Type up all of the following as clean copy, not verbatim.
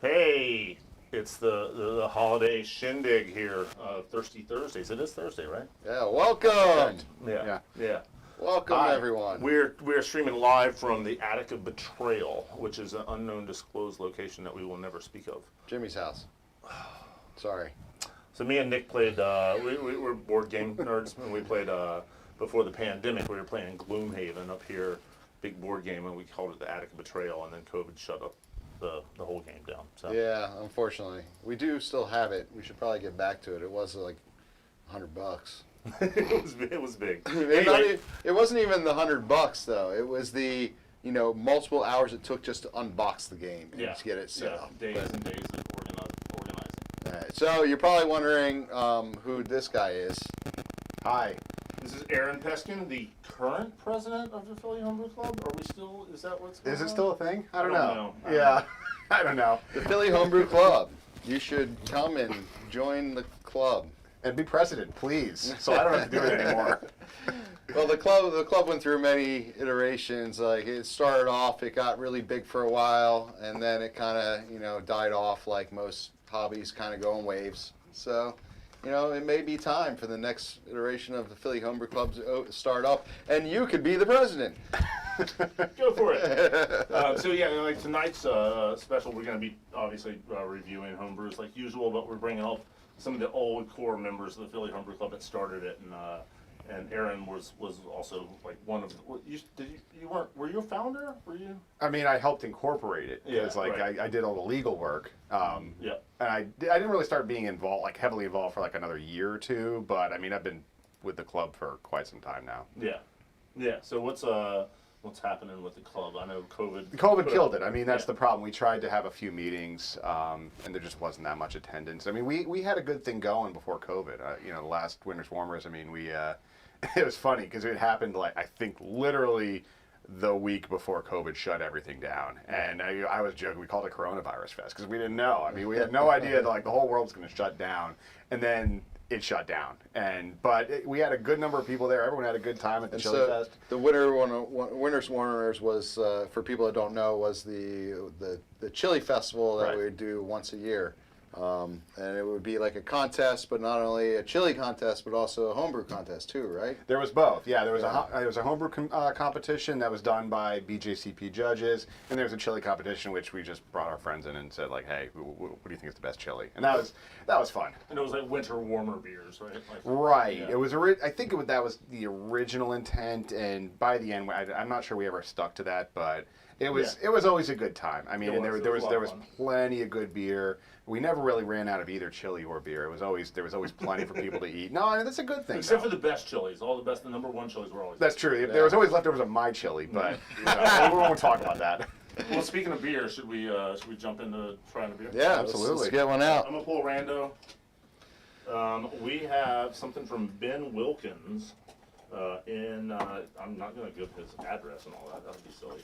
Hey, it's the holiday shindig here, Thirsty Thursdays. It is Thursday, right? Yeah, welcome. Yeah. Welcome, everyone. We're streaming live from the Attic of Betrayal, which is an unknown disclosed location that we will never speak of. Jimmy's house. Sorry. So me and Nick played, we were board game nerds, and we played, before the pandemic, we were playing in Gloomhaven up here, big board game, and we called it the Attic of Betrayal, and then COVID shut up the whole game down. So. Yeah, unfortunately. We do still have it. We should probably get back to it. It was like $100. It was big. It wasn't even the $100 though. It was the multiple hours it took just to unbox the game and to get it set up. Days and days of organizing. All right, so you're probably wondering who this guy is. Hi. This is Aaron Peskin, the current president of the Philly Homebrew Club. Are we still? Is that what's going on? Is it still a thing? I don't know. Yeah, I don't know. The Philly Homebrew Club. You should come and join the club. And be president, please, so I don't have to do it anymore. Well, the club went through many iterations. Like it started off, it got really big for a while, and then it kind of died off like most hobbies kind of go in waves. So, it may be time for the next iteration of the Philly Homebrew Club to start up, and you could be the president. Go for it. So yeah, like tonight's special, we're going to be obviously reviewing homebrews like usual, but we're bringing up some of the old core members of the Philly Homebrew Club that started it, and Aaron was also like one of the. Were you a founder? Were you? I mean, I helped incorporate it because I did all the legal work. And I didn't really start being involved, like heavily involved, for like another year or two. But I mean, I've been with the club for quite some time now. Yeah. So what's happening with the club? I know COVID killed it. I mean, that's the problem. We tried to have a few meetings, and there just wasn't that much attendance. I mean, we had a good thing going before COVID. The last Winter's Warmers, I mean, it was funny because it happened I think literally the week before COVID shut everything down. And I was joking, we called it Coronavirus Fest because we didn't know. I mean, we had no idea that the whole world's going to shut down. And then it shut down, but we had a good number of people there. Everyone had a good time at the Chili Fest. The Winter's Warmers was, for people that don't know, was the chili festival that we would do once a year, and it would be like a contest, but not only a chili contest, but also a homebrew contest too, right? There was both. Yeah, there was a homebrew competition that was done by BJCP judges, and there was a chili competition which we just brought our friends in and said like, hey, what do you think is the best chili? And that was fun. And it was like winter warmer beers, right? Right. Yeah. It was I think that was the original intent, and by the end, I'm not sure we ever stuck to that, but it was always a good time. I mean, there was plenty of good beer. We never really ran out of either chili or beer. There was always plenty for people to eat. No, that's a good thing. Except for the best chilies, the number one chilies were always. That's true. Yeah. There was always leftovers of my chili, but we won't talk about that. Well, speaking of beer, should we jump into trying a beer? Yeah, absolutely. Let's get one out. I'm gonna pull rando. We have something from Ben Wilkins. I'm not going to give his address and all that. That would be silly.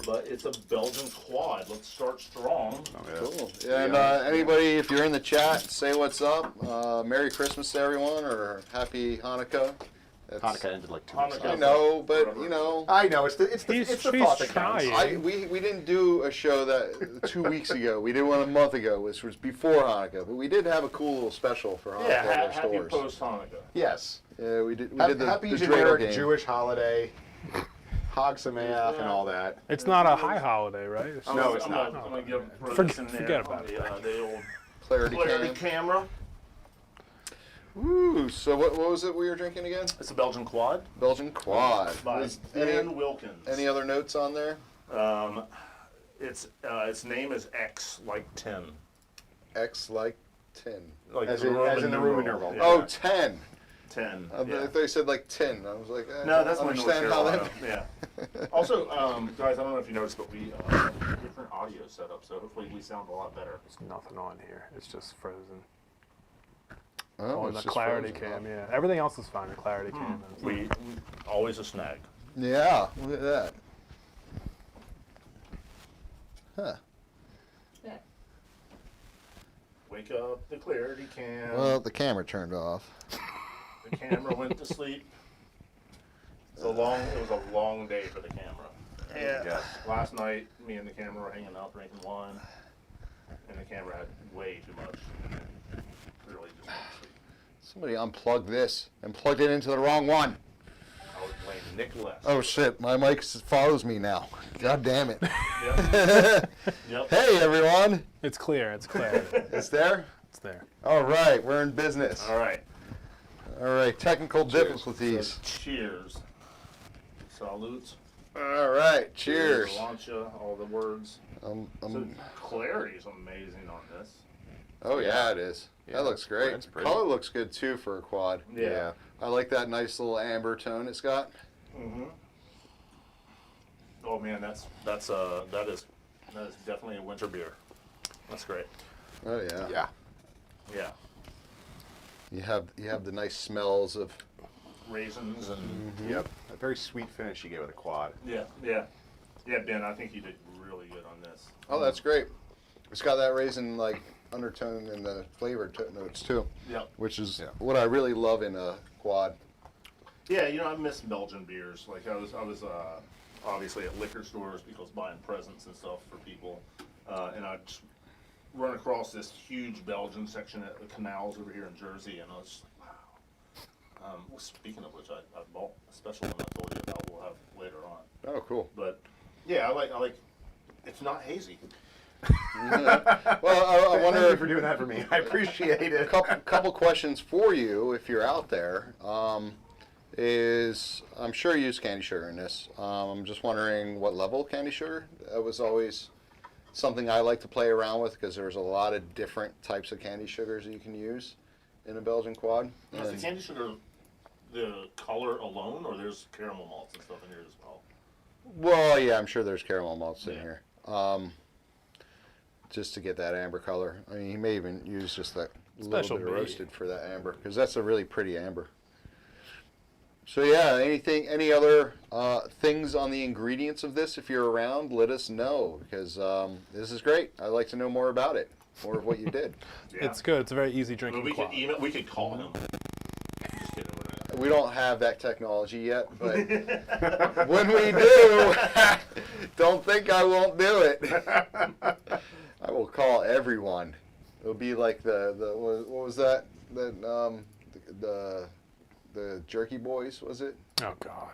But it's a Belgian Quad. Let's start strong. Cool. Yeah, and anybody, if you're in the chat, say what's up. Merry Christmas to everyone, or Happy Hanukkah. Hanukkah ended like 2 weeks ago. I know, but I know it's the thought that counts. We didn't do a show that 2 weeks ago. We did one a month ago, which was before Hanukkah. But we did have a cool little special for Hanukkah at our happy stores. post Hanukkah. Yes. Yeah, we did. We did the happy the generic Jewish holiday, Hag Sameach, and all that. It's not a high holiday, right? No, it's not. I'm going to give forget about it. The old clarity camera. Ooh, so what was it we were drinking again? It's a Belgian Quad. Belgian Quad. By Ben Wilkins. Any other notes on there? Its name is X like 10. X like 10. Like as in the Roman numeral. Yeah. Oh, 10. 10. I thought you said like 10. I was like, no, that's my understand how that. Yeah. Also, guys, I don't know if you noticed, but we have a different audio setup, so hopefully we sound a lot better. There's nothing on here. It's just frozen. Oh, on the clarity cam, yeah. Everything else is fine. The clarity cam. We always a snag. Yeah, look at that. Huh. Yeah. Wake up the clarity cam. Well, the camera turned off. The camera went to sleep. It was a long day for the camera. Yeah. Last night, me and the camera were hanging out drinking wine. and the camera had way too much. Really just went to sleep. Somebody unplugged this and plugged it into the wrong one. I was playing Nicholas. Oh shit, my mic follows me now. God damn it. Yep. Yep. Hey everyone. It's clear. It's clear. It's there? It's there. All right, we're in business. All right. All right, technical Cheers. difficulties. So, cheers. Salutes. All right, cheers. Launcha, all the words. So clarity is amazing on this. Oh yeah, it is. Yeah, That looks great. that's pretty. Color looks good too for a quad. Yeah. I like that nice little amber tone it's got. Mm-hmm. Oh man, that is definitely a winter beer. That's great. Oh yeah. Yeah. Yeah. You have the nice smells of. Raisins and Yep. A very sweet finish you get with a quad. yeah. Ben, I think you did really good on this. Oh, that's great. It's got that raisin like undertone in the flavor notes too, Yep. which is Yeah. what I really love in a quad. Yeah, I miss Belgian beers. Like I was obviously at liquor stores because buying presents and stuff for people, and I just run across this huge Belgian section at the canals over here in Jersey, and I was just, wow. Well, speaking of which, I bought a special one I told you about. We'll have later on. Oh, cool. But yeah, I like. It's not hazy. Well, I Thank wonder you for doing that for me. I appreciate it. couple questions for you if you're out there. Is I'm sure you use candy sugar in this. I'm just wondering what level candy sugar. That was always something I like to play around with because there's a lot of different types of candy sugars that you can use in a Belgian quad. Is the And- candy sugar the color alone, or there's caramel malts and stuff in here as well? Well, yeah, I'm sure there's caramel malts in Yeah. here. Just to get that amber color. I mean, he may even use just that Special little bit of beet. roasted for that amber because that's a really pretty amber. So yeah, any other things on the ingredients of this? If you're around, let us know because this is great. I'd like to know more about it, more of what you did. Yeah. It's good. It's a very easy I drinking mean, quad. we could call him. Just kidding. We don't have that technology yet, but when we do, don't think I won't do it. I will call everyone. It'll be like the what was that the Jerky Boys, was it? Oh God.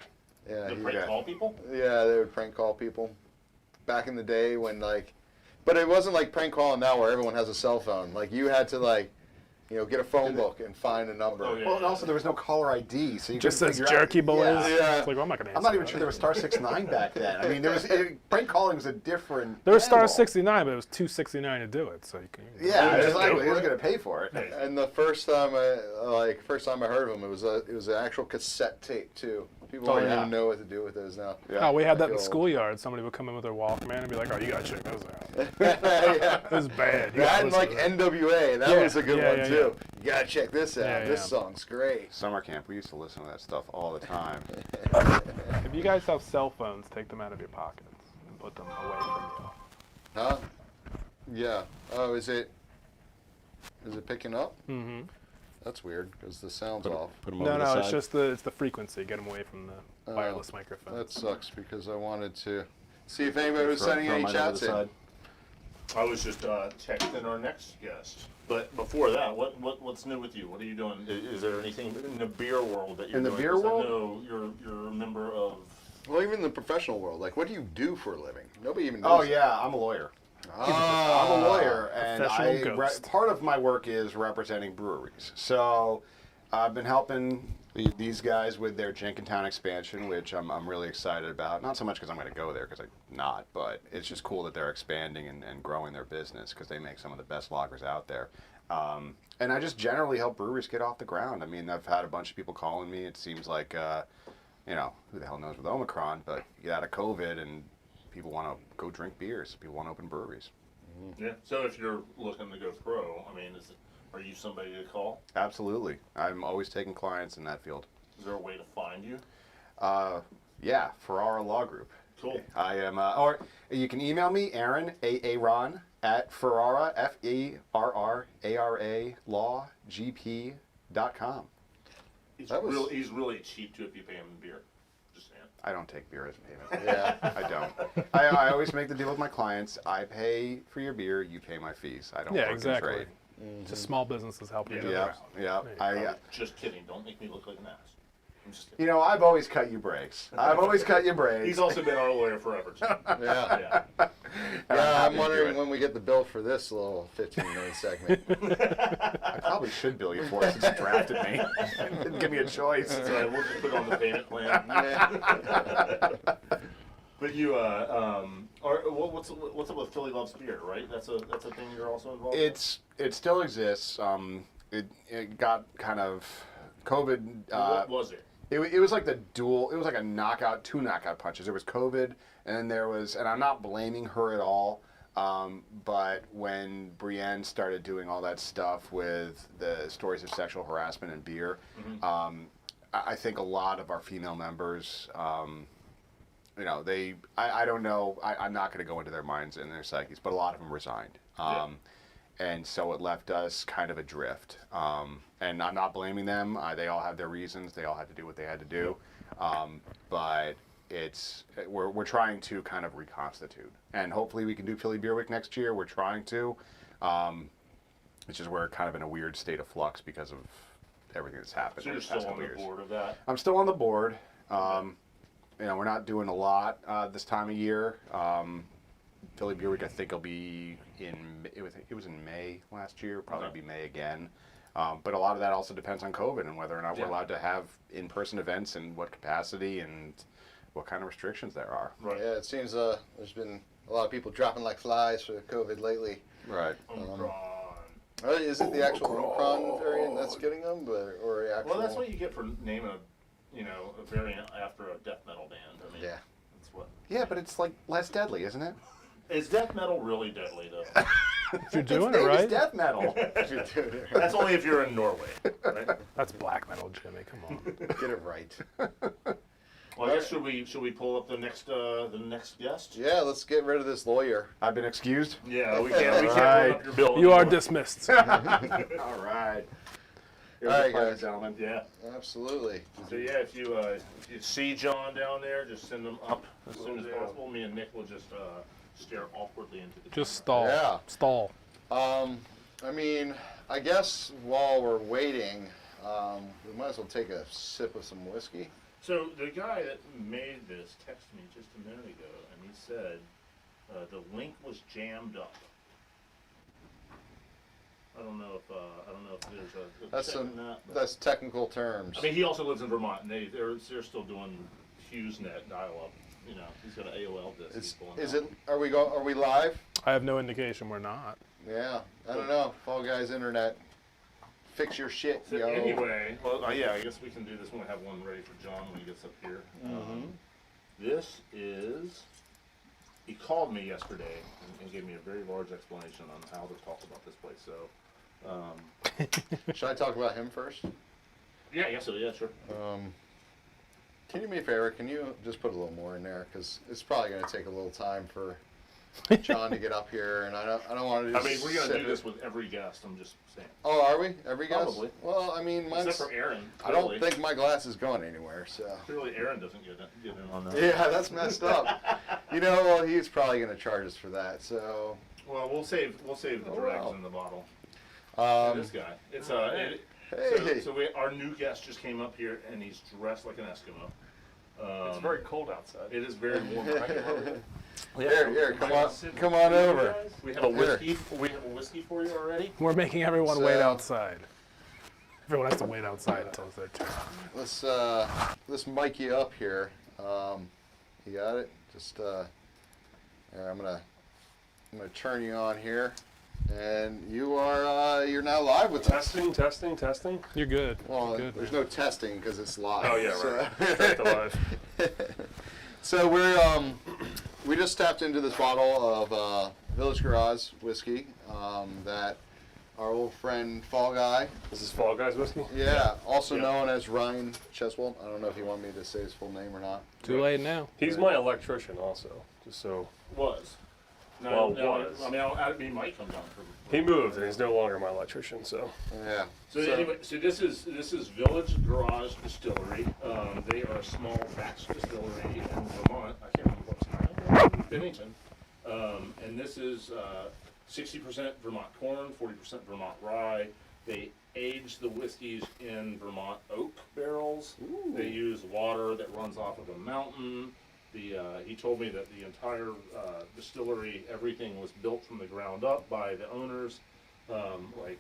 Yeah, The he- prank call people? yeah, they would prank call people back in the day when but it wasn't like prank calling now where everyone has a cell phone. Like you had to get a phone book and find a number. Oh, yeah. Well, and also there was no caller ID, so you Just couldn't says figure out- Jerky Boys. Yeah. Yeah. It's like, well, I'm not gonna. I'm not answer even that. sure there was star 69 back then. I mean, prank calling was a different. There was star animal. 69, but it was $2.69 to do it. So you can. Yeah, Just exactly. go He was for it. going to pay for it. And the first time I heard of them, it was an actual cassette tape too. People Oh, don't yeah. even know what to do with those now. Yeah. Oh, we had that in the Like old. schoolyard. Somebody would come in with their Walkman and be like, "Oh, you gotta check those out. Yeah. It was bad." You That gotta and listen like to that." NWA, that Yeah, was a good yeah, one yeah, too. You gotta check this out. Yeah, This yeah. song's great. Summer camp, we used to listen to that stuff all the time. If you guys have cell phones, take them out of your pockets and put them away from you. Huh? Yeah. Oh, is it picking up? Mm-hmm. That's weird because the sound's off. Put 'em No, over the no, it's side. just it's the frequency. Get them away from the Oh, wireless microphone. That sucks because I wanted to see if anybody was Throw- sending throw any mine over chats the in. side. I was just texting our next guest. But before that, what's new with you? What are you doing? Is there anything in the beer world that you're In the doing? beer 'Cause world? I know you're a member of. Well, even in the professional world, like, what do you do for a living? Nobody even Oh knows. yeah, I'm a lawyer. Ah. I'm a lawyer, and Professional ghost. part of my work is representing breweries. So I've been helping these guys with their Jenkintown expansion, which I'm really excited about. Not so much because I'm going to go there, because I'm not, but it's just cool that they're expanding and growing their business because they make some of the best lagers out there. And I just generally help breweries get off the ground. I mean, I've had a bunch of people calling me. It seems like, who the hell knows with Omicron, but you get out of COVID and people want to go drink beers. People want to open breweries. Yeah. So if you're looking to go pro, I mean, are you somebody to call? Absolutely. I'm always taking clients in that field. Is there a way to find you? Yeah, Ferrara Law Group. Cool. I am, or you can email me, Aaron, Aaron, at Ferrara, Ferrara, lawgp.com. He's That was- he's really cheap too if you pay him in beer. Just saying. I don't take beer as payment. Yeah. I don't. I always make the deal with my clients. I pay for your beer, you pay my fees. I don't Yeah, work exactly. in trade. Just small businesses help each other Yeah, out. yeah. Just kidding. Don't make me look like an ass. I'm just kidding. You know, I've always cut you breaks. I've always cut you breaks. He's also been our lawyer forever. Too. Yeah. Yeah. And Yeah, happy I'm to do wondering it. when we get the bill for this little 15-minute segment. I probably should bill you for it since you drafted me. Didn't give me a choice. That's right. We'll just put it on the payment plan. Yeah. But you, what's up with Philly Loves Beer, right? That's a thing you're also involved in. It still exists. It got kind of COVID. What was it? It was like the dual. It was like two knockout punches. There was COVID, and then there was, and I'm not blaming her at all. But when Brienne started doing all that stuff with the stories of sexual harassment and beer, I think a lot of our female members, you know, I don't know. I'm not going to go into their minds and their psyches, but a lot of them resigned. And so it left us kind of adrift. And I'm not blaming them. They all have their reasons. They all had to do what they had to do. But we're trying to kind of reconstitute. And hopefully we can do Philly Beer Week next year. We're trying to. It's just we're kind of in a weird state of flux because of everything that's happened. So in you're the past still on couple the years. board of that? I'm still on the board. You know, we're not doing a lot this time of year. Philly Beer Week, I think, will be it was in May last year. Probably be May again. But a lot of that also depends on COVID and whether or not we're allowed to have in-person events and what capacity and what kind of restrictions there are. Right. Yeah, it seems there's been a lot of people dropping like flies for COVID lately. Right. Omicron. Is it the actual Omicron variant that's getting them, or the actual? Well, that's what you get for naming a variant after a death metal band. I mean, Yeah. that's what. Yeah, but it's like less deadly, isn't it? Is death metal really deadly though? If you're doing Its it name is right, death metal. That's only if you're in Norway, right? that's black metal, Jimmy. Come on. Get it right. Well, I guess should we pull up the next guest? Yeah, let's get rid of this lawyer. I've been excused. Yeah, we can't pull Right. up your bill. You are anymore. dismissed. sir. All right. All right, guys. Gentlemen. Yeah. Absolutely. So yeah, if you see John down there, just send him up as soon as possible. Me and Nick will just stare awkwardly into the Just camera. stall. Yeah. Stall. I mean, I guess while we're waiting, we might as well take a sip of some whiskey. So the guy that made this texted me just a minute ago, and he said the link was jammed up. I don't know if there's a That's check on that. But, that's technical terms. I mean, he also lives in Vermont, and they're still doing HughesNet dial-up. You know, he's got an AOL disk. Are we live? I have no indication we're not. Yeah, I don't know. Fall Guys Internet, fix your shit, So yo. anyway, well, yeah, I guess we can do this when we have one ready for John when he gets up here. This is. He called me yesterday and gave me a very large explanation on how to talk about this place. So, Should I talk about him first? yeah, I guess so. Yeah, sure. Can you do me a favor? Can you just put a little more in there? Because it's probably going to take a little time for John to get up here, and I don't want to I just mean, we're gonna sit do here. this with every guest. I'm just saying. Oh, are we? Every guest? Probably. Well, I mean, mine's... Except for Aaron. I don't clearly. think my glass is going anywhere, so... Clearly, Aaron doesn't get in on that. Yeah, that's messed up. You know, well, he's probably going to charge us for that, so... Well, we'll save the Oh, dregs wow. in the bottle. Um, This guy. It's Hey. So our new guest just came up here and he's dressed like an Eskimo. It's very cold outside. It is very warm. Here, come on over. We have a whiskey. We have a whiskey for you already. We're making everyone wait So- outside. Everyone has to wait outside until it's their turn. Let's mic you up here. You got it? Just here, I'm gonna turn you on here, and you're now live with us. Testing. You're good. Well, You're good, there's man. no testing because it's live. Oh yeah, right. Straight to life. So we just tapped into this bottle of Village Garage whiskey that our old friend Fall Guy, This is Fall Guys whiskey. also Yeah. known as Ryan Cheswold. I don't know if you want me to say his full name or not. Too late now. He's my electrician also, just so. Was. Well, No, was. I mean, he might come down from. He moved, and he's no longer my electrician. So Yeah. So anyway, so this is Village Garage Distillery. They are a small batch distillery in Vermont. I can't remember what town. Bennington. And this is 60% Vermont corn, 40% Vermont rye. They age the whiskeys in Vermont oak barrels. They use water that runs off of a mountain. He told me that the entire distillery, everything was built from the ground up by the owners. Like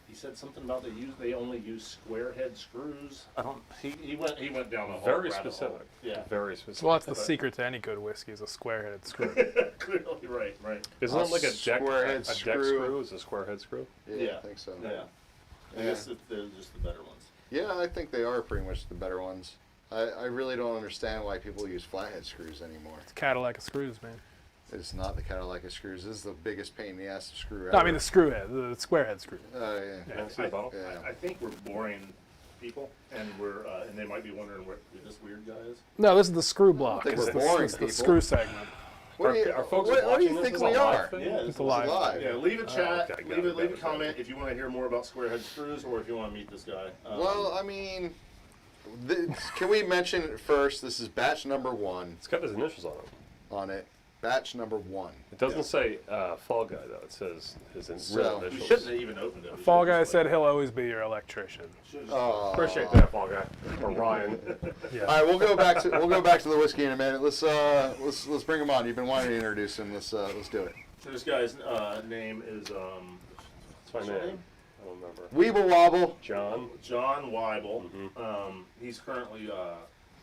he said something about they only use square head screws. I don't. He went down a whole very rabbit hole. specific. Yeah. Very specific. Well, that's the secret to any good whiskey is a square-headed screw. Clearly, right. Isn't it like a deck square-head deck screw. screw? Is a square head screw? Yeah, I think so. Yeah. I guess they're just the better ones. Yeah, I think they are pretty much the better ones. I really don't understand why people use flathead screws anymore. It's Cadillac of screws, man. It's not the Cadillac screws. This is the biggest pain in the ass to screw out. No, I mean the screw head, the square head screw. Oh, Can I see the bottle? Yeah. I think we're boring people, and and they might be wondering where this weird guy is. No, this is the screw block. think It's we're the, boring it's the people. screw segment. What do you, Are folks what do watching you this think as we a live are? thing? Yeah, It's alive. live. Yeah, leave a chat, okay, leave got a it. comment if you want to hear more about square-head screws, or if you want to meet this guy. Well, I mean, can we mention it first? This is batch number 1 It's got his initials on it. on it. Batch number 1. It doesn't say Fall Guy though. It says his real So- we initials. shouldn't have even opened it. We Fall should've guy just, said he'll always be your electrician. should've just- Oh. Appreciate that, Fall Guy or Ryan. Yeah. All right, we'll go back to the whiskey in a minute. Let's bring him on. You've been wanting to introduce him. Let's do it. So this guy's name is That's my what's your name. I don't remember. Weeble wobble. John. John Weibel. He's currently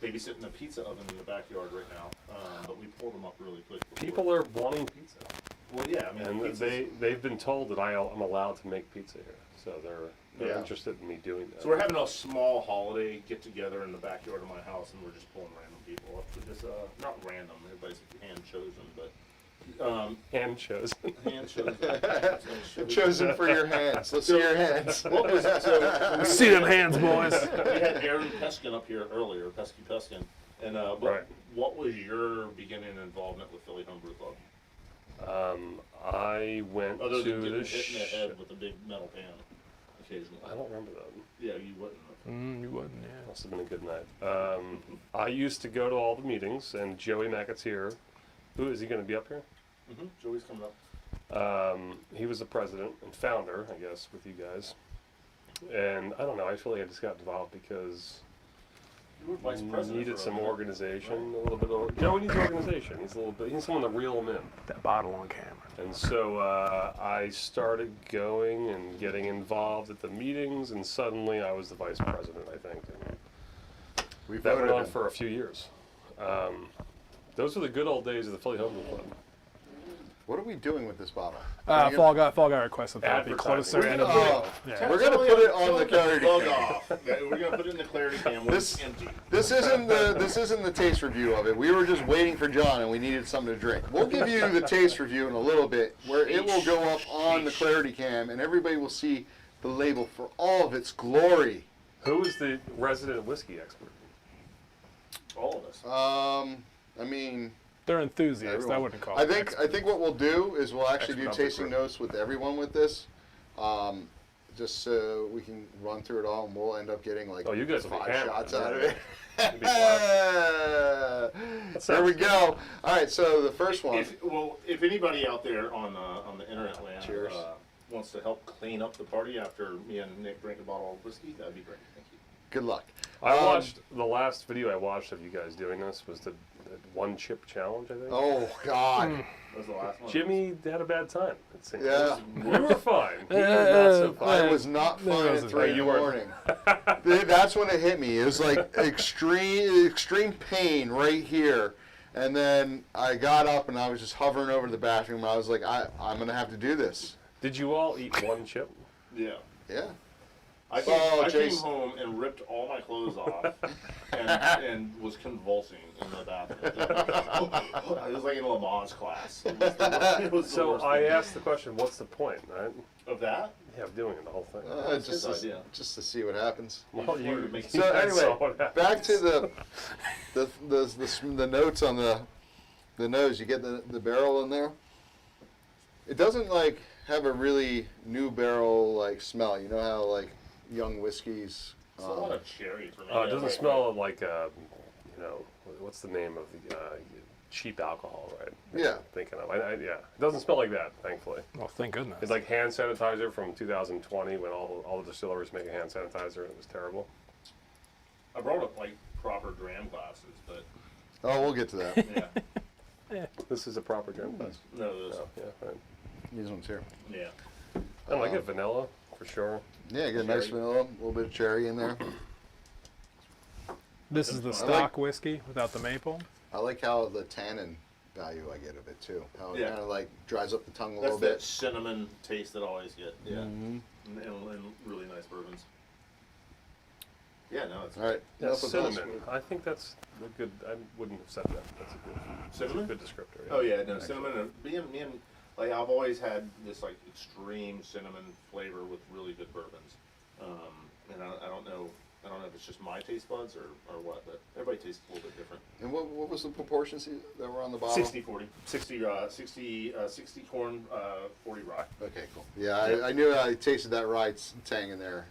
babysitting a pizza oven in the backyard right now, but we pulled him up really quick. before. People are wanting pizza, Well, yeah, I mean, and pizza's- they've been told that I'm allowed to make pizza here, so they're Yeah. interested in me doing that. So we're having a small holiday get together in the backyard of my house, and we're just pulling random people up to this. Not random, everybody's hand chosen, but hand chosen. hand chosen. Chosen for your hands. Let's see your hands. What was it? So See them hands, boys. we had Aaron Peskin up here earlier, Pesky Peskin, and Right. what was your beginning involvement with Philly Homebrew Club? I went Other to than getting the hit in the head with a big metal pan occasionally. I don't remember that. Yeah, you wouldn't have. You wouldn't, yeah. Must have been a good night. I used to go to all the meetings, and Joey Mcteer, who is he going to be up here? Joey's coming up. He was the president and founder, I guess, with you guys. And I don't know. I feel like I just got involved because You were vice he president. needed for a some minute. organization, a little bit. Joey needs organization. He's someone to reel him in. That bottle on camera. And so I started going and getting involved at the meetings, and suddenly I was the vice president, I think. And We that went voted on him. for a few years. Those were the good old days of the Philly Homebrew Club. What are we doing with this bottle? Fall guy requested that be Advertising. closer. Oh, we're gonna put it on the clarity Plug cam. off. Yeah, we're gonna put it in the clarity cam when This- it's empty. This isn't the taste review of it. We were just waiting for John, and we needed something to drink. We'll give you the taste review in a little bit, where it will go up on the clarity cam, and everybody will see the label for all of its glory. Who is the resident whiskey expert? All of us. I mean, They're enthusiasts. I everyone. wouldn't call I them think experts. what we'll do is we'll actually do Expert number tasting three. notes with everyone with this, just so we can run through it all, and we'll end up getting like Oh, you guys will be 5 hammered. shots out of it. You'll be There we go. All right, so the first one. If anybody out there on the internet land Cheers. wants to help clean up the party after me and Nick drink a bottle of whiskey, that'd be great. Thank you. Good luck. I watched the last video I watched of you guys doing this was the one chip challenge, I think. Oh God. That was the last one. Jimmy had a bad time. It seems. Yeah. We were fine. He was not so fine. I was not fine at 3 in you the weren't. morning. That's when it hit me. It was like extreme pain right here. And then I got up and I was just hovering over the bathroom. I was like, I'm going to have to do this. Did you all eat one chip? Yeah. Yeah. I came Jason. home and ripped all my clothes off and was convulsing in the bathroom. It was like in a Lamaze class. It was the worst So I thing. asked the question, what's the point, right? Of that? Yeah, of doing it, the whole thing. That's his just idea. to see what happens. Well, wanted to make- So that's anyway, all what happened. back to the notes on the nose. You get the barrel in there. It doesn't like have a really new barrel like smell. You know how like young whiskeys. It's a lot of cherry for me. It doesn't smell like, what's the name of the cheap alcohol, right? Yeah. I'm thinking of. Yeah, it doesn't smell like that, thankfully. Well, thank goodness. It's like hand sanitizer from 2020 when all the distilleries make a hand sanitizer and it was terrible. I brought up like proper dram glasses, but Oh, we'll get to that. yeah, This is a proper dram glass. no, those, Oh, yeah, right. These ones here. yeah. I like it vanilla for sure. Yeah, get a nice Cherry. vanilla, a little bit of cherry in there. This is the I like- stock whiskey without the maple. I like how the tannin value I get of it too. How it Yeah. kind of like dries up the tongue a That's little that bit. cinnamon taste that I always get. Yeah, Mhm. and really nice bourbons. Yeah, no, it's All right. Yeah, enough of those. cinnamon. I think that's a good. I wouldn't have said that. That's a Cinnamon? good descriptor. Oh yeah, no cinnamon. Me and like I've always had this like extreme cinnamon flavor with really good bourbons, and I don't know if it's just my taste buds or what, but everybody tastes a little bit different. And what was the proportions that were on the bottle? 60-40. 60 corn, 40 rye. Okay, cool. Yeah, I knew I tasted that rye tang in there.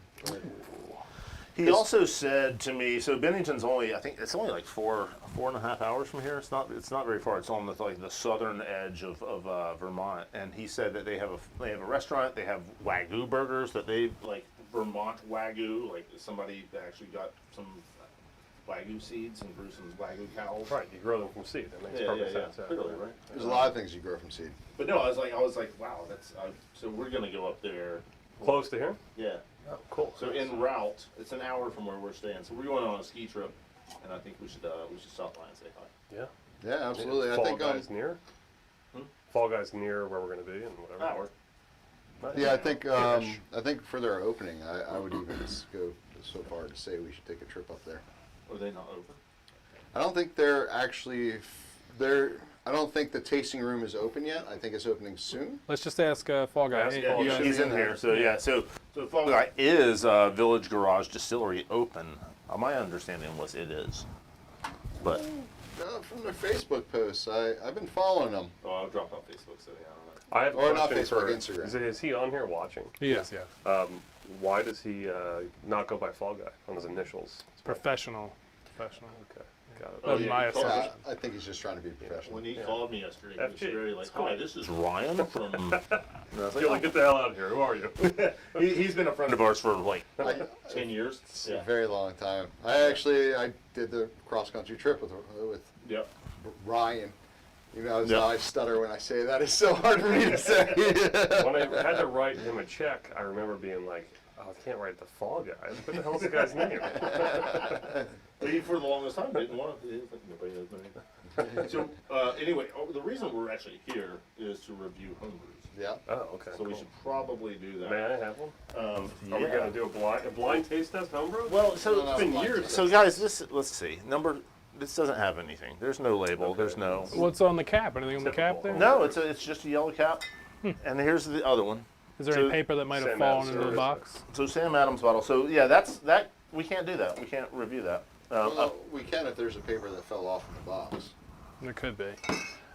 He also said to me, so Bennington's only, I think it's only like 4.5 hours from here. It's not very far. It's on the southern edge of Vermont. And he said that they have a restaurant. They have Wagyu burgers that they like Vermont Wagyu. Like somebody that actually got some Wagyu seeds and grew some Wagyu cows. Right, you grow them from seed. That makes Yeah, perfect yeah, sense. yeah. Yeah. Clearly, right? There's a lot of things you grow from seed. But no, I was like, wow, that's so we're gonna go up there. Close to here. Yeah. Oh, cool. So en route, it's an hour from where we're staying. So we're going on a ski trip, and I think we should stop by and say hi. Yeah. Yeah, absolutely. I Fall think Guys near. Hmm? Fall Guys near where we're going to be and whatever. Hour. Nice. yeah, I think Ish. for their opening, I would even go so far to say we should take a trip up there. Are they not open? I don't think they're actually they're. I don't think the tasting room is open yet. I think it's opening soon. Let's just ask Fall Guy. Ask Hey, Fall you Guy. guys- He's in here. So yeah. So Fall Guy is Village Garage Distillery open. My understanding was it is, but From their Facebook posts, I've been following them. I'll drop off Facebook. So yeah, I don't know. I have a Or not question Facebook, for, Instagram. Is he on here watching? He is, yeah. Why does he not go by Fall Guy on his initials? Professional. Okay, got it. Oh, That's yeah, my he called assumption. Yeah, I think he's just trying to be professional. When he called me yesterday, he was FG. very like, It's cool. "Hi, this is Ryan from." And I was You're like, get the hell out of here. Who are you? He's been a friend of ours for like 10 years. It's a very long time. I did the cross country trip with Yep. Ryan. You know, Yeah. how I stutter when I say that. It's so hard for me to say. When I had to write him a check, I remember being like, oh, I can't write the Fall Guy. What the hell's the guy's name? He for the longest time didn't want to. Nobody knows my name. So anyway, the reason we're actually here is to review homebrews. Yeah. Oh, okay. So we cool. should probably do that. May I have one? Are we Yeah. going to do a blind taste test homebrew? Well, so No, it's been blind years. taste. So guys, let's see. This doesn't have anything. There's no label. Okay. There's no. What's on the cap? Anything on the cap there? Typical. No, it's just a yellow cap. And here's the other one. Is there So- any paper that might have Sam fallen Adams into the or- box? So Sam Adams bottle. So yeah, that we can't do that. We can't review that. Well, we can if there's a paper that fell off in the box. There could be.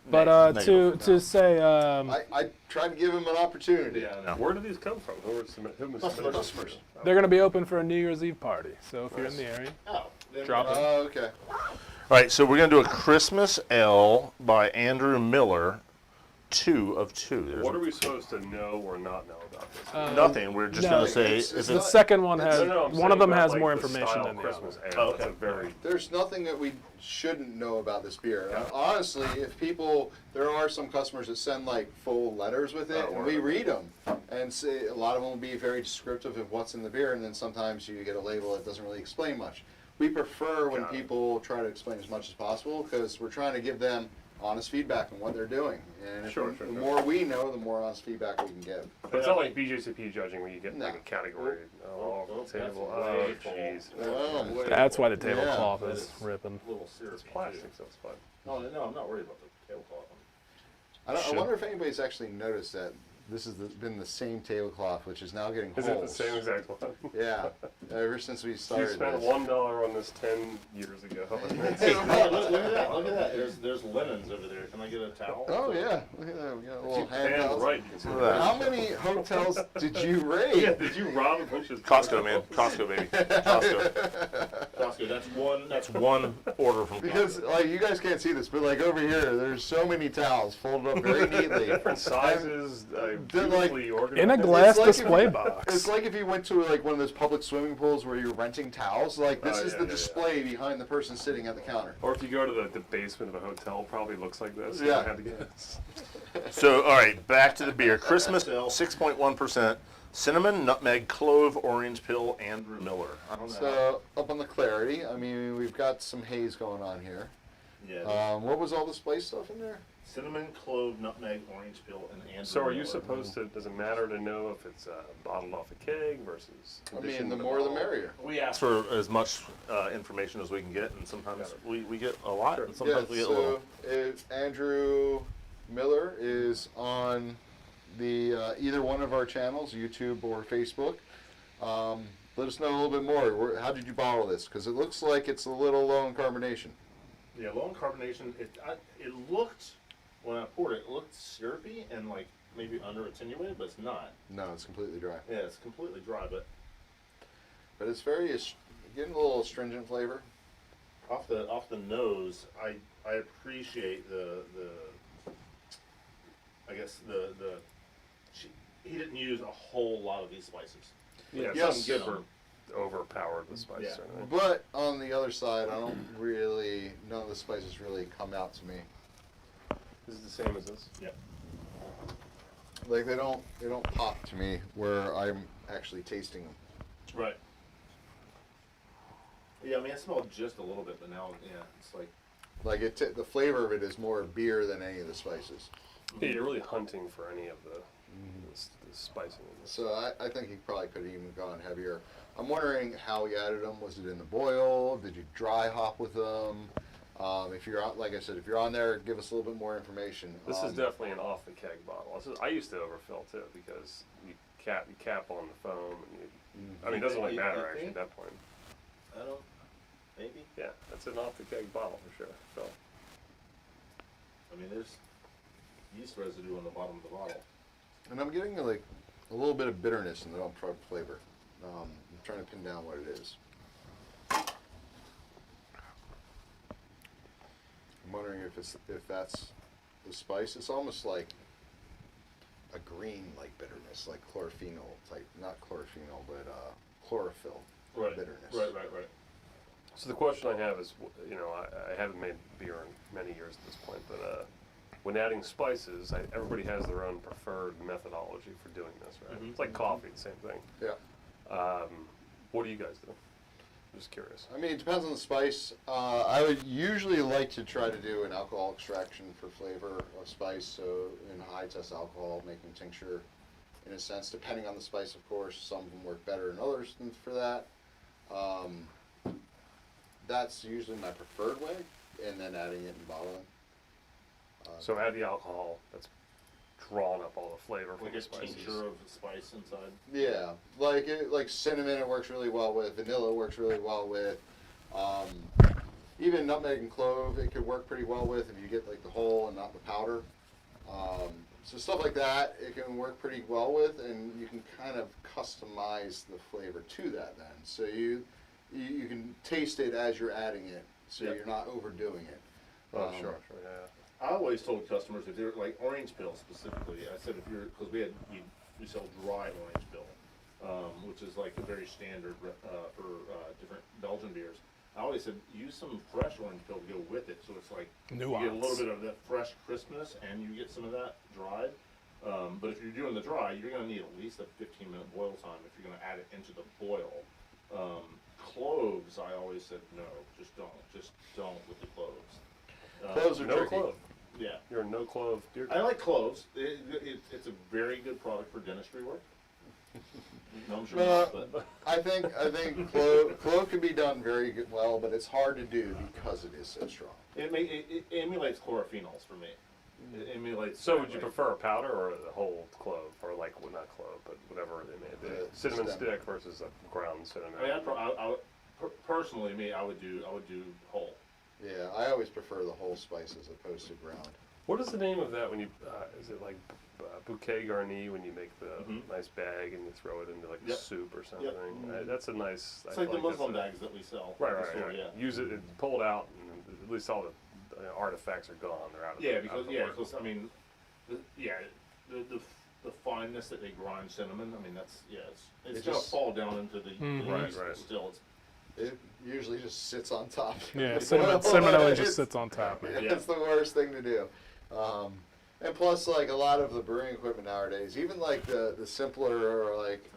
But to say, I tried to give him an opportunity. Yeah, no. Where do these come from? Who submitted Customers. these? they're going to be open for a New Year's Eve party. So if you're in the area, Oh, then, Drop it. Oh, okay. All right, so we're gonna do a Christmas Ale by Andrew Miller, 2 of 2. There's What are we supposed to know or not know about this? nothing. We're just no, gonna say it's if the it's second one has I'm one saying of them about, has like, more the information style than the Christmas other. Ale. Oh, That's a okay. very There's nothing that we shouldn't know about this beer. Yeah. Honestly, if there are some customers that send like full letters with it, Oh, and we word. read them, and say a lot of them will be very descriptive of what's in the beer, and then sometimes you get a label that doesn't really explain much. We prefer when Got it. people try to explain as much as possible because we're trying to give them honest feedback on what they're doing. And if Sure, the sure. more we know, the more honest feedback we can give. But it's not like BJCP judging where you get like No. a category all over the that's table. way Oh, full. jeez. Oh. That's why the tablecloth Yeah, is ripping. little syrup. It's plastic, so it's fine. No, I'm not worried about the tablecloth. I wonder if anybody's actually noticed that this has been the same tablecloth, which is now getting Is it the holes. same exact one? Yeah, ever since we You started spent this. $1 on this 10 years ago. Hey, look at that! Look at that! There's linens over there. Can I get a towel? Oh yeah, look at that. We got a little hand Damn towels. right. You can see Look at that. How many hotels did you raid? Yeah, did you rob a bunch of Costco, man. Costco, baby. Costco. Costco. That's one order from Because Costco. like you guys can't see this, but like over here, there's so many towels folded up very neatly. different sizes, like, beautifully organized. In a glass like if display you- box. It's like if you went to like one of those public swimming pools where you're renting towels. Like this Oh, is yeah, the yeah, display behind the person sitting at the counter. Or if you go to the basement of a hotel, probably looks like this. Yeah. I had to guess. So, all right, back to the beer. Christmas Ale, 6.1%. Cinnamon, nutmeg, clove, orange peel, Andrew Miller. I don't know. So up on the clarity, I mean we've got some haze going on here. Yeah. What was all the spice stuff in there? Cinnamon, clove, nutmeg, orange peel, and Andrew So are you Miller. supposed to, does it matter to know if it's bottled off a keg versus I mean, conditioned the in a more the bottle? merrier. We ask for as much information as we can get, and sometimes we get a lot, and sometimes we get a little. Andrew Miller is on the either one of our channels, YouTube or Facebook. Let us know a little bit more. How did you bottle this? Because it looks like it's a little low in carbonation. Yeah, low in carbonation. It looked, when I poured it, it looked syrupy and like maybe under attenuated, but it's not. No, it's completely dry. Yeah, it's completely dry, but But it's getting a little astringent flavor. off the nose, I appreciate he didn't use a whole lot of these spices. Yeah, Yes. some good overpowered the spice, Yeah. certainly. But on the other side, I don't really, none of the spices really come out to me. Is it the same as this? Yeah. Like they don't pop to me where I'm actually tasting them. Right. Yeah, I mean, I smelled just a little bit, but now, yeah, it's like, Like the flavor of it is more beer than any of the spices. Yeah, you're really hunting for any of the spicing in this. So I think he probably could have even gone heavier. I'm wondering how he added them. Was it in the boil? Did you dry hop with them? If you're on, like I said, if you're on there, give us a little bit more information. This is definitely an off the keg bottle. I used to overfill too because you cap on the foam and I mean, it doesn't really You matter actually think? at that point. I don't, maybe. Yeah, that's an off the keg bottle for sure. So I mean, there's yeast residue on the bottom of the bottle. And I'm getting like a little bit of bitterness in the flavor. I'm trying to pin down what it is. I'm wondering if that's the spice. It's almost like a green like bitterness, like chlorophenol type, not chlorophenol, but chlorophyll bitterness. Right. So the question I have is, you know, I haven't made beer in many years at this point, but when adding spices, everybody has their own preferred methodology for doing this, right? Mhm. It's like coffee, same thing. Yeah. What do you guys do? I'm just curious. I mean, it depends on the spice. I would usually like to try to do an alcohol extraction for flavor of spice, so in high test alcohol, making tincture in a sense, depending on the spice, of course. Some of them work better than others for that. That's usually my preferred way, and then adding it and bottling. So add the alcohol that's drawn up all the flavor from Like the a spices. tincture of spice inside. Yeah, like cinnamon, it works really well with. Vanilla works really well with. Even nutmeg and clove, it could work pretty well with if you get like the whole and not the powder. So stuff like that, it can work pretty well with, and you can kind of customize the flavor to that then. So you can taste it as you're adding it, so Yeah. you're not overdoing it. Oh, sure, yeah. I always told customers if they're like orange peel specifically, I said if you're, because we sell dry orange peel, which is like a very standard for different Belgian beers. I always said use some fresh orange peel to go with it, so it's like you get a little bit of that fresh crispness and you get some of that dried. But if you're doing the dry, you're going to need at least a 15-minute boil time if you're going to add it into the boil. Cloves, I always said no, just don't with the cloves. Cloves are No tricky. clove. Yeah. You're a no clove beer I guy. like cloves. It's a very good product for dentistry work. No, I'm sure No, not, but I think clove can be done very good, well, but it's hard to do because it is so strong. it emulates chlorophenols for me. It emulates. So that, would you like- prefer a powder or the whole clove, or like, well, not clove, but whatever they may be? Cinnamon stem. stick versus a ground cinnamon. I mean, personally, me, I would do whole. Yeah, I always prefer the whole spice as opposed to ground. What is the name of that when you, is it like bouquet garni when you make the Mhm. nice bag and you throw it into like Yep. soup or something? Mhm. That's a nice. It's I like the feel that's Muslim a- bags that we sell. Right, at the right, store, right. Yeah. Use it, and pull it out, and at least all the artifacts are gone. They're out of Yeah, the, because out of the yeah, work. because I mean, the fineness that they grind cinnamon. I mean, that's it's It gonna just- fall down into the Right, yeast, but right. still, it's It usually just sits on top. Yeah, cinnamon always just sits on top, man. Yeah. It's the worst thing to do. And plus, like a lot of the brewing equipment nowadays, even like the simpler or like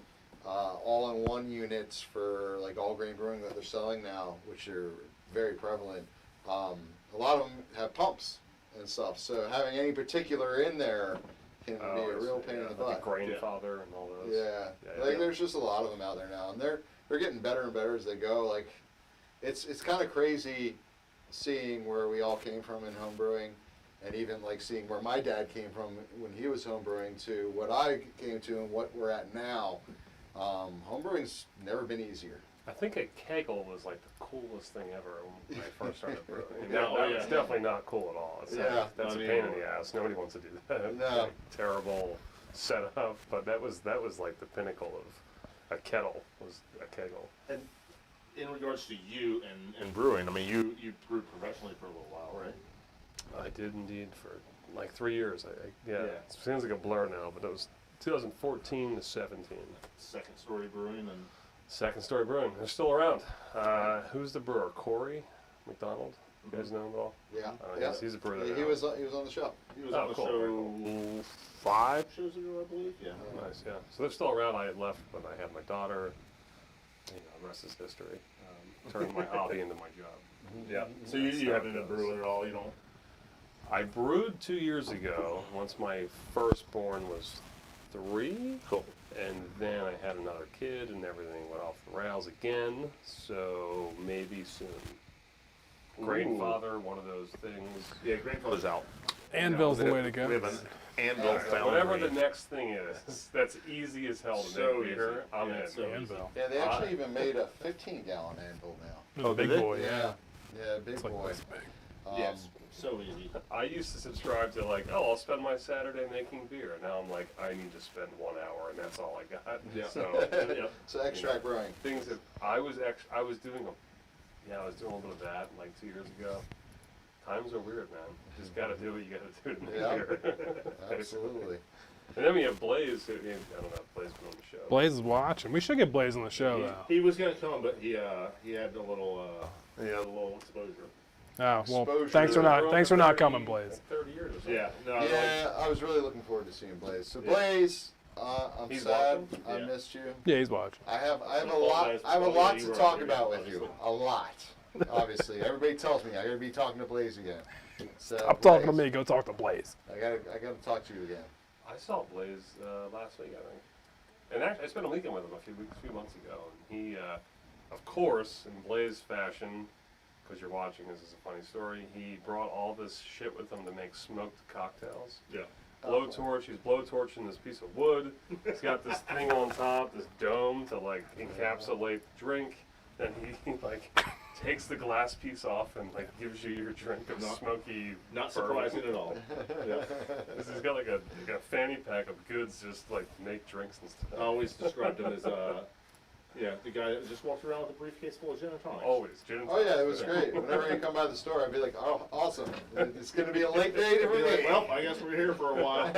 all-in-one units for like all grain brewing that they're selling now, which are very prevalent. A lot of them have pumps and stuff. So having any particular in there can be a real pain in the butt. Like grain Yeah. father and all those. Yeah, Yeah, like yeah. there's just a lot of them out there now, and they're getting better and better as they go. Like, it's kind of crazy seeing where we all came from in home brewing, and even like seeing where my dad came from when he was home brewing to what I came to and what we're at now. Home brewing's never been easier. I think a kegel was like the coolest thing ever when I first started brewing. I mean, No, that yeah. was definitely not cool at all. It's Yeah, that's a not pain in even. the ass. Nobody wants to do that. No. Like, terrible setup, but that was like the pinnacle of a kettle was a kegel. and in regards to you and brewing. I mean, you brewed professionally for a little while, right? I did indeed for like 3 years. Yeah, Yeah. it seems like a blur now, but it was 2014 to 17. Second Story Brewing and Second Story Brewing, they're still around. Who's the brewer? Corey McDonald. You guys know him at all? Yeah, Oh, he's a brewer. He now. was on the show. he was Oh, on the cool, show 5 shows ago, I believe. Yeah. Nice, yeah. So they're still around. I had left when I had my daughter. You know, the rest is history. Turned my hobby into my job. Yeah. So you haven't been brewing at all, you don't? I brewed 2 years ago, once my firstborn was 3. Cool. And then I had another kid and everything went off the rails again. So maybe soon. Grainfather, one of those things. Yeah, Grandfather's out. Anvil's the way to go. We have an Anvil foundry. Whatever the next thing is, that's easy as hell to So make beer. easy. I'm Yeah, in. so easy. Anvil. Yeah, they actually even made a 15-gallon anvil now. Oh, big did they? boy, yeah. Yeah, big It's like boy. this big. Yes. So easy. I used to subscribe to like, oh, I'll spend my Saturday making beer. Now I'm like, I need to spend 1 hour, and that's all I got. Yeah. So Yeah. So extract brewing. things that I was doing I was doing a little bit of that like 2 years ago. Times are weird, man. You just gotta do what you gotta do to make Yeah. beer. Absolutely. And then we have Blaze. I don't know if Blaze been on the show. Blaze is watching. We should get Blaze on the show, though. He was gonna come, but he had a little exposure. Oh, well, Exposure. thanks for not coming, Blaze. Like 30 years or something. Yeah. No. I Yeah, I was really looking forward to seeing Blaze. So Yeah. Blaze, I'm He's sad watching? I Yeah. missed you. Yeah, he's watching. I have a So lot. I have a Blaze, lot you to were talk on about there, with you. obviously. A lot. Obviously, everybody tells me I gotta be talking to Blaze again. So Stop talking to Blaze, me. Go talk to Blaze. I gotta talk to you again. I saw Blaze last week, I think. And actually, I spent a weekend with him a few months ago. And he, of course, in Blaze fashion, because you're watching, this is a funny story, he brought all this shit with him to make smoked cocktails. Yeah. Blowtorch, he's blowtorching this piece of wood. He's got this thing on top, this dome to like encapsulate the drink. Then he like takes the glass piece off and like gives you your drink of Not- smoky. Not bourbon. surprising at all. Yeah. He's got like a fanny pack of goods, just like make drinks and stuff. I always described him as the guy that just walked around with a briefcase full of gin and tonics. Always gin and Oh yeah, it tonic. was great. Whenever you come by the store, I'd be like, "Oh, awesome! It's gonna be a late day to Be me." like, well, I guess we're here for a while.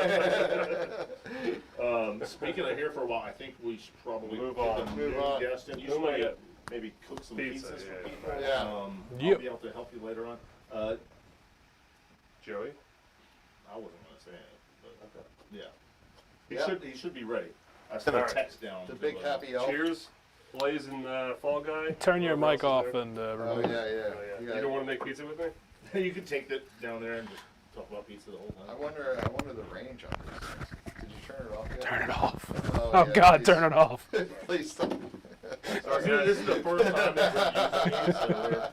Speaking of here for a while, I think we should probably Move get on. the Move new on. guest in. You Who should am I maybe, getting? maybe cook some Pizza, pizzas for yeah. people. Yeah. I'll Yep. be able to help you later on. Joey. I wasn't going to say it, but yeah. Yeah. He should be ready. I sent a Alright. text down. The to, big happy elf. Cheers, Blaze and Fall Guy. Turn your Whoever mic else off is there. and Oh remove yeah, it. yeah. Oh, yeah. You don't want to make pizza with me? You can take that down there and just talk about pizza the whole time. I wonder the range on these things. Did you turn it off yet? Turn it off. Oh, Oh, yeah, God, please. turn it off. Please stop. This is the first time that we're using these, so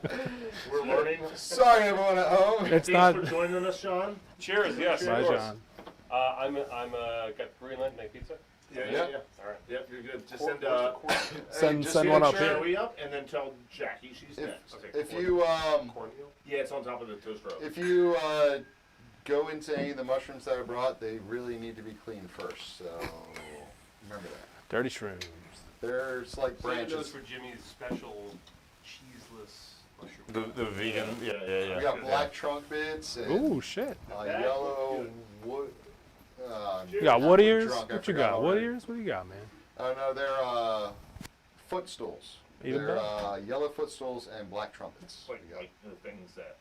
we're learning. Sorry, everyone at home. It's Thanks not. for joining us, Sean. Cheers, yes, Bye, of course. John. I'm got Greenland make pizza. Yeah. All right. Yep, you're good. Just Where's send the corn? Send just send make one up sure- here. Joey up, and then tell Jackie she's If, next. Okay, if corn- you cornmeal. Yeah, it's on top of the toast road. if you go into any of the mushrooms that I brought, they really need to be cleaned first. So remember that. Dirty shrooms. There's like Save those branches. for Jimmy's special cheeseless mushroom. The vegan. Yeah. We got black trunk bits and Ooh, shit. yellow wood. You got wood ears? Drunk, I What you forgot got? Wood already. ears? What do you got, man? Oh no, they're footstools. Even They're better. yellow footstools and black trumpets. Like the things that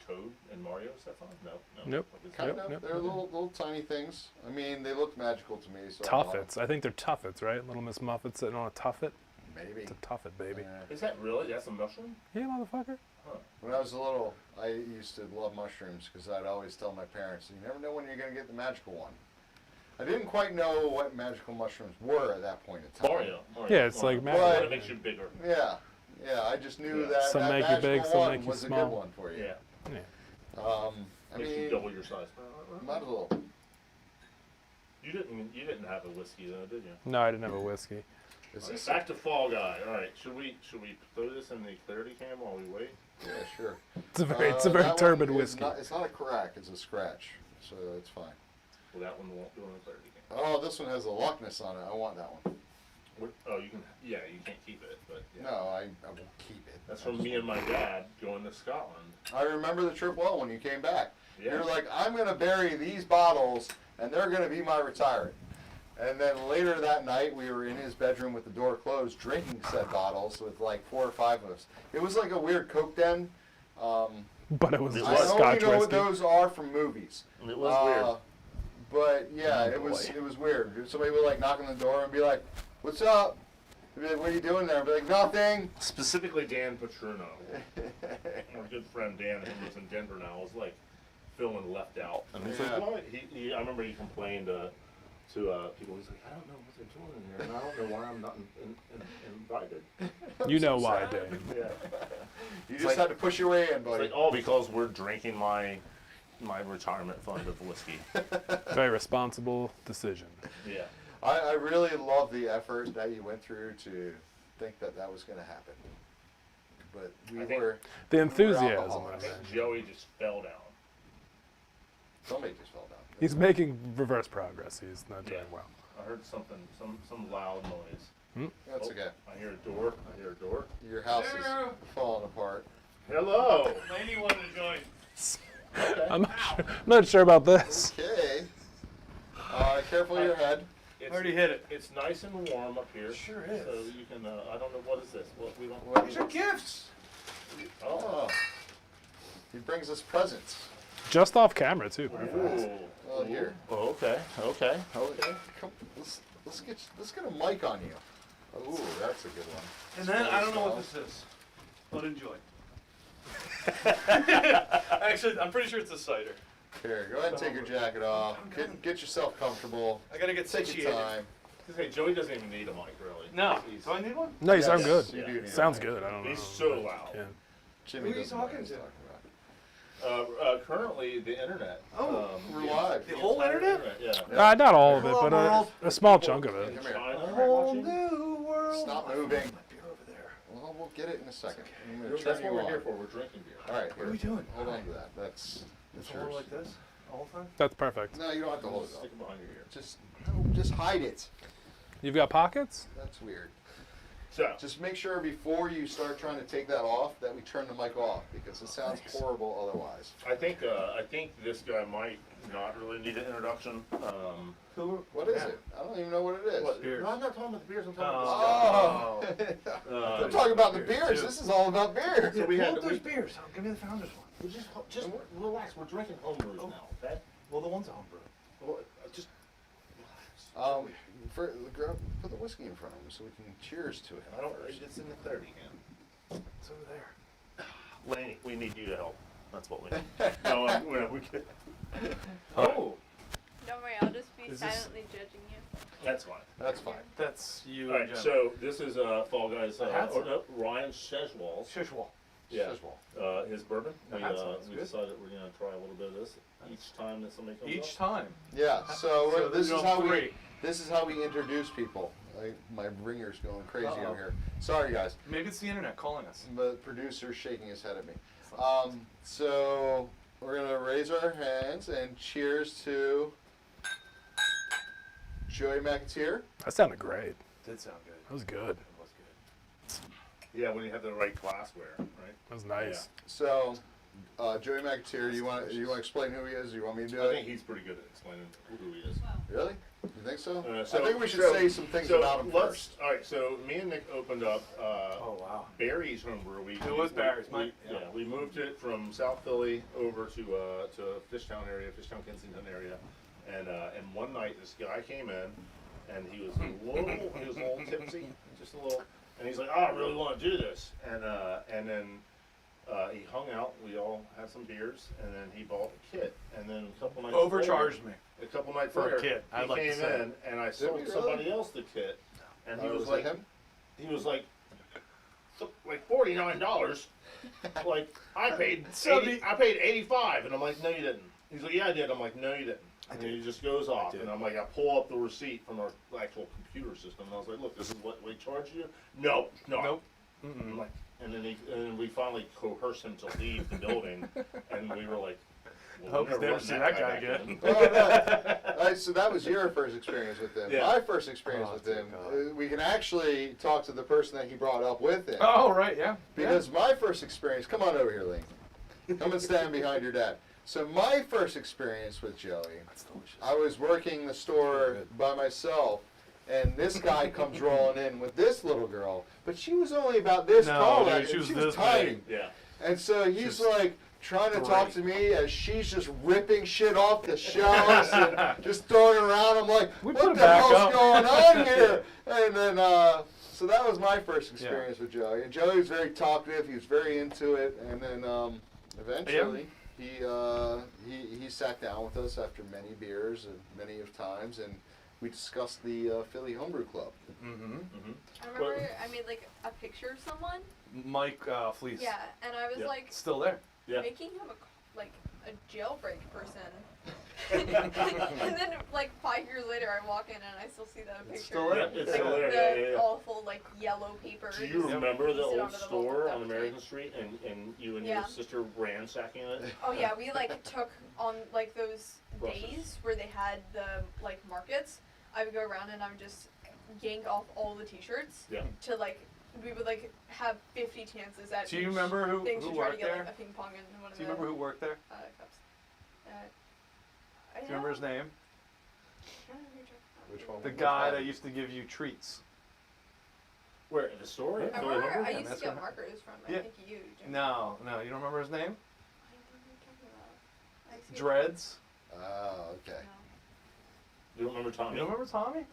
Toad and Mario set on? No. Nope. What is Kind that? of. Nope. They're little tiny things. I mean, they look magical to me. So I bought 'em. Tuffets. I think they're tuffets, right? Little Miss Muffet sitting on a tuffet. Maybe. It's a tuffet, baby. Yeah. Is that really? That's a mushroom? Yeah, motherfucker. When I was little, I used to love mushrooms because I'd always tell my parents, "You never know when you're going to get the magical one." I didn't quite know what magical mushrooms were at that point in time. Mario. Yeah, it's like Mario. magic. One that makes you bigger. Yeah, I just knew Yeah. that Some that make you magical big, some one make you was a small. good one for you. Yeah. Yeah. I Makes you mean, double your size. might as well. You didn't have a whiskey though, did you? No, I didn't have a whiskey. Is All right, this? back to Fall Guy. All right, should we throw this in the clarity cam while we wait? Yeah, sure. It's a very that turbid one is whiskey. Not, it's not a crack. It's a scratch, so it's fine. Well, that one won't go in the clarity cam. Oh, this one has a Loch Ness on it. I want that one. Oh, you can. Yeah, you can't keep it, but yeah. No, I won't keep it. That's from me and my dad going to Scotland. I remember the trip well when you came back. Yeah. You're like, I'm going to bury these bottles, and they're going to be my retirement. And then later that night, we were in his bedroom with the door closed, drinking said bottles with like 4 or 5 of us. It was like a weird Coke den. But it was It I was only Scotch know what whiskey. those are from movies. It was weird. But yeah, Oh, it was boy. weird. Somebody would like knock on the door and be like, "What's up?" I'd be like, "What are you doing there?" I'd be like, "Nothing." Specifically, Dan Petruno, our good friend Dan, who lives in Denver now, was like feeling left out. And he's Yeah. like, "What?" I remember he complained to people. He's like, "I don't know what they're doing in here, and I don't know why I'm not invited." You know why, Dave. Yeah. You It's just like- had to push your way in, It's buddy. like, all because we're drinking my retirement fund of whiskey. Very responsible decision. Yeah. I really love the effort that you went through to think that that was going to happen. But we I think- were. The we were enthusiasm. I alcoholics. think Joey just fell down. Somebody just fell down. He's making reverse progress. He's not doing Yeah. well. I heard something, some loud noise. That's Oh, okay. I hear a door. Your house is falling apart. Hello. Lady wanted to join. Okay. I'm not sure about this. Okay. Careful your head. It's, Already hit it. It's nice and warm up here. Sure is. So you can. I don't know what is this. What we don't. What These are gifts. Oh. He brings us presents. Just off camera too. Ooh. Oh, here. Oh, okay. Okay. Come, let's get a mic on you. Ooh, that's a good one. And then I don't know what this is, but enjoy. Actually, I'm pretty sure it's a cider. Here, go ahead and take your jacket off. Get yourself comfortable. I gotta get Take your satiated. time. Hey, Joey doesn't even need a mic, really. No. He's, Do I need one? No, you sound Yes, good. you do need a Sounds mic. good. I don't know. He's so loud. Yeah. Jimmy Who are you doesn't know what talking he's to? talking about. Currently, the internet. Oh, We're live. The whole entire internet? Yeah. Not all of it, Hello, but world. a small chunk of In it. Come here. China whole watching. new world. Stop moving. My beer over there. Well, we'll get it in a second. I'm gonna That's turn what you we're on. here for. We're drinking beer. All right, What are we here. doing? Hold on to that. That's It's yours. all like this all the time. That's perfect. No, you don't have to hold it Stick up. it behind your ear. Just hide it. You've got pockets? That's weird. So, Just make sure before you start trying to take that off that we turn the mic off because it sounds horrible otherwise. I think this guy might not really need an introduction. What is it? I don't even know what it is. What, Beers. no, I'm not talking about the beers. I'm talking Oh, about this guy. I'm talking about the beers. This is all about beer. So we had There's beers. Oh, give me the founder's one. we just relax. We're drinking homebrews now, okay? Well, the one's a homebrew. Well, just relax. Put the whiskey in front of him so we can cheers to it. I don't. It's in the 30 again. It's over there. Laney, we need you to help. That's what we need. No, we could. Oh, Don't worry, I'll just be Is this- silently judging you. That's fine. that's fine. That's you All and right, Jen. so this is Fall Guys. The hats? Or no, Ryan Sheshwalls. Shishwal. Yeah. Sizzle. His bourbon. That sounds We good. decided we're gonna try a little bit of this each time that somebody comes Each up. time. Yeah. So, So this is there's how three. this is how we introduce people. My ringer's going crazy Uh-oh. over here. Sorry, guys. Maybe it's the internet calling us. The producer's shaking his head at me. So we're gonna raise our hands and cheers to Joey Mcteer. That sounded great. Did sound good. That was good. It was good. Yeah, when you have the right glassware, right? That was nice. So Joey Mcteer, you want to explain who he is? Or you want me to do I it? think he's pretty good at explaining who he is. Really? You think so? So- I think we should so- say some things So about him let's. first. All right. So me and Nick opened up Oh wow. Barry's Homebrew. It was Barry's, We, Mike. yeah, we moved it from South Philly over to Fishtown area, Fishtown, Kensington area, and one night this guy came in, and he was a little tipsy, just a little, and he's like, oh, I really want to do this, and then he hung out. We all had some beers, and then he bought a kit, and then a couple nights Overcharged me. a couple nights For a later, kit, I'd he like to came say. in, and I he sold really? somebody else the kit, and he was it like, him? he was like $49. Like I paid 80, I paid 85, and I'm like, no, you didn't. He's like, yeah, I did. I'm like, no, you didn't. And he just goes off, did. and I'm like, I pull up the receipt from our actual computer system, and I was like, look, this is what we charge you. No, no. Nope. I'm like, and then we finally coerced him to leave the building, and we were like, well, Hope we're he's never never letting seen that guy back again. in. Well, no. All right, so that was your first experience with him. Yeah. My first experience Oh, with dear him, God. we can actually talk to the person that he brought up with him. Oh right, yeah. Because my first experience, come on over here, Lee. Come and stand behind your dad. So my first experience with Joey, That's delicious. I was working the store by myself, and this guy comes rolling in with this little girl, but she was only about this No, tall. dude, like, she was she this was tiny. big. Yeah. And so he's Just like trying to talk great. to me as she's just ripping shit off the shelves and just throwing it around. I'm like, We what put it the back hell's up." going on here? And then, so that was my first experience with Joey. And Joey was very talkative. He was very into it. And then eventually he sat down with us after many beers and many of times, and we discussed the Philly Homebrew Club. Mm-hmm. I remember I made like a picture of someone. Mike Fleece. Yeah, and I was Yeah. like Still there. Yeah. making him a jailbreak person. And then like 5 years later, I walk in and I still see that picture. still there. Yeah, it's Like still there. the Yeah, yeah. awful like yellow paper. Do you just remember the pasted old onto the store wall. on American Street, and you and Yeah. your sister ransacking it? Oh yeah, we like took on like those Buses. days where they had the like markets. I would go around and I would just yank off all the T-shirts Yeah. to like we would like have 50 chances at. Do you each remember who thing to try to worked get there? like a ping pong in one of Do you the remember who worked there? cups. Do you remember his name? Which one? The guy that used to give you treats. Where at the store? Yeah. At I Philly remember Homebrew? I Yeah, used that's to get what- markers from. Yeah. I think you. Jim. No, you don't remember his name? I don't know what you're talking about. I used to get- Dreads. Oh, okay. No. You don't remember Tommy? You don't remember Tommy?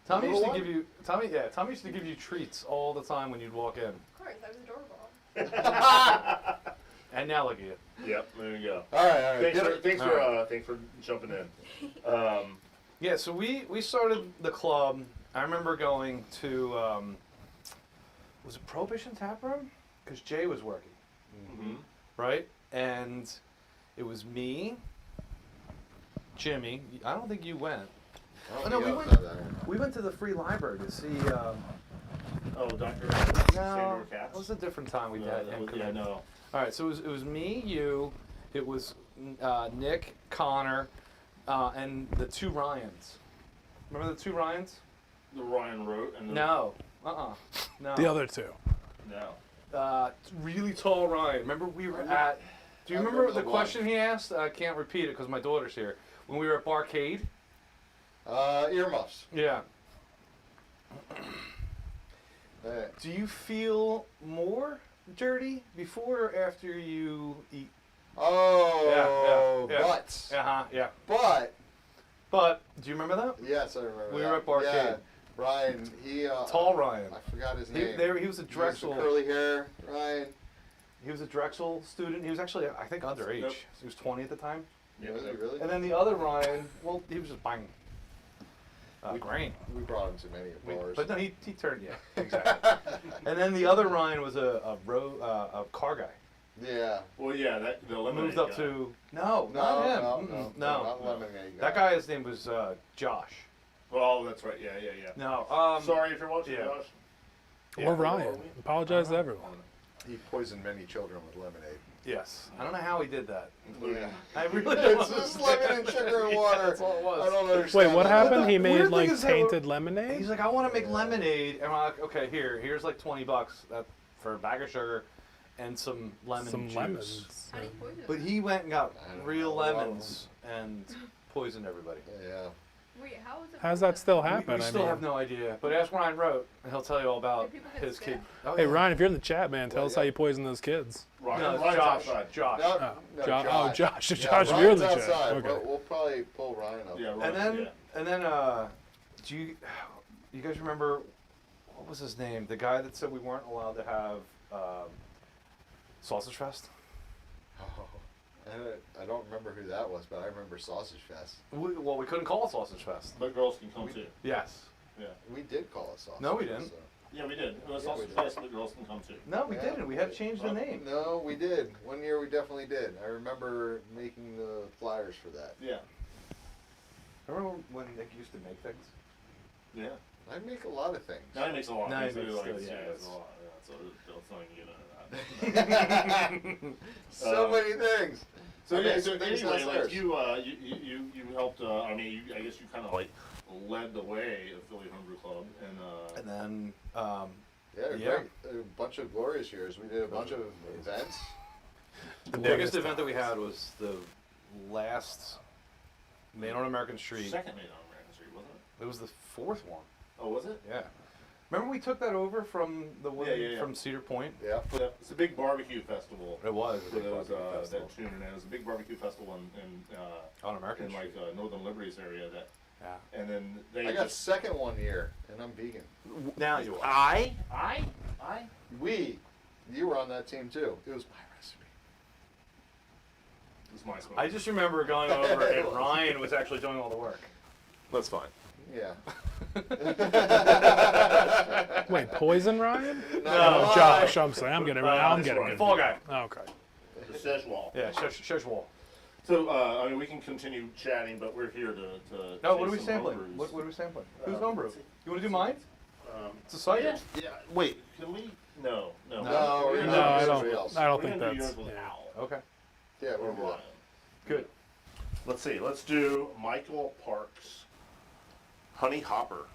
Tommy used Number to one? give you Tommy used to give you treats all the time when you'd walk in. Of course, I was adorable. And now look at you. Yep, there you go. All right. Thanks for jumping in. Yeah, so we started the club. I remember going to was it Prohibition Tap Room? Because Jay was working, Mhm. right? And it was me, Jimmy. I don't think you went. Oh, no, we went to the free library to see. Oh, Dr. No, Sandra it Katz? was a different time we had him come Yeah, in. no. All right, so it was me, you, it was Nick, Connor, and the two Ryans. Remember the two Ryans? The Ryan wrote and the No. No. The other two. No. Really tall Ryan. Remember we were at. Do you I remember remember the the question he asked? I can't repeat it because my daughter's here. When we were at Barcade. Earmuffs. Yeah. Hey. Do you feel more dirty before or after you eat? Oh, Yeah, yeah, yeah. butts. Yeah. But But do you remember that? yes, I remember. We that. were at Barcade. Yeah, Ryan. He Tall Ryan. I forgot his He, name. he was a He was the Drexel. curly hair, Ryan. He was a Drexel student. He was actually, I think, underage. Nope. He was 20 at the time. Was he really? And then the other Ryan, well, he was just bang. Grain. We brought him to many bars. But no, he turned, yeah, exactly. And then the other Ryan was a car guy. Yeah. Well, yeah, that the lemonade Moved up guy. to, no, No, not him. no, No. not lemonade. That guy, his name was Josh. Oh, that's right. Yeah. No, Sorry if you're watching, yeah. Josh. Or Ryan. Apologize to everyone. He poisoned many children with lemonade. Yes. I don't know how he did that. Yeah. I really don't It's just lemon and sugar and water. That's all it was. I don't understand. Wait, what that. happened? He the made weird thing like is that tainted lemonade? He's like, I want to make lemonade. And I'm like, okay, here's like $20 for a bag of sugar and some lemon Some juice. lemons. How do you poison But them? he went and got I don't real know, a lot of lemons and poisoned everybody. Yeah. Wait, how is it? How's that still We happen? I still mean, have no idea. But ask Ryan Wrote, and he'll tell you all about Do people get his sick? kid. Oh, hey yeah. Ryan, if you're in the chat, man, tell Well, us how yeah. you poisoned those kids. Ryan, No, it's Ryan's Josh. outside. Josh. No, Oh, no, Josh. Oh, Josh. Yeah, Josh, if you're in Ryan's the chat. outside. Okay. We'll probably pull Ryan up. Yeah, Ryan, And then, yeah. and then, do you guys remember, what was his name? The guy that said we weren't allowed to have Sausage Fest? Oh, I don't remember who that was, but I remember Sausage Fest. Well, we couldn't call it Sausage Fest. But girls can come too. Yes. Yeah. We did call it Sausage No, we Fest, didn't. so. Yeah, we did. It was Yeah, also we did. fast, but girls can come too. No, we Yeah. didn't. We had to change the name. No, we did. One year we definitely did. I remember making the flyers for that. Yeah. Remember when Nick used to make things? Yeah. I make a lot of things. Now he makes a lot. Now he He's makes like, still, yeah, yeah, it's it's- a lot. Yeah, so don't tell you that. So many things. So I yeah, made so some things anyway, like downstairs. you helped. I mean, I guess you kind of like led the way of Philly Homebrew Club, and And then, Yeah, Yeah. great. A bunch of glorious years. We did a bunch of events. the biggest event that we had was the last Main on American Street. second made on American Street, wasn't it? It was the fourth one. Oh, was it? Yeah. Remember we took that over from the one Yeah. from Cedar Point? Yeah. Yeah, it's a big barbecue festival. It was a For big those barbecue festival. that tune in, it was a big barbecue festival On American in Street. like Northern Liberties area. That Yeah. and then they I got just second one year, and I'm vegan. Now you are. I You were on that team too. It was my recipe. this is my smoke. I just remember going over and Ryan was actually doing all the work. That's fine. Yeah. Wait, Poison Ryan? No, Oh, Josh. I'm sorry. I'm getting this it. one. Fall Guy. Oh, okay. the Szechuan. Yeah, Shush Wall. So I mean, we can continue chatting, but we're here to No, what taste are we some sampling? homebrews. What are we sampling? Who's Uh, homebrew? let's see. You want to do mine? It's a Oh, cider. yeah. Wait, can we? No. No, We're we're gonna No, not I do- somebody don't. else. I don't we're think gonna do that's. yours with Yeah. Al Okay. Yeah, or we're good. Ryan. Good. Let's see. Let's do Michael Parks, Honey Hopper.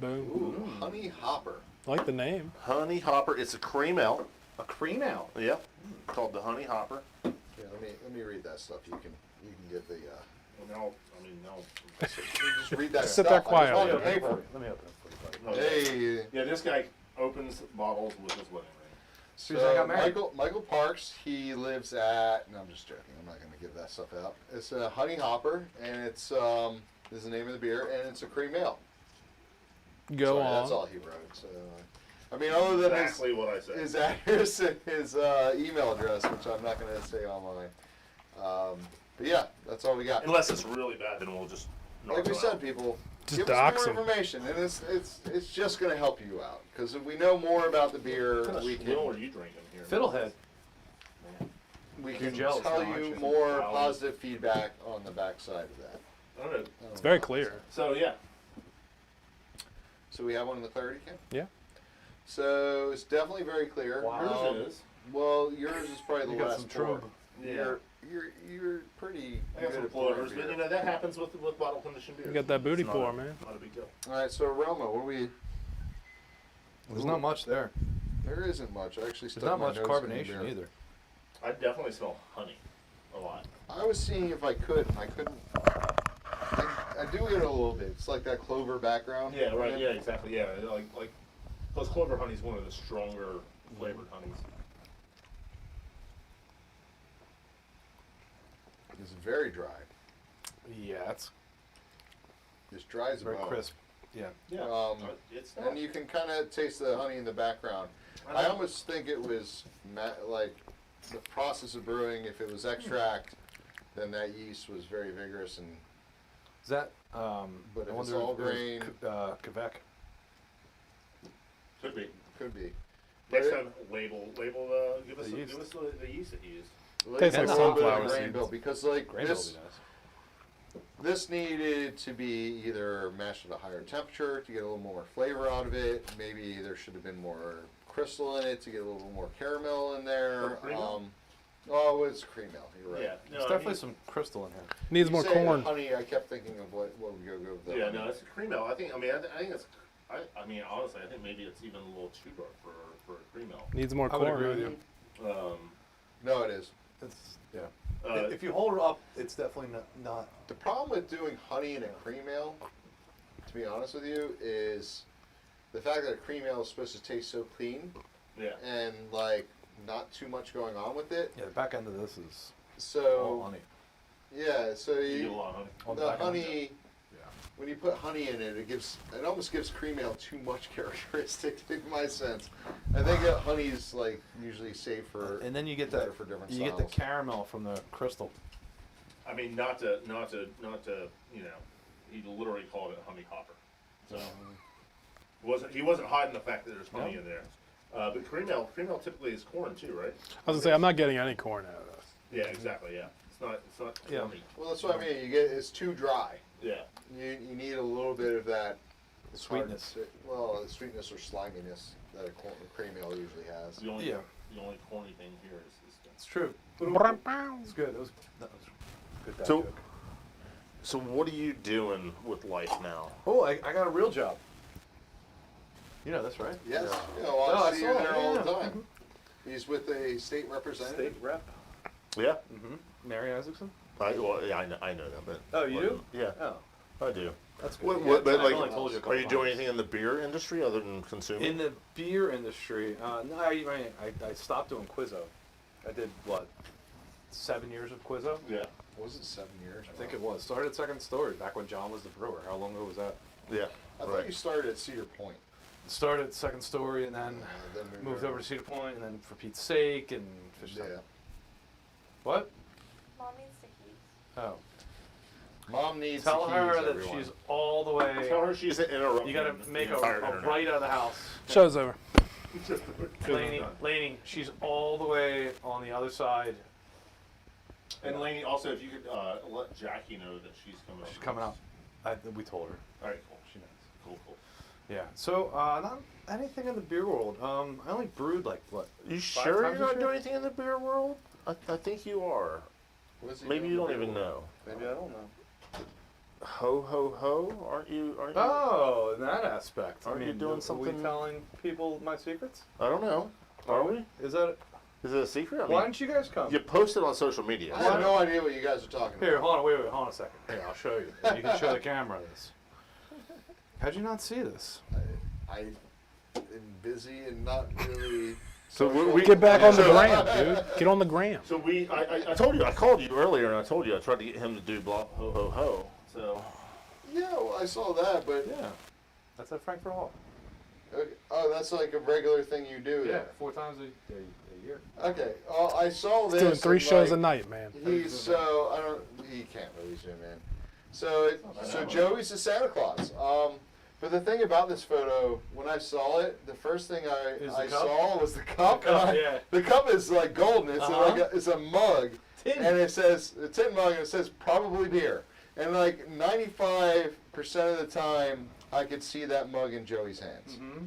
Boom. Ooh, Honey Hopper. I like the name. Honey Hopper. It's a cream ale. A cream ale. Yep. Called the Honey Hopper. Yeah, let me read that stuff. You can give the. No, I mean no. Just read that Sit stuff. there I just quietly. want the Let me paper. open it for you, buddy. No, Hey. Yeah, this guy opens bottles with his wedding ring. As soon as I got married. Michael Parks, he lives at. No, I'm just joking. I'm not going to give that stuff out. It's a Honey Hopper, and it's is the name of the beer, and it's a cream ale. Go Sorry, on. That's all he wrote. So, I mean, other than Exactly what I said. his address and his email address, which I'm not going to say online. But yeah, that's all we got. Unless it's really bad, then we'll just. Like we knock it said, out. people, Just give dox us more 'em. information, and it's just going to help you out. Because if we know more about the beer, What kind of we swill are can you drinking here? Fiddlehead. we You're can jealous tell now, aren't you you? more Wow. positive feedback on the backside of that. All right. It's very clear. So yeah, So we have one in the clarity can. Yeah. So it's definitely very clear. Wow. yours is. Well, yours is probably You the got last some pour. Trub. Yeah. You're pretty I got good some at pouring floaters, but beer. you know that happens with bottle conditioned beer. You got that booty pour, man. Not a big deal. All right, so aroma, what do we? There's not much there. There isn't much. I actually There's stuck not my much nose in the carbonation beer. either. I definitely smell honey a lot. I was seeing if I could, and I couldn't. I do get it a little bit. It's like that clover background. Yeah, right. Yeah, exactly. Yeah, like plus clover honey is one of the stronger flavored honeys. It's very dry. Yeah, it's It's dry as a very bone. crisp. Yeah. Yeah, it's not. And you can kind of taste the honey in the background. I almost think it was like the process of brewing. If it was extract, then that yeast was very vigorous and Is that, But I if it's wonder all if there's grain- Quebec. Could be. Could be. Next But it- time, give us The the yeast. yeast that you use. Tastes like a little bit of sunflower grain seeds. bill because like Grain bill this, would be nice. this needed to be either mashed at a higher temperature to get a little more flavor out of it. Maybe there should have been more crystal in it to get a little more caramel in there. Or cream milk? Oh, it's cream milk. You're right. Yeah. There's definitely some crystal in here. Needs You more say corn. honey. I kept thinking of what would go with that. Yeah, no, it's a cream milk. I think it's. I mean, honestly, I think maybe it's even a little too dark for cream milk. Needs more I would corn. agree with you. No, it is. It's, yeah. If you hold it up, it's definitely not. The problem with doing honey in a cream ale, to be honest with you, is the fact that a cream ale is supposed to taste so clean Yeah. and like not too much going on with it. Yeah, the back end of this is all So honey. yeah, so You get a you, lot of honey. On the the back end. honey. When you put honey in it, it almost gives cream ale too much characteristic in my sense. I think that honey's like usually saved for And then you get better that, for different you get styles. the caramel from the crystal. I mean, not to, you know, he literally called it a honey hopper. So he wasn't hiding the fact that there's honey in there. But cream ale typically is corn too, right? I was gonna say I'm not getting any corn out of this. Yeah, exactly. Yeah, it's not Yeah. corny. Well, that's what I mean. It's too dry. Yeah. You need a little bit of that it's hard to Sweetness. say- well, the sweetness or sliminess that a cream ale usually has. The only Yeah. corny thing here is It's true. Brum-pow. It's good. That was good. Dad So- joke. So what are you doing with life now? Oh, I got a real job. You know this, right? Yes. Yeah. Yeah, well, No, I I see saw you it, there all the yeah. time. He's with a state representative. State rep. Yeah. Mm-hmm. Mary Isaacson. I know that, but Oh, you do? Yeah, Oh, I do. that's good. But I've like, only told you a couple are you doing times. anything in the beer industry other than consuming? In the beer industry, no, I stopped doing Quizzo. I did what, 7 years of Quizzo? Yeah. Was it 7 years? I think it was. Started at Second Story back when John was the brewer. How long ago was that? Yeah. I thought you started at Cedar Point. Started at Second Story and then Then moved over to Cedar Point and then For Pete's Sake and Fish Yeah. Tank. What? Mom needs to keep. Oh. Mom needs Tell the her keys, that everyone. she's all the way. Tell her she's interrupting. You gotta make the a entire internet. right out of the house. Show's over. Laney, she's all the way on the other side. And Lainey, also, if you could let Jackie know that she's coming. She's coming up. We told her. All right, cool. She knows. Cool. Yeah. So not anything in the beer world. I only brewed like what? You 5 sure times you're this not year? doing anything in the beer world? I think you are. What's he Maybe doing you don't with even it? know. Maybe I don't know. Ho ho ho! Aren't you? Oh, in that aspect. Are you doing Are something- we telling people my secrets? I don't know. Are we? Is that? Is it a secret? I Why mean, don't you guys come? you posted on social media. I have no idea what you guys are talking Here, about. hold on, wait, hold on a second. Here, I'll show you. You can show the camera this. How'd you not see this? I am busy and not really. So we Get back on the So- gram, dude. Get on the gram. So I told you, I called you earlier, and I told you I tried to get him to do blah ho ho ho. So Yeah, well, I saw that, but Yeah. That's at Frankfurt Hall. okay. Oh, that's like a regular thing you do. Yeah, Then. 4 times a year. Okay. I saw this. Doing 3 and, shows a like, night, man. He's so I don't. He can't really zoom in. So Joey's the Santa Claus. But the thing about this photo, when I saw it, the first thing Is the I cup? saw was the cup. The cup, and yeah. The cup is like golden. It's Uh-huh. like it's a mug, Tin. and it says a tin mug, and it says probably beer. And like 95% of the time, I could see that mug in Joey's hands. Mm-hmm.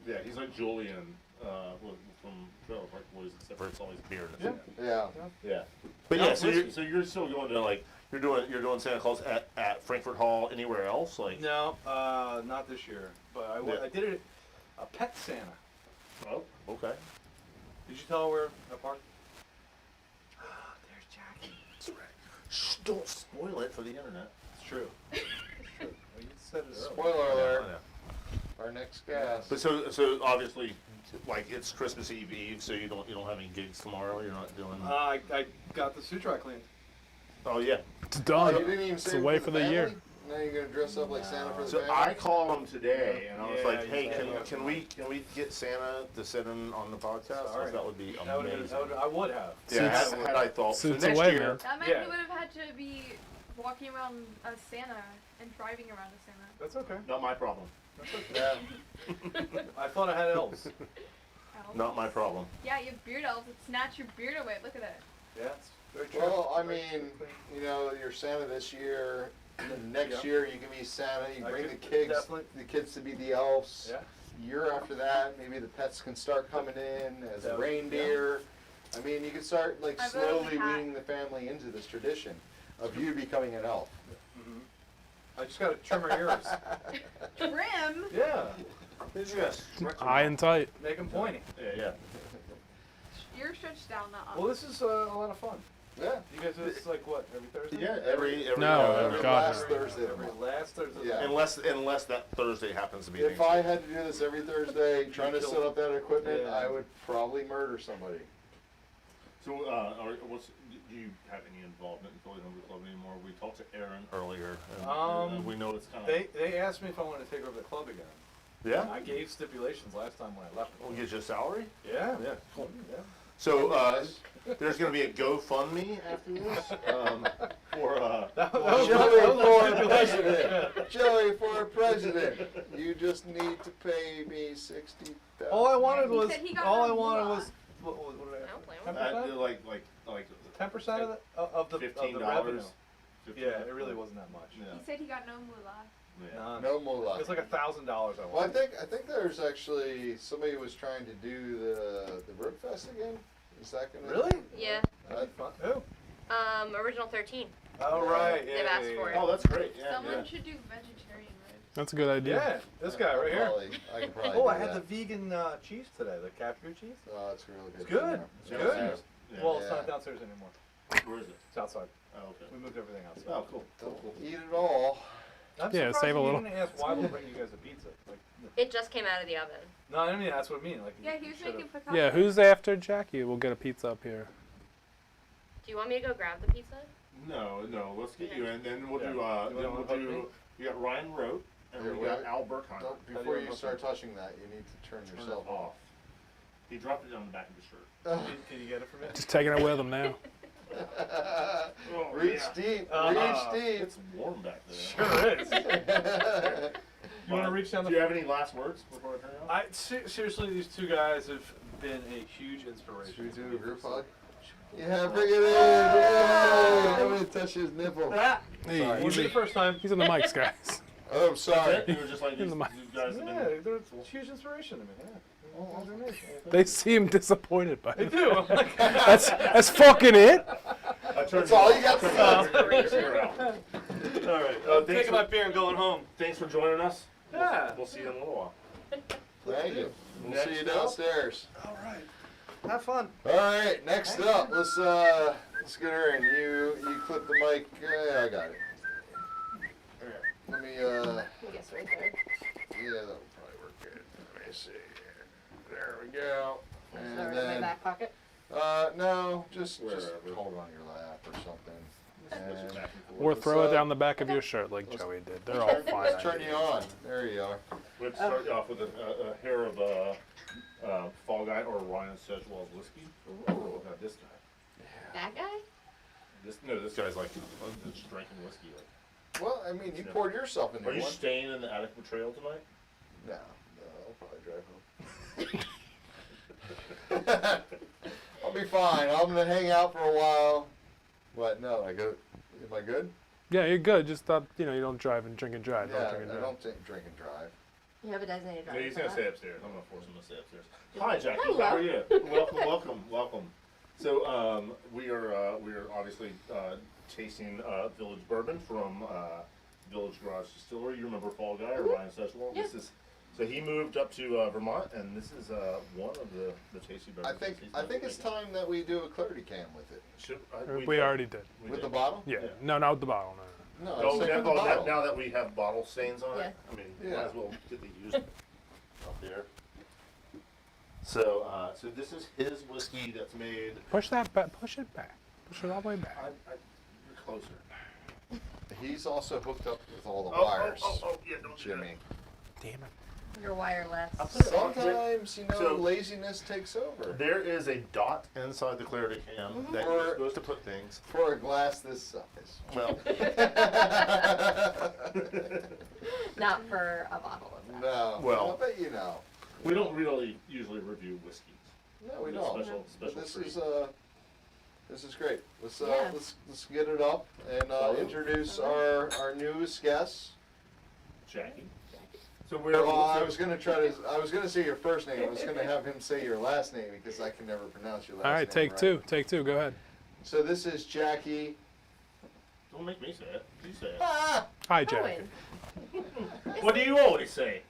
yeah, he's like Julian from Trailer Park Boys, except for it's always beer. Yeah. Yeah. Yeah. But Yeah, yeah, so whiskey. you're still going to like you're doing Santa Claus at Frankfurt Hall anywhere else like. No, not this year. But Yeah. I did it a pet Santa. Oh, okay. Did you tell her where I parked? There's Jackie. That's right. Shh, don't spoil it for the internet. It's true. It's true. Well, you said it earlier. Spoiler alert. I know. Our next guest. But so obviously, like it's Christmas Eve, so you don't have any gigs tomorrow. You're not doing. I got the suit dry cleaned. Oh yeah. It's Oh, done. you didn't even It's save it away for for the the year. family? Now you're gonna dress up like Santa for the So family? I called him today, and I was Yeah, like, you "Hey, said can we get Santa to sit in on the podcast? 'Cause Sorry. that would be That amazing." I would have. Yeah, had I thought. So Suits next away, year, man. That meant Yeah. he would have had to be walking around a Santa and driving around a Santa. That's okay. Not my problem. That's okay. I thought I had elves. Elves. Not my problem. Yeah, you have beard elves that snatch your beard away. Look at it. Yeah, it's very true. Well, I mean, you know, you're Santa this year. And then next year you can be Santa. You I bring the could kids, definitely- the kids to be the elves. Yeah. Year after that, maybe the pets can start coming in as Yeah. reindeer. I mean, you can start like I vote slowly hat. weaning the family into this tradition of you becoming an elf. I just gotta trim her ears. Trim. Yeah. Yes. High and tight. Make them pointy. Yeah. Ear stretched down, not up. Well, this is a lot of fun. Yeah. You guys do this like what, every Thursday? Yeah. Every No, Every God, last no. Thursday. of the Every month. last Thursday. Yeah. unless that Thursday happens to be. If I had to do this every Thursday, trying to kill set up that equipment, Yeah. I would probably murder somebody. So, do you have any involvement in Philly Homebrew Club anymore? We talked to Aaron earlier, and we know it's kind of. They asked me if I wanted to take over the club again. Yeah. I gave stipulations last time when I left. We'll get you a salary. Yeah. Yeah. Cool. Yeah. So there's going to be a GoFundMe after this for. That was Joey that was for a president. Joey for president. You just need to pay me $60,000. All I wanted He was. said he got All I no wanted moolah. was. What did I don't blame I him. have? 10%? like 10% of the $15. revenue. Yeah, it really wasn't that much. Yeah. He said he got no moolah. Yeah. None. No moolah. It's like $1,000 I Well, I wanted. think there's actually somebody was trying to do the Road Fest again. Is that gonna Really? Yeah. That'd be fun. Who? Original 13. Oh right. They've Yeah, asked yeah, for yeah. Oh, that's great. Yeah. Someone Yeah. should do vegetarian ribs. That's a good idea. Yeah, this guy right here. I could probably Oh, do I had that. the vegan cheese today, the capture cheese. Oh, it's really good. It's good. It's Yeah. good. Yeah. Well, it's Yeah. not downstairs anymore. Where is it? It's outside. Oh, okay. We moved everything outside. Oh, cool. Don't eat it all. I'm Yeah, surprised save a you little. didn't ask why we'll bring you guys a pizza. Like, It just came out of the oven. no, I mean that's what I mean. Like, Yeah, you he was should've- making piccata. Yeah, who's after Jackie? We'll get a pizza up here. Do you want me to go grab the pizza? No, let's get you in. Then we'll Yeah. do. You Then wanna we'll hug me? do. You got Ryan Rote, and Here, we got wait. Al Burkheimer. Don't, do before you you want start to- touching that, you need to turn Turn it yourself off. He dropped it down the back of his shirt. off. Can you get it for me? Just taking it with him now. Oh, Reach yeah. deep. Uh-huh. Reach deep. It's warm back there. Sure is. You want to reach down Do the? you have any last words before I turn it off? Seriously, these two guys have been a huge inspiration. Should we to do me a group for hug? Yeah, bring it in. Yay! I'm gonna touch his nipple. Hey, Wouldn't be the easy. first time. He's in the mics, guys. Oh, I'm sorry. You were just like In these the mic. guys have Yeah, been. they're a huge inspiration to me. Yeah. Well, they're amazing. They seem disappointed by They it. do. I'm like, That's fucking it. That's all you got to say. all right. I'm thanks taking for- my beer and going home. Thanks for joining us. Yeah. We'll see you in a little while. Thank you. We'll see you Next up. downstairs. All right. Have fun. All right, next up, let's get her in. You clip the mic. Yeah, I got it. All right, let me I guess right there. yeah, that'll probably work good. Let me see. There we go. And Sorry, my then back pocket. no, just Wherever. hold it on your lap or something. And Or throw it down the back of your shirt like Joey did. They're all fine. let's turn you on. There you are. We'll start you off with a hair of Fall Guy or Ryan Sedgwell's whiskey. Oh, look at this guy. That guy? This guy's like just drinking whiskey. Like. Well, I mean, you poured yourself into Are you one. staying in the attic betrayal tonight? No, I'll probably drive home. I'll be fine. I'm gonna hang out for a while. What? No, I go. Am I good? Yeah, you're good. Just stop. You don't drive and drink and drive. Yeah, Don't drink and I drive. don't drink and drive. You have a designated No, driver. he's for gonna that? stay upstairs. I'm gonna force him to stay upstairs. Hi, Jackie. Hello. How are you? Welcome. So we are obviously tasting Village Bourbon from Village Garage Distillery. You remember Fall Guy or Ryan Sedgwell? Yeah. So he moved up to Vermont, and this is one of the tasty I beverages. think it's time that we do a clarity can with it. We already did. With the bottle? Yeah. Yeah. No, not with the bottle. No. No, Oh, it's now, with the bottle. now that we have bottle stains on it, Yeah. I mean, Yeah. might as well get the used up there. So, so this is his whiskey that's made. Push that back. Push it back. Push it all the way back. You're closer. He's also hooked up with all the Oh, wires. yeah, don't do that. Jimmy. Damn it. You're wireless. Sometimes, you know, So- laziness takes over. There is a dot inside the clarity can that Or- you're supposed to put things. For a glass this size. Well, Not for a bottle of that. No. Well- but you know. we don't really usually review whiskeys. No, we It's don't. Special, But special this treat. is this is great. Let's Yeah. let's get it up and introduce our newest guests. Jackie. So we're. Well, I was gonna say your first name. I was gonna have him say your last name because I can never pronounce your last name. All right, take two. Take two. Go ahead. So this is Jackie. Don't make me say it. You say it. Ah, Hi, Jack. Owen. What do you always say?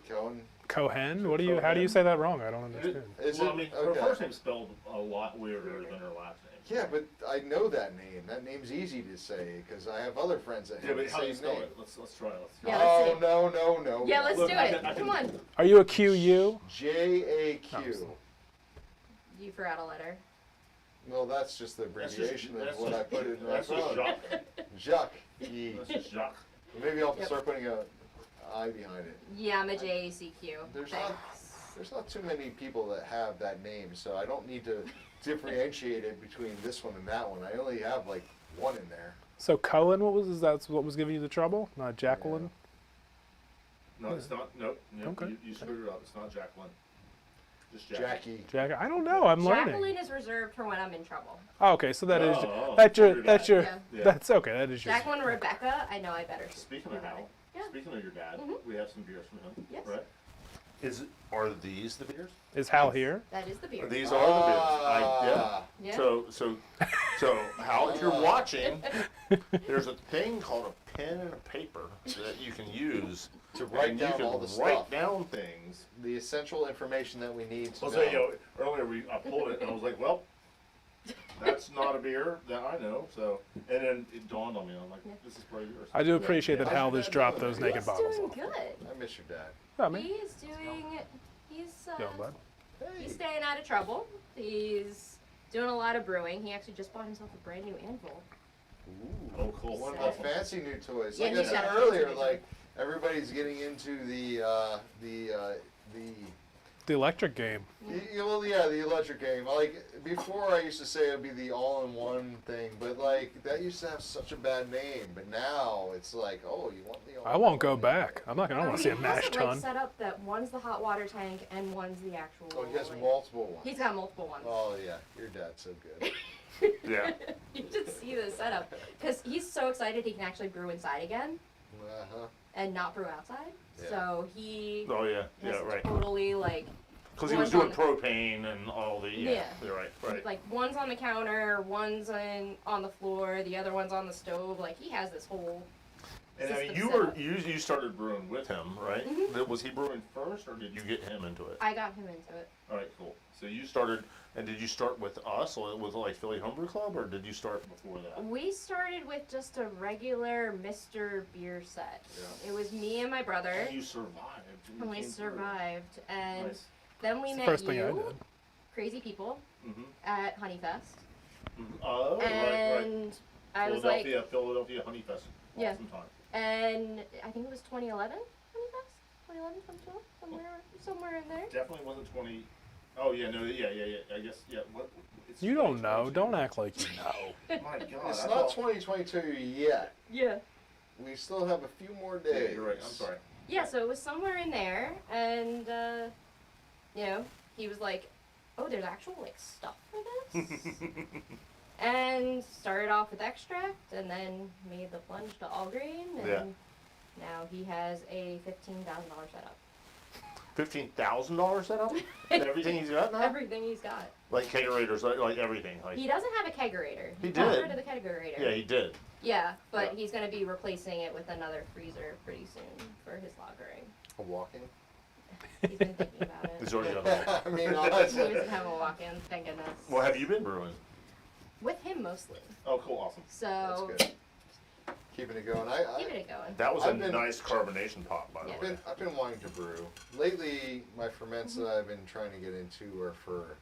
Cohen. Cohen. What do you? How do you say that wrong? I don't understand. Is Well, it? I mean, her Okay. first name's spelled a lot weirder than her last name. Yeah, but I know that name. That name's easy to say because I have other friends that Yeah, have but the how do you same spell name. it? Let's try it. Let's Yeah, try let's Oh see. no. Yeah, let's Look, do I it. can- I can- Come on. Are you a QU? JAQ. You forgot a letter. Well, that's just the That's abbreviation just- of what I put in my That's just phone. Jacques. Jacques. E. That's just Jacques. Maybe I'll Yep. start putting a I behind it. Yeah, I'm a JACQ. There's Thanks. There's not too many people that have that name, so I don't need to differentiate it between this one and that one. I only have like one in there. So Cohen, what was? Is that what was giving you the trouble? Not Jacqueline. No, it's not. Nope. Okay. You screwed it up. It's not Jacqueline. Just Jackie. Jackie. Jack. I don't know. I'm learning. Jacqueline is reserved for when I'm in trouble. Oh, okay, so that is Oh, that's your your that's dad. your Yeah. Yeah. that's okay. That is your. Jacqueline Rebecca, I know I better. Speaking of Hal, Yeah. speaking of your dad, Mhm. we have some beers from him. Yes. Right? Are these the beers? Is Hal here? That is the beer. These are the beers. Ah. Yeah. So Hal, if you're watching, there's a thing called a pen and a paper that you can use To write and down you can all the write stuff. down things. The essential information that we need to I'll know. say, earlier I pulled it and I was like, well, that's not a beer that I know. So, and then it dawned on me. I'm like, this is probably yours. I do appreciate that How's Hal your just dad dropped doing? those naked He's bottles doing off. good. I miss your dad. I mean, He's doing. He's doing bud. Hey. he's staying out of trouble. He's doing a lot of brewing. He actually just bought himself a brand new anvil. Oh, cool. One of the fancy new toys. Yeah, Like I he's said got a fancy earlier, new toy. like everybody's getting into the The electric game. the electric game. Like before, I used to say it'd be the all-in-one thing, but like that used to have such a bad name. But now it's like, oh, you want the all-in-one? I won't go back. I'm not gonna. I don't want to see a He mash has it, tun. like, set up that one's the hot water tank and one's the actual. Oh, he has like- multiple ones. He's got multiple ones. Oh yeah, your dad's so good. Yeah. You should see the setup because he's so excited he can actually brew inside again Uh-huh. and not brew outside. Yeah. So he Oh yeah. has Yeah. Right. totally like Because he was one's doing on propane and all the. Yeah. Yeah. You're right. Right. like one's on the counter, one's on the floor, the other one's on the stove. Like he has this whole. And I mean, system you set were up. you started brewing with him, right? Mhm. Was he brewing first, or did you get him into it? I got him into it. All right, cool. So you started, and did you start with us, or with like Philly Homebrew Club, or did you start before that? We started with just a regular Mr. Beer set. Yeah. It was me and my brother, And you survived. You and we came through. survived. And Nice. then we It's the met first you, thing I did. crazy people, Mm-hmm. at Honeyfest. Oh, right, right. And I was like, Philadelphia Honey Fest. Yeah. Awesome time. and I think it was 2011 Honeyfest? 2011, 2012? Somewhere in there. Definitely wasn't 20. Oh yeah, no, yeah. I guess yeah. What? It's You don't know. 2022. Don't act like you know. My God. It's I not thought- 2022 yet. Yeah. We still have a few more Yeah, days. you're right. I'm sorry. Yeah, so it was somewhere in there, and, you know, he was like, oh, there's actual, like, stuff for this? And started off with extract, and then made the plunge to all grain, and Yeah. now he has a $15,000 setup. $15,000 setup. Everything he's got now. Everything he's got. Like kegerators, like everything. Like He doesn't have a kegerator. He got did. rid of the kegerator. yeah, he did. Yeah, but Yeah. he's going to be replacing it with another freezer pretty soon for his lagering. A walking. He's been thinking about it. He's already got it. I mean, He honestly. doesn't have a walk-in, thank goodness. Well, have you been brewing? With him mostly. Oh, cool, awesome. So That's good. Keeping it going. keeping it going. That was a I've been- nice carbonation pot, by the Yeah. way. I've been wanting to brew. Lately, my ferments that I've been trying to get into are for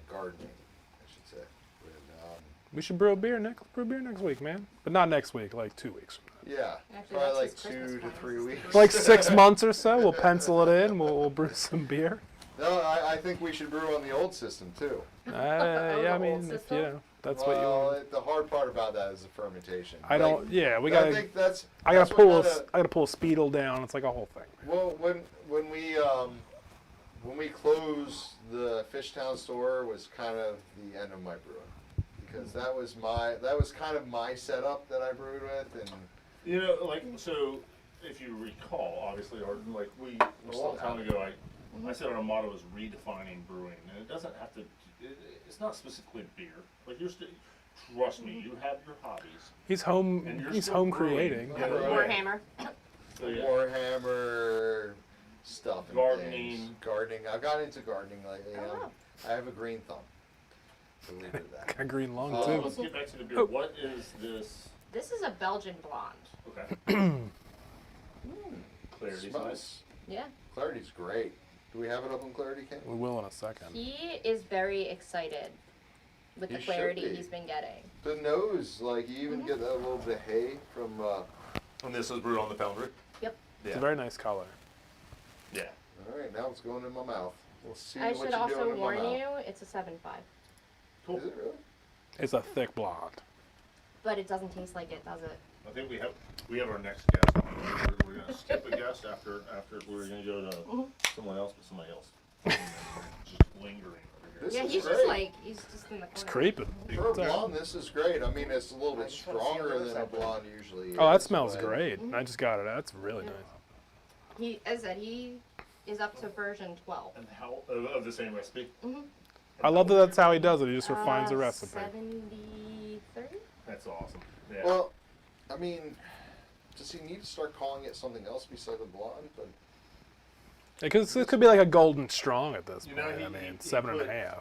gardening, I should say. But, We should brew a beer next week, man. But not next week, like 2 weeks from now. Yeah, Actually, probably like that's his 2 Christmas to promise 3 is weeks. Like 6 months or so. We'll pencil it in. We'll brew some beer. No, I think we should brew on the old system too. Yeah, the I old mean, if system? you know, that's what you Well, want. the hard part about that is the fermentation. I don't. Yeah, we I gotta. think that's. I that's gotta what pull. kinda- I gotta pull a speedle down. It's like a whole thing. Well, when we closed the Fishtown store was kind of the end of my brewing, because that was kind of my setup that I brewed with, and You know, like, so, if you recall, obviously, or like a long time ago, I said our motto is redefining brewing, and it doesn't have to, it's not specifically beer. Like, trust me, you have your hobbies. He's home. And you're He's still home brewing. creating. Yeah, right. Warhammer. So, yeah. Warhammer stuff. And Gardening. things. Gardening. I've gotten into gardening lately. Oh. I have a green thumb. Believe it or not. Got green lung Oh, too. Let's get back to the beer. Oh. What is this? This is a Belgian blonde. Okay. Clarity's Smells. nice. Yeah. Clarity's great. Do we have it up on Clarity, Ken? We will in a second. He is very excited with the He should clarity be. he's been getting. The nose, like you even get that little bit of hay from. And this is brewed on the foundry? Yep. It's a very nice color. Yeah. All right, now it's going in my mouth. We'll see I what should you're also doing in my warn mouth. you, it's a 7.5. Cool. Is it really? It's a thick blonde. But it doesn't taste like it, does it? I think we have our next guest. We're gonna skip a guest after we're gonna go to someone else, but somebody else. Just lingering over here. This Yeah, is he's great. just like, he's just in the corner. It's creeping. For a It's all right. blonde, this is great. I mean, it's a little bit stronger than a blonde usually. Oh, that is, smells but- great. I just got it. That's really nice. He, as I said, he is up to version 12. And how of the same recipe? I love that that's how he does it. He just refines the recipe. 73? That's awesome. Yeah. Well, I mean, does he need to start calling it something else besides a blonde? But Because it could be like a golden strong at this You point. know, he- I mean, he 7.5.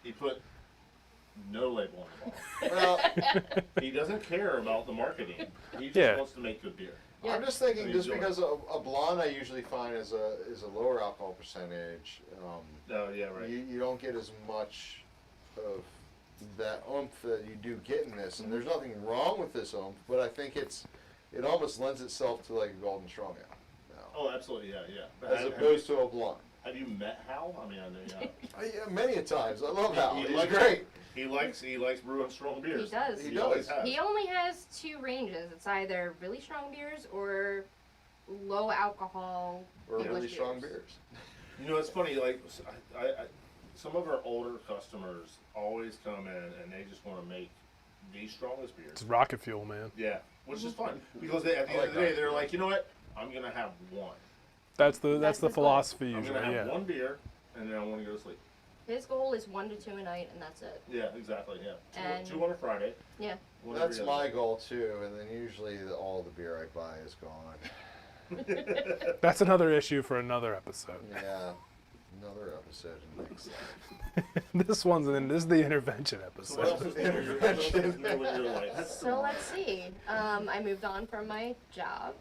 He put no label on the well, bottle. He doesn't care about the marketing. He just Yeah. wants to make good beer. Yeah. I'm just thinking, Please just join. because a blonde I usually find is a lower alcohol percentage. Oh yeah, right. You don't get as much of that oomph that you do get in this, and there's nothing wrong with this oomph, but I think it almost lends itself to like a golden strong ale now, Oh, absolutely, yeah, yeah. But as opposed to a blonde. have you met Hal? I mean, I know you have. Yeah, many a times. I love Hal. He He's likes- great. He likes brewing strong beers. He does. He always does. has. He only has 2 ranges. It's either really strong beers or low alcohol Or English really strong beers. beers. You know, it's funny. Like, some of our older customers always come in and they just want to make the strongest beers. It's rocket fuel, man. Yeah, which is fun because at the end I like of the day, that. they're like, you know what? I'm gonna have one. That's the That's the his goal. philosophy I'm usually. gonna have Yeah. one beer and then I want to go to sleep. His goal is 1 to 2 a night, and that's it. Yeah, exactly. Yeah, And- two on a Friday. Yeah. one every That's other my day. goal too, and then usually all the beer I buy is gone. That's another issue for another episode. Yeah, another episode next. This is the intervention So what else episode. is new? What else is new in your life? So let's see. I moved on from my job.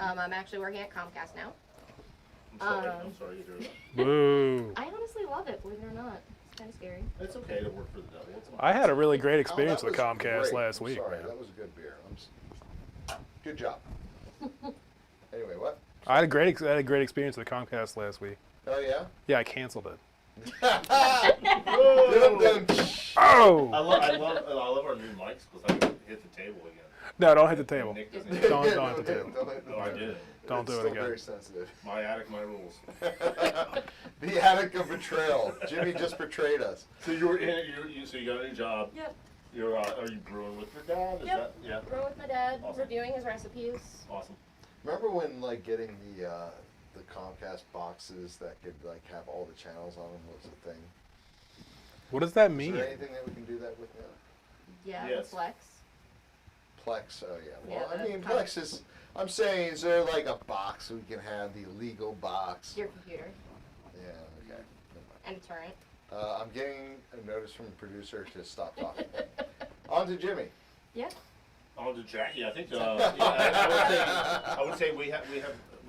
I'm actually working at Comcast now. I'm sorry to hear that. Boo. I honestly love it, believe it or not. It's kind of scary. It's okay to work for the devil. It's I had a really great Oh, experience that with was Comcast great. last I'm week, sorry, man. that was a good beer. Good job. Anyway, what? I had a great experience with Comcast last week. Oh yeah. Yeah, I canceled it. Dun, dun. Oh! I love our new mics because I can hit the table again. No, don't hit the table. Nick doesn't Don't hit hit the table. No, I did. Don't It's do it still again. Very sensitive. My attic, my rules. The attic of betrayal. Jimmy just betrayed us. So you were so you got a new job. Yep. You're are you brewing with your dad? Is Yep. that yeah? Grow with my dad, Awesome. reviewing his recipes. Awesome. Remember when like getting the Comcast boxes that could like have all the channels on them was a thing? What does that Is mean? there anything that we can do that with now? Yeah, Yes. the Flex. Plex, oh yeah. Well, Yeah, I mean, the Plex is. I'm saying, is there like a box we can have the legal box? Your computer. Yeah. Okay. And a turret. I'm getting a notice from the producer to stop talking. On to Jimmy. Yeah. On to Jackie. I think. Yeah, I would say we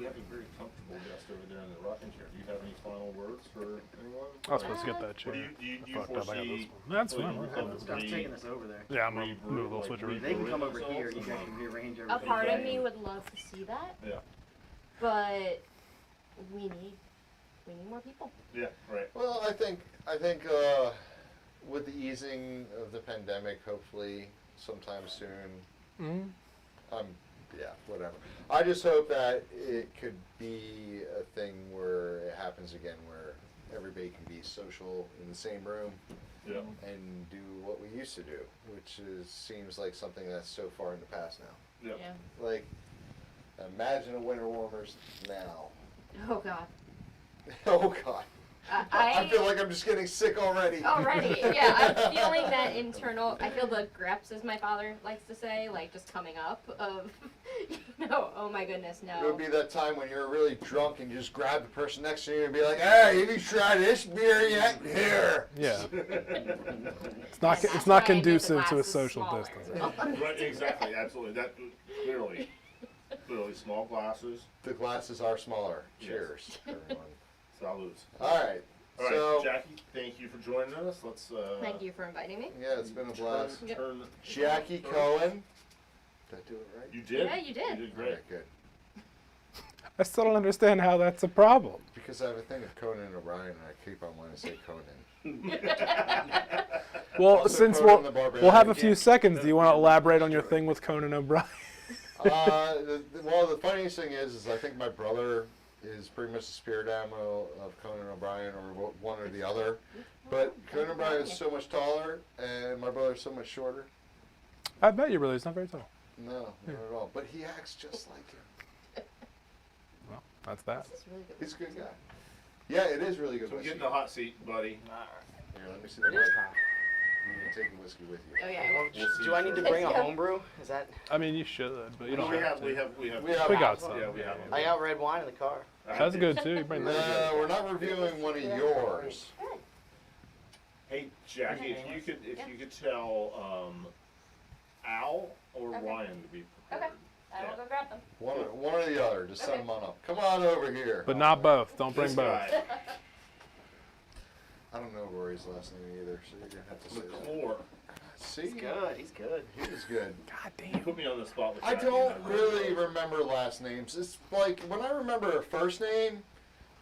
we have a very comfortable guest over there in the rocking chair. Do you have any final words for anyone? I was supposed to get that chair. What do you Fucked up, I got this foresee? one. That's Philly fine. Homebrew Club I was taking this over there. Yeah, I'm gonna do a little switcheroo. They can come over themselves here. You and, guys like, can rearrange A everything. part of me would love to see that, Yeah. but we need more people. Yeah, right. Well, I think with the easing of the pandemic, hopefully sometime soon. Yeah, whatever. I just hope that it could be a thing where it happens again, where everybody can be social in the same room Yeah. and do what we used to do, which seems like something that's so far in the past now. Yeah. Like, imagine a winter warmers now. Oh God. Oh God. I feel like I'm just getting sick already. Already, yeah. I'm feeling that internal. I feel the greps, as my father likes to say, like just coming up. Of, oh my goodness, no. It would be that time when you're really drunk and you just grab the person next to you and be like, "Hey, have you tried this beer yet? Here." Yeah. It's not that's it's why not I make the conducive to a glasses social smaller. distance. Right, exactly, absolutely. That clearly small glasses. The glasses are smaller. Yes. Cheers, everyone. Salutes. All right. All right, So, Jackie, thank you for joining us. Let's Thank you for inviting me. yeah, it's been a blast. Yep. turn. Jackie Cohen. Did I do it right? You did. Yeah, you did. You did All great. right, good. I still don't understand how that's a problem. Because I have a thing with Conan and O'Brien, and I keep on wanting to say Conan. Well, Also since Conan the Barbarian. we'll have a few seconds, do you want to elaborate on your thing with Conan O'Brien? Well, the funniest thing is I think my brother is pretty much the spirit animal of Conan O'Brien, or one or the other. But Conan O'Brien is so much taller, and my brother is so much shorter. I bet you really. It's not very tall. No, not at all. But he acts just like him. Well, that's that. This is really good. He's a good guy. Yeah, it is really good So whiskey. get in the hot seat, buddy. Here, let me see the mic. You can take the whiskey with you. Oh yeah. We'll see Do I need to first. bring a Yeah. homebrew? Is that? I mean, you should, but you don't we have have. We to. have. We got some. Yeah, we have. I got red wine in the car. That's good too. You bring that. We're not reviewing one of yours. Hey, Jackie, if you could tell Al or Okay. Ryan to be Okay. prepared. I will go grab them. One or the other. Just send them on up. Come on over here. But not both. Don't bring This both. guy, I don't know Rory's last name either, so you're gonna have to say that. McClure. See, He's good. He's good. he is good. God You damn. put me on the spot with I Jackie, don't and really remember last names. It's like when I remember a first name,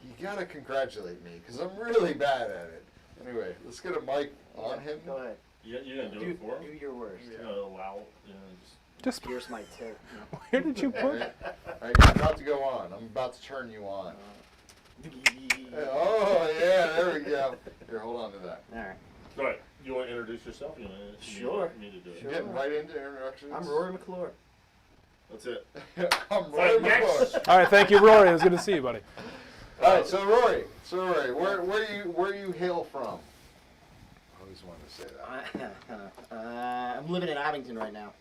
you gotta congratulate me because I'm really bad at it. Anyway, let's get a mic on him. Go ahead. You're gonna do it for him? Do your worst. You're gonna allow, Just Pierce my tip. where did you put? All right, you're about to go on. I'm about to turn you on. Oh yeah, there we go. Here, hold on to that. All right. all right, you wanna introduce yourself? Sure. You need to do it. Sure. Getting right into introductions. I'm Rory McClure. That's it. I'm All Rory right, next. McClure. All right, thank you, Rory. It was good to see you, buddy. All right, so Rory, where you hail from? I always wanted to say that. I'm living in Abington right now.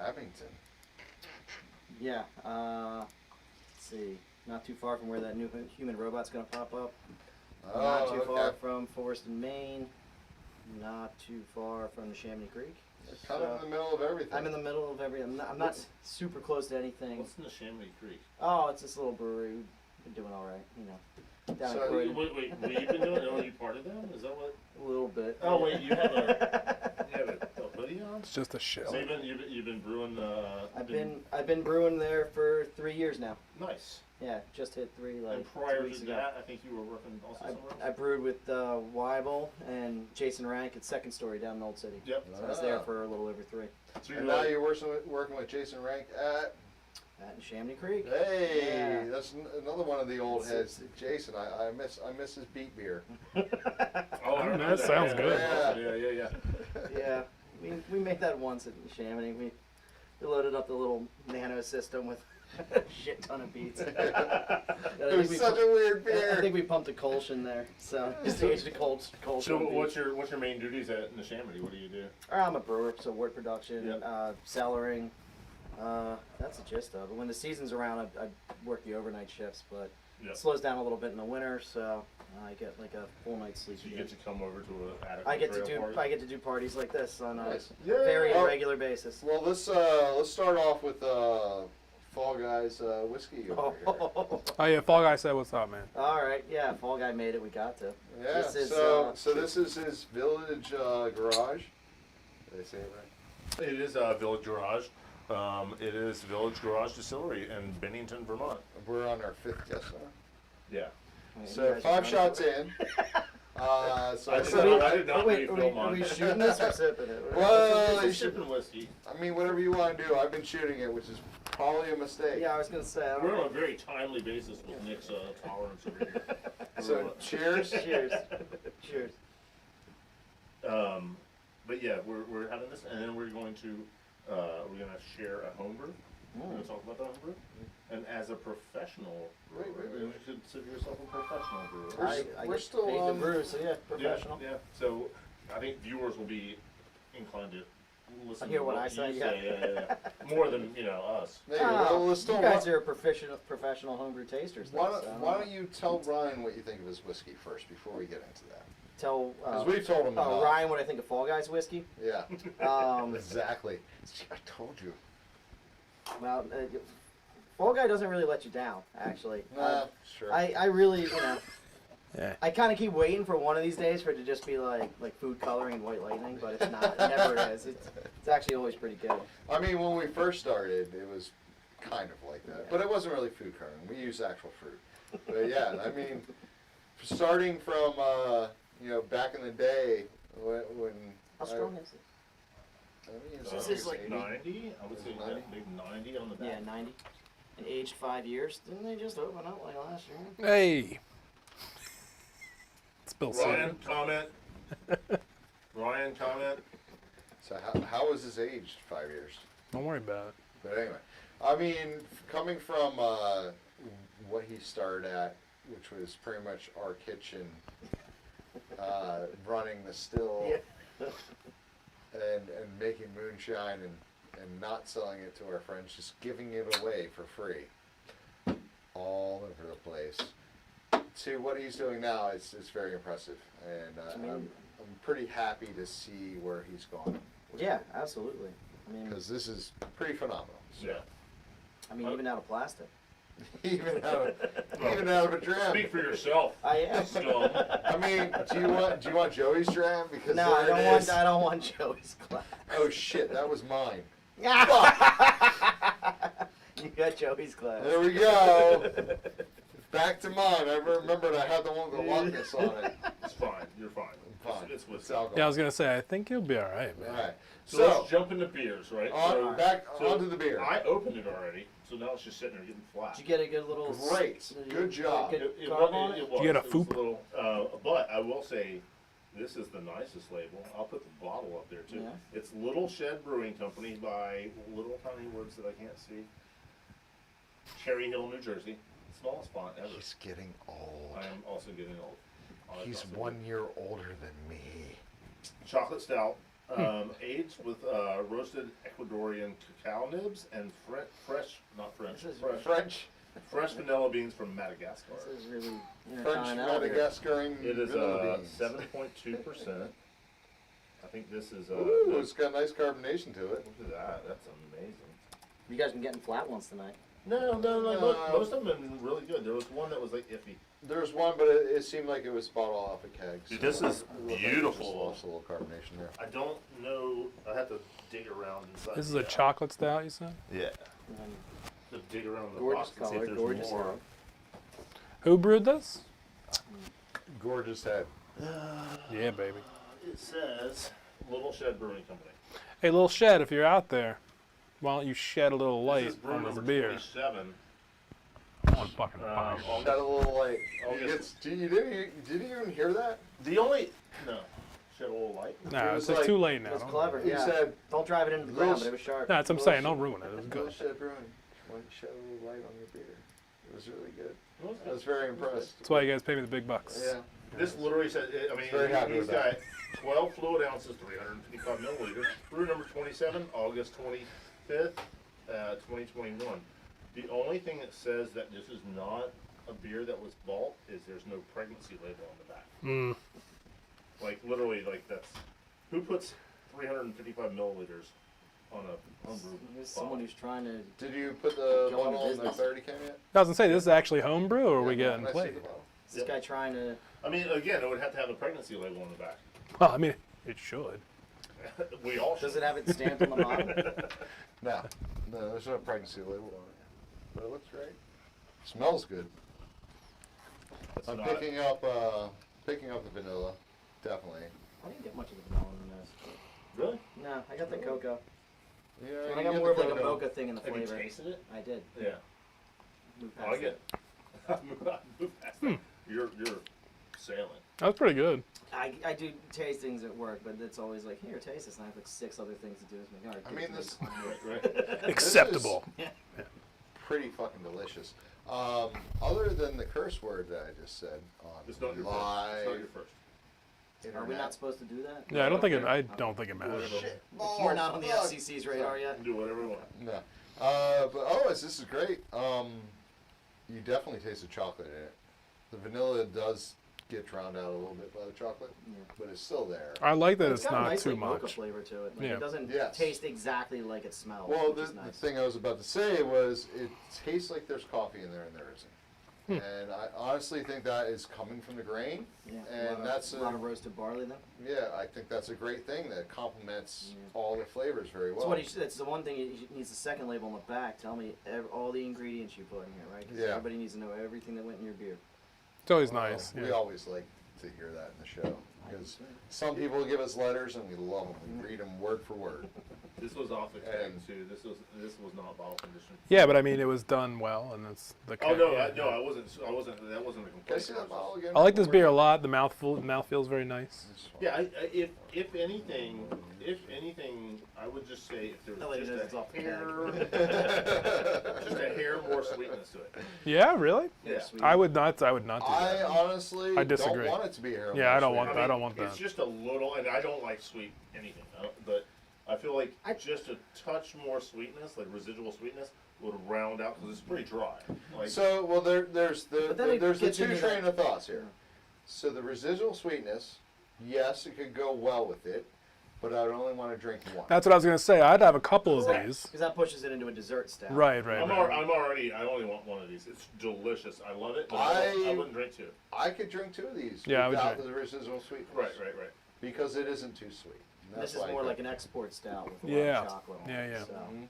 Abington. Yeah. Let's see. Not too far from where that new human robot's gonna pop up. Not too far okay. from Forreston, Maine. Not too far from the Chamonix Creek. You're kind of in the middle of everything. I'm in the middle of everything. I'm not super close to anything. What's in the Chamonix Creek? Oh, it's this little brewery. We've been doing all right, you know. Down So in Croydon. Wait, what have you been doing? Are you part of them? Is that what? A little bit. Oh wait, you have a hoodie on? It's just a shell. So you've been brewing I've been brewing there for 3 years now. nice. Yeah, just hit 3 like And prior 2 weeks to ago. that, I think you were working also somewhere I else? brewed with Weibel and Jason Rank at Second Story down in Old City. Yep. So I was there for a little over 3. So And now you're working with Jason Rank at. At Chamonix Creek. Hey, Yeah. that's another one of the old heads. Jason, I miss his beet beer. Oh, I remember That sounds yeah, good. Yeah. Yeah, we made that once at Chamonix. We loaded up the little nano system with a shit ton of beets. It was such a weird I beer. think we pumped a Kolsch there, so just aged a Kolsch. So on what's beet. your main duties at the Chamonix? What do you do? I'm a brewer, so wort production, Yep. cellaring. That's the gist of it. When the season's around, I work the overnight shifts, but Yep. it slows down a little bit in the winter, so I get like a full night's sleep. So you again. get to come over to an adequate I get to trail do party? parties like this on a Nice. very Oh. irregular basis. Well, let's start off with Fall Guys whiskey over here. Oh yeah, Fall Guy said what's up, man. All right, yeah, Fall Guy made it. We got to. Yeah. This is, so this is his village garage. Did I say it right? It is Village Garage. It is Village Garage Distillery in Bennington, Vermont. We're on our 5th guest now. Yeah. Wait, you So guys 5 are shots in. So I I did not wait, refill are we mine. shooting this or sipping it? Well, you It's should. sipping whiskey. I mean, whatever you want to do. I've been shooting it, which is probably a mistake. Yeah, I was gonna say. I don't We're on know. a very timely basis with Nick's tolerance over here. So cheers. Cheers. Cheers. But yeah, we're having this, and then we're going to share a homebrew. We're going to talk about the homebrew. And as a professional brewer, Wait. you should consider yourself a professional brewer. I we're get still paid to on- brew, so yeah, professional. Yeah. So I think viewers will be inclined to listen Hear to what what I you say, yeah. More than us. Maybe. Ah, Well, let's still. you guys are professional homebrew tasters. Why though, so why don't you tell Ryan what you think of his whiskey first before we get into that? tell Because we've told him enough. Ryan what I think of Fall Guys whiskey? Yeah. Exactly. I told you. Well, Fall Guy doesn't really let you down, actually. Sure. I really, you know, Yeah. I kind of keep waiting for one of these days for it to just be like food coloring and white lightning, but it's not. It never is. It's actually always pretty good. I mean, when we first started, it was kind of like that, Yeah. but it wasn't really food coloring. We used actual fruit. But yeah, I mean, starting from back in the day when How strong is it? I mean, This is like 90. I would say 90? big 90 on the back. Yeah, 90. And aged 5 years. Didn't they just open up like last year? Hey. Spill Ryan, some. comment. Ryan, comment. So how was his aged 5 years? Don't worry about it. But anyway, I mean, coming from what he started at, which was pretty much our kitchen, running the still and making moonshine and not selling it to our friends, just giving it away for free all over the place. To what he's doing now, it's very impressive, and I'm pretty happy to see where he's gone. Yeah, absolutely. I mean, Because this is pretty phenomenal. So. Yeah. even out of plastic. even out of a dram. Speak for yourself. I am. Scum. I mean, do you want Joey's dram? Because No, there it is. I don't want Joey's glass. Oh shit, that was mine. You got Joey's glass. There we go. Back to mine. I remembered I had the one with the lockness on it. It's fine. You're fine. Fine. It's with It's alcohol. Yeah, I was gonna say I think you'll be all right, man. All right. So, So, let's jump into beers, right? onto the beer. I opened it already, so now it's just sitting there getting flat. Did you get a good little? Great. Good job. Good It carb was, on it it? was. Did you get a It was foop? little, but I will say, this is the nicest label. I'll put the bottle up there too. Yeah. It's Little Shed Brewing Company by little tiny words that I can't see. Cherry Hill, New Jersey. Smallest font ever. He's getting old. I am also getting old. He's Also 1 year older than me. chocolate stout, aged with roasted Ecuadorian cacao nibs and fresh vanilla beans from Madagascar. This is really French Madagascaring It is vanilla beans. 7.2%. I think this is Ooh, it's got nice carbonation to it. look at that. That's amazing. You guys been getting flat ones tonight. No, most of them have been really good. There was one that was like iffy. There's one, but it seemed like it was bottled off a keg. Dude, so this is it looked like it just beautiful. lost a little carbonation there. I don't know. I have to dig around inside. This is the, a chocolate stout, you said? Yeah. And To dig around the gorgeous box and see if color, there's gorgeous more. color. Who brewed this? Gorgeous head. Yeah, baby. It says Little Shed Brewing Company. Hey, little Shed, if you're out there, why don't you shed a little This light is brew on this number beer? 27. I want fucking Um, fire. Got a little light. August. Did you even hear that? The only no shed a little light. Nah, it it's was like- too late now. It was Don't- clever. He Yeah. said, Don't drive it into the ground, but it was sharp. Nah, that's what I'm saying. Don't ruin it. It was "Little good. Shed Brewing. Why don't you shed a little light on your beer?" It was really good. It was I good. was very impressed. That's why you guys pay me the big bucks. Yeah. This literally says, I mean, Very happy he's with that. got 12 fluid ounces, 355 milliliters. Brew number 27, August 25th, 2021. The only thing that says that this is not a beer that was bought is there's no pregnancy label on the back. Mm. Like literally, like that's who puts 355 milliliters on a homebrew. There's someone who's trying to. Did you put the Go into bottle in the business. 30 can yet? I was gonna say, this is actually homebrew, or are we Yeah, getting I see played? the bottle. Is this guy trying to? I mean, again, it would have to have a pregnancy label on the back. Well, I mean, it should. We all should. Does it have it stamped on the bottle? No, there's no pregnancy label on it. But it looks great. Smells good. That's I'm not- picking up the vanilla, definitely. I didn't get much of the vanilla in this. Really? No, I got the cocoa. Yeah, And you I got get more of the like a cocoa. mocha thing in the Have you flavor. tasted it? I did. Yeah. Move I past like it. it. You're sailing. That's pretty good. I do tastings at work, but it's always like, here, taste this. And I have like 6 other things to do. It's like, all right, I give mean, it to this me. Right. Acceptable. pretty fucking delicious. Other than the curse word that I just said on It's not your live first. It's not your first. Are we not supposed to do that? Yeah, I don't think it matters. Shit, We're not on the balls, FCC's radar You yet. can do whatever you want. No. But otherwise, this is great. You definitely taste the chocolate in it. The vanilla does get drowned out a little bit by the chocolate, but it's still there. I like that it's got a not nice, too like, mocha much. flavor to it. Like, Yeah. It doesn't Yes. taste exactly like it smells. Well, which the is nice. thing I was about to say was it tastes like there's coffee in there and there isn't. And I honestly think that is coming from the grain. Yeah, And that's a lot of roasted barley then. Yeah, I think that's a great thing that complements all the flavors very well. So that's the one thing he needs the second label on the back. Tell me all the ingredients you put in here, right? 'Cause Yeah. everybody needs to know everything that went in your beer. It's always nice. We Yeah. always like to hear that in the show because some people give us letters and we love them. We read them word for word. This was off the keg And- too. This was not bottle conditioned. Yeah, but I mean, it was done well, and it's the. Oh no, yeah. I wasn't. That wasn't a Can I complaint. see that bottle again? I like this beer a lot. The mouth feels very nice. Yeah, if anything, I would just say if there That was lady knows it's just off a the hair, just a hair more sweetness to it. Yeah, really? Yeah. Sweet. I would not do I that. honestly I disagree. don't want it to be hair. Yeah, I don't sweet. want- I don't want It's that. just a little, and I don't like sweet anything, but I feel like just a touch more sweetness, like residual sweetness, would round out because it's pretty dry. Like, So, well, there's But then it the gets two into train that- of thoughts here. So the residual sweetness, yes, it could go well with it, but I would only want to drink one. That's what I was gonna say. I'd have a couple of these. Because that pushes it into a dessert stout. Right. I only want one of these. It's delicious. I love it. But I wouldn't drink two. I could drink 2 of these Yeah, I would without drink. the residual sweetness. Right. Because it isn't too sweet. And This that's is why more I like drink an export stout with a Yeah. lot of chocolate on Yeah, it. yeah. So. Mhm.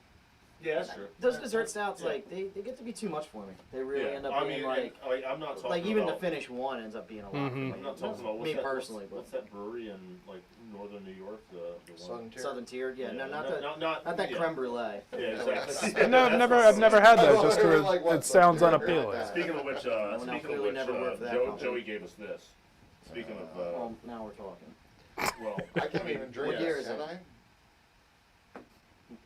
Yeah, that's true. Those dessert stouts, Yeah. like, they get to be too much for me. They really end up I being mean, like, I'm not talking like even about, the finish one ends up being a lot for me. Mhm. I'm not talking about me personally, what's that brewery in like northern New York? The one. Southern Tier. Southern Tier, yeah, no, not that yeah. creme brulee. Yeah, exactly. I've never had that just I because like what it sounds Southern Tier, unappealing. right? Speaking of which, now clearly never worked for that company. Joey gave us this. Speaking of, Well, now we're talking. well, I can't even drink What year it, is can it? I?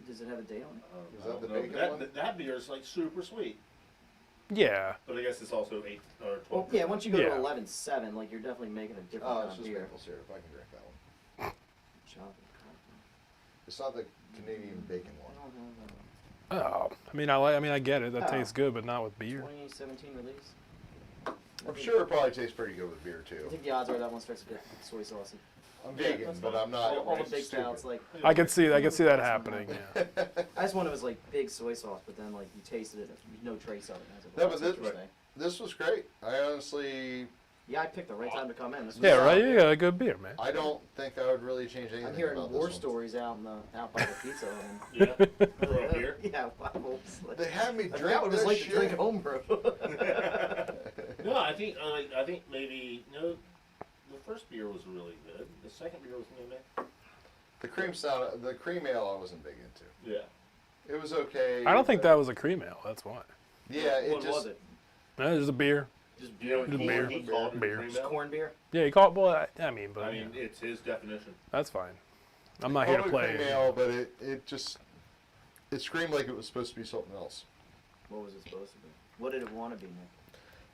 Does it have a date on it? Is I that the don't know. bacon one? That beer is like super sweet, Yeah. but I guess it's also 8 or 12. Well, yeah, once you go Yeah. to 11.7, like you're definitely making a different Oh, kind it's of just beer. maple syrup. I can drink that one. Chocolate. It's not the Canadian bacon I one. don't have Oh, I get it. That Oh. tastes good, but not with beer. 2017 release. I'm sure it probably tastes pretty good with beer I too. think the odds are that one starts to get soy saucy. I'm vegan, that's but fine. I'm not. All the big stupid. stouts, like I could see that happening. Yeah. I just wanted it was like big soy sauce, but then like you tasted it, no trace of it. And I was like, No, well, but that's this- interesting. This was great. I honestly, Yeah, I picked the right time to come in. This was Yeah, right. You got a good beer, man. I don't think I would really change anything I'm hearing about war this one. stories out by the pizza oven. Yeah, for a beer. Yeah, wow. Like, They had me I drink forgot what it was this like shit. to drink homebrew. No, I think maybe the first beer was really good. The second beer was maybe. The cream stout, the cream ale, I wasn't big into. Yeah. It was okay. I don't think but- that was a cream ale. That's why. Yeah, it What just. was it? There's a beer. Just You know, Just he, beer. he called it a Beer. cream Just ale. corn beer? Yeah, you call it. Well, I mean, It's his definition. that's fine. I'm not here to called it play. cream ale, but it screamed like it was supposed to be something else. What was it supposed to be? What did it want to be,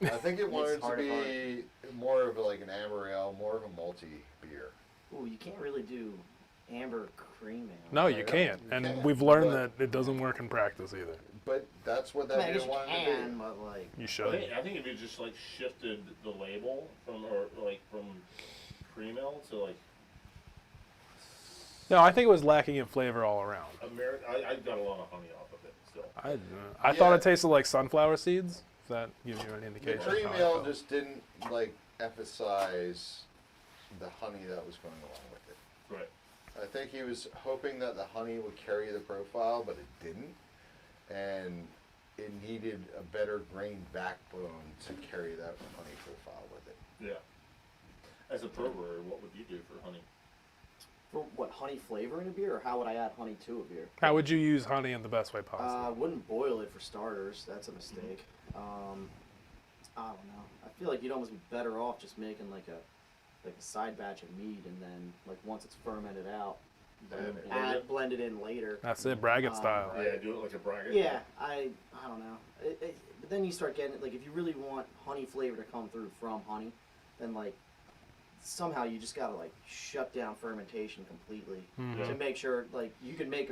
Nick? I think it wanted to hard to be more of like an amber ale, more of a malty beer. Ooh, you can't really do amber cream ale. No, Yeah, you can't. you And can't, we've learned but- that it doesn't work in practice either. But that's what I that mean, I beer guess you wanted can, to but like, You I should. think if you just like shifted the label from cream ale to like No, I think it was lacking in flavor all around. I got a lot of honey off of it still. I thought it tasted like sunflower seeds. Does that give you any The indication? of cream how I ale felt? just didn't like emphasize the honey that was going along with it. Right. I think he was hoping that the honey would carry the profile, but it didn't, and it needed a better grain backbone to carry that honey profile with it. Yeah. As a pro brewer, what would you do for honey? For what, honey flavor in a beer, or how would I add honey to a beer? How would you use honey in the best way I possible? wouldn't boil it for starters. That's a mistake. I don't know. I feel like you'd almost be better off just making like a side batch of mead, and then like once it's fermented out, then blend it in later. That's it, Braggett style. Yeah, do it like a bracket. Yeah, I don't know. But then you start getting like if you really want honey flavor to come through from honey, then like somehow you just gotta like shut down fermentation completely Mhm. to make sure like you can make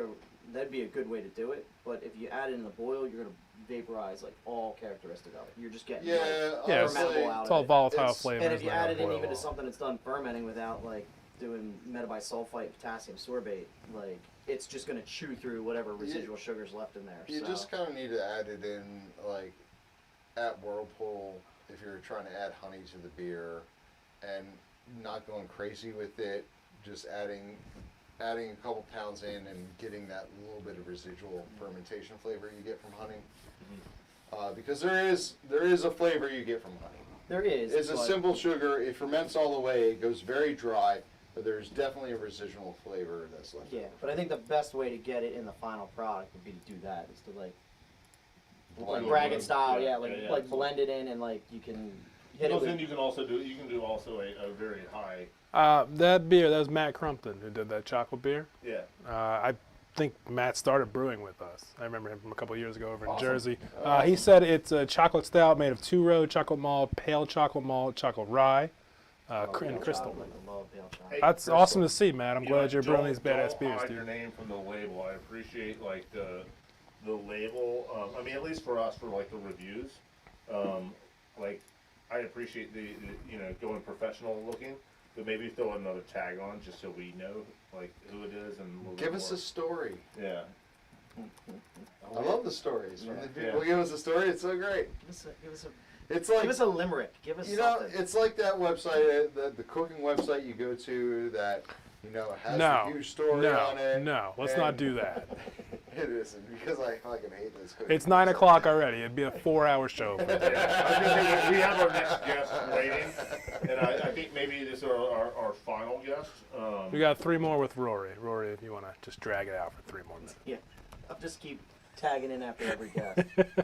that'd be a good way to do it. But if you add it in the boil, you're gonna vaporize like all characteristic of it. You're just getting Yeah, Yeah, honestly, fermentable out It's all of it. volatile It's- flavors. And if you that add are it in boiled even to off. something that's done fermenting without like doing metabisulfite, potassium sorbate, like it's just gonna chew through whatever residual sugar's left in there. You so. just kind of need to add it in, like, at Whirlpool, if you're trying to add honey to the beer, and not going crazy with it, just adding a couple pounds in and getting that little bit of residual fermentation flavor you get from honey. Because there is a flavor you get from honey. There is. It's a but- simple sugar, it ferments all the way, it goes very dry, but there's definitely a residual flavor that's left. Yeah, but I think the best way to get it in the final product would be to do that. Is to like Blend it Braggett in. style, Yeah, like yeah, like yeah. blend it in and like you can hit it Because with. then you can also do a very high. That beer, that was Matt Crumpton who did that chocolate beer. Yeah. I think Matt started brewing with us. I remember him from a couple years ago over in Awesome. Jersey. He said it's a chocolate stout made of two-row chocolate malt, pale chocolate malt, chocolate rye, and crystal. Chocolate, I love pale chocolate. Hey, That's Crystal. awesome to see, Matt. I'm You glad know, you're brewing these don't badass beers, hide your dude. name from the label. I appreciate like the label. I mean, at least for us, for like the reviews, like I appreciate the going professional looking, but maybe throw another tag on just so we know like who it is and a little Give bit us more. a story. Yeah. I love the stories. When the Yeah. people give us a story, it's so great. It's like, Give us a limerick. Give us you know, something. it's like that website, the cooking website you go to that, has No, a huge story on it. no, let's not and- do that. It isn't, because I fucking hate this cooking. It's 9 website. o'clock already. It'd be a 4-hour show. Yeah. I was gonna say, we have our next guest waiting, and I think maybe this is our final guest. We got 3 more with Rory. Rory, if you want to just drag it out for 3 more minutes. Yeah, I'll just keep tagging in after every guest.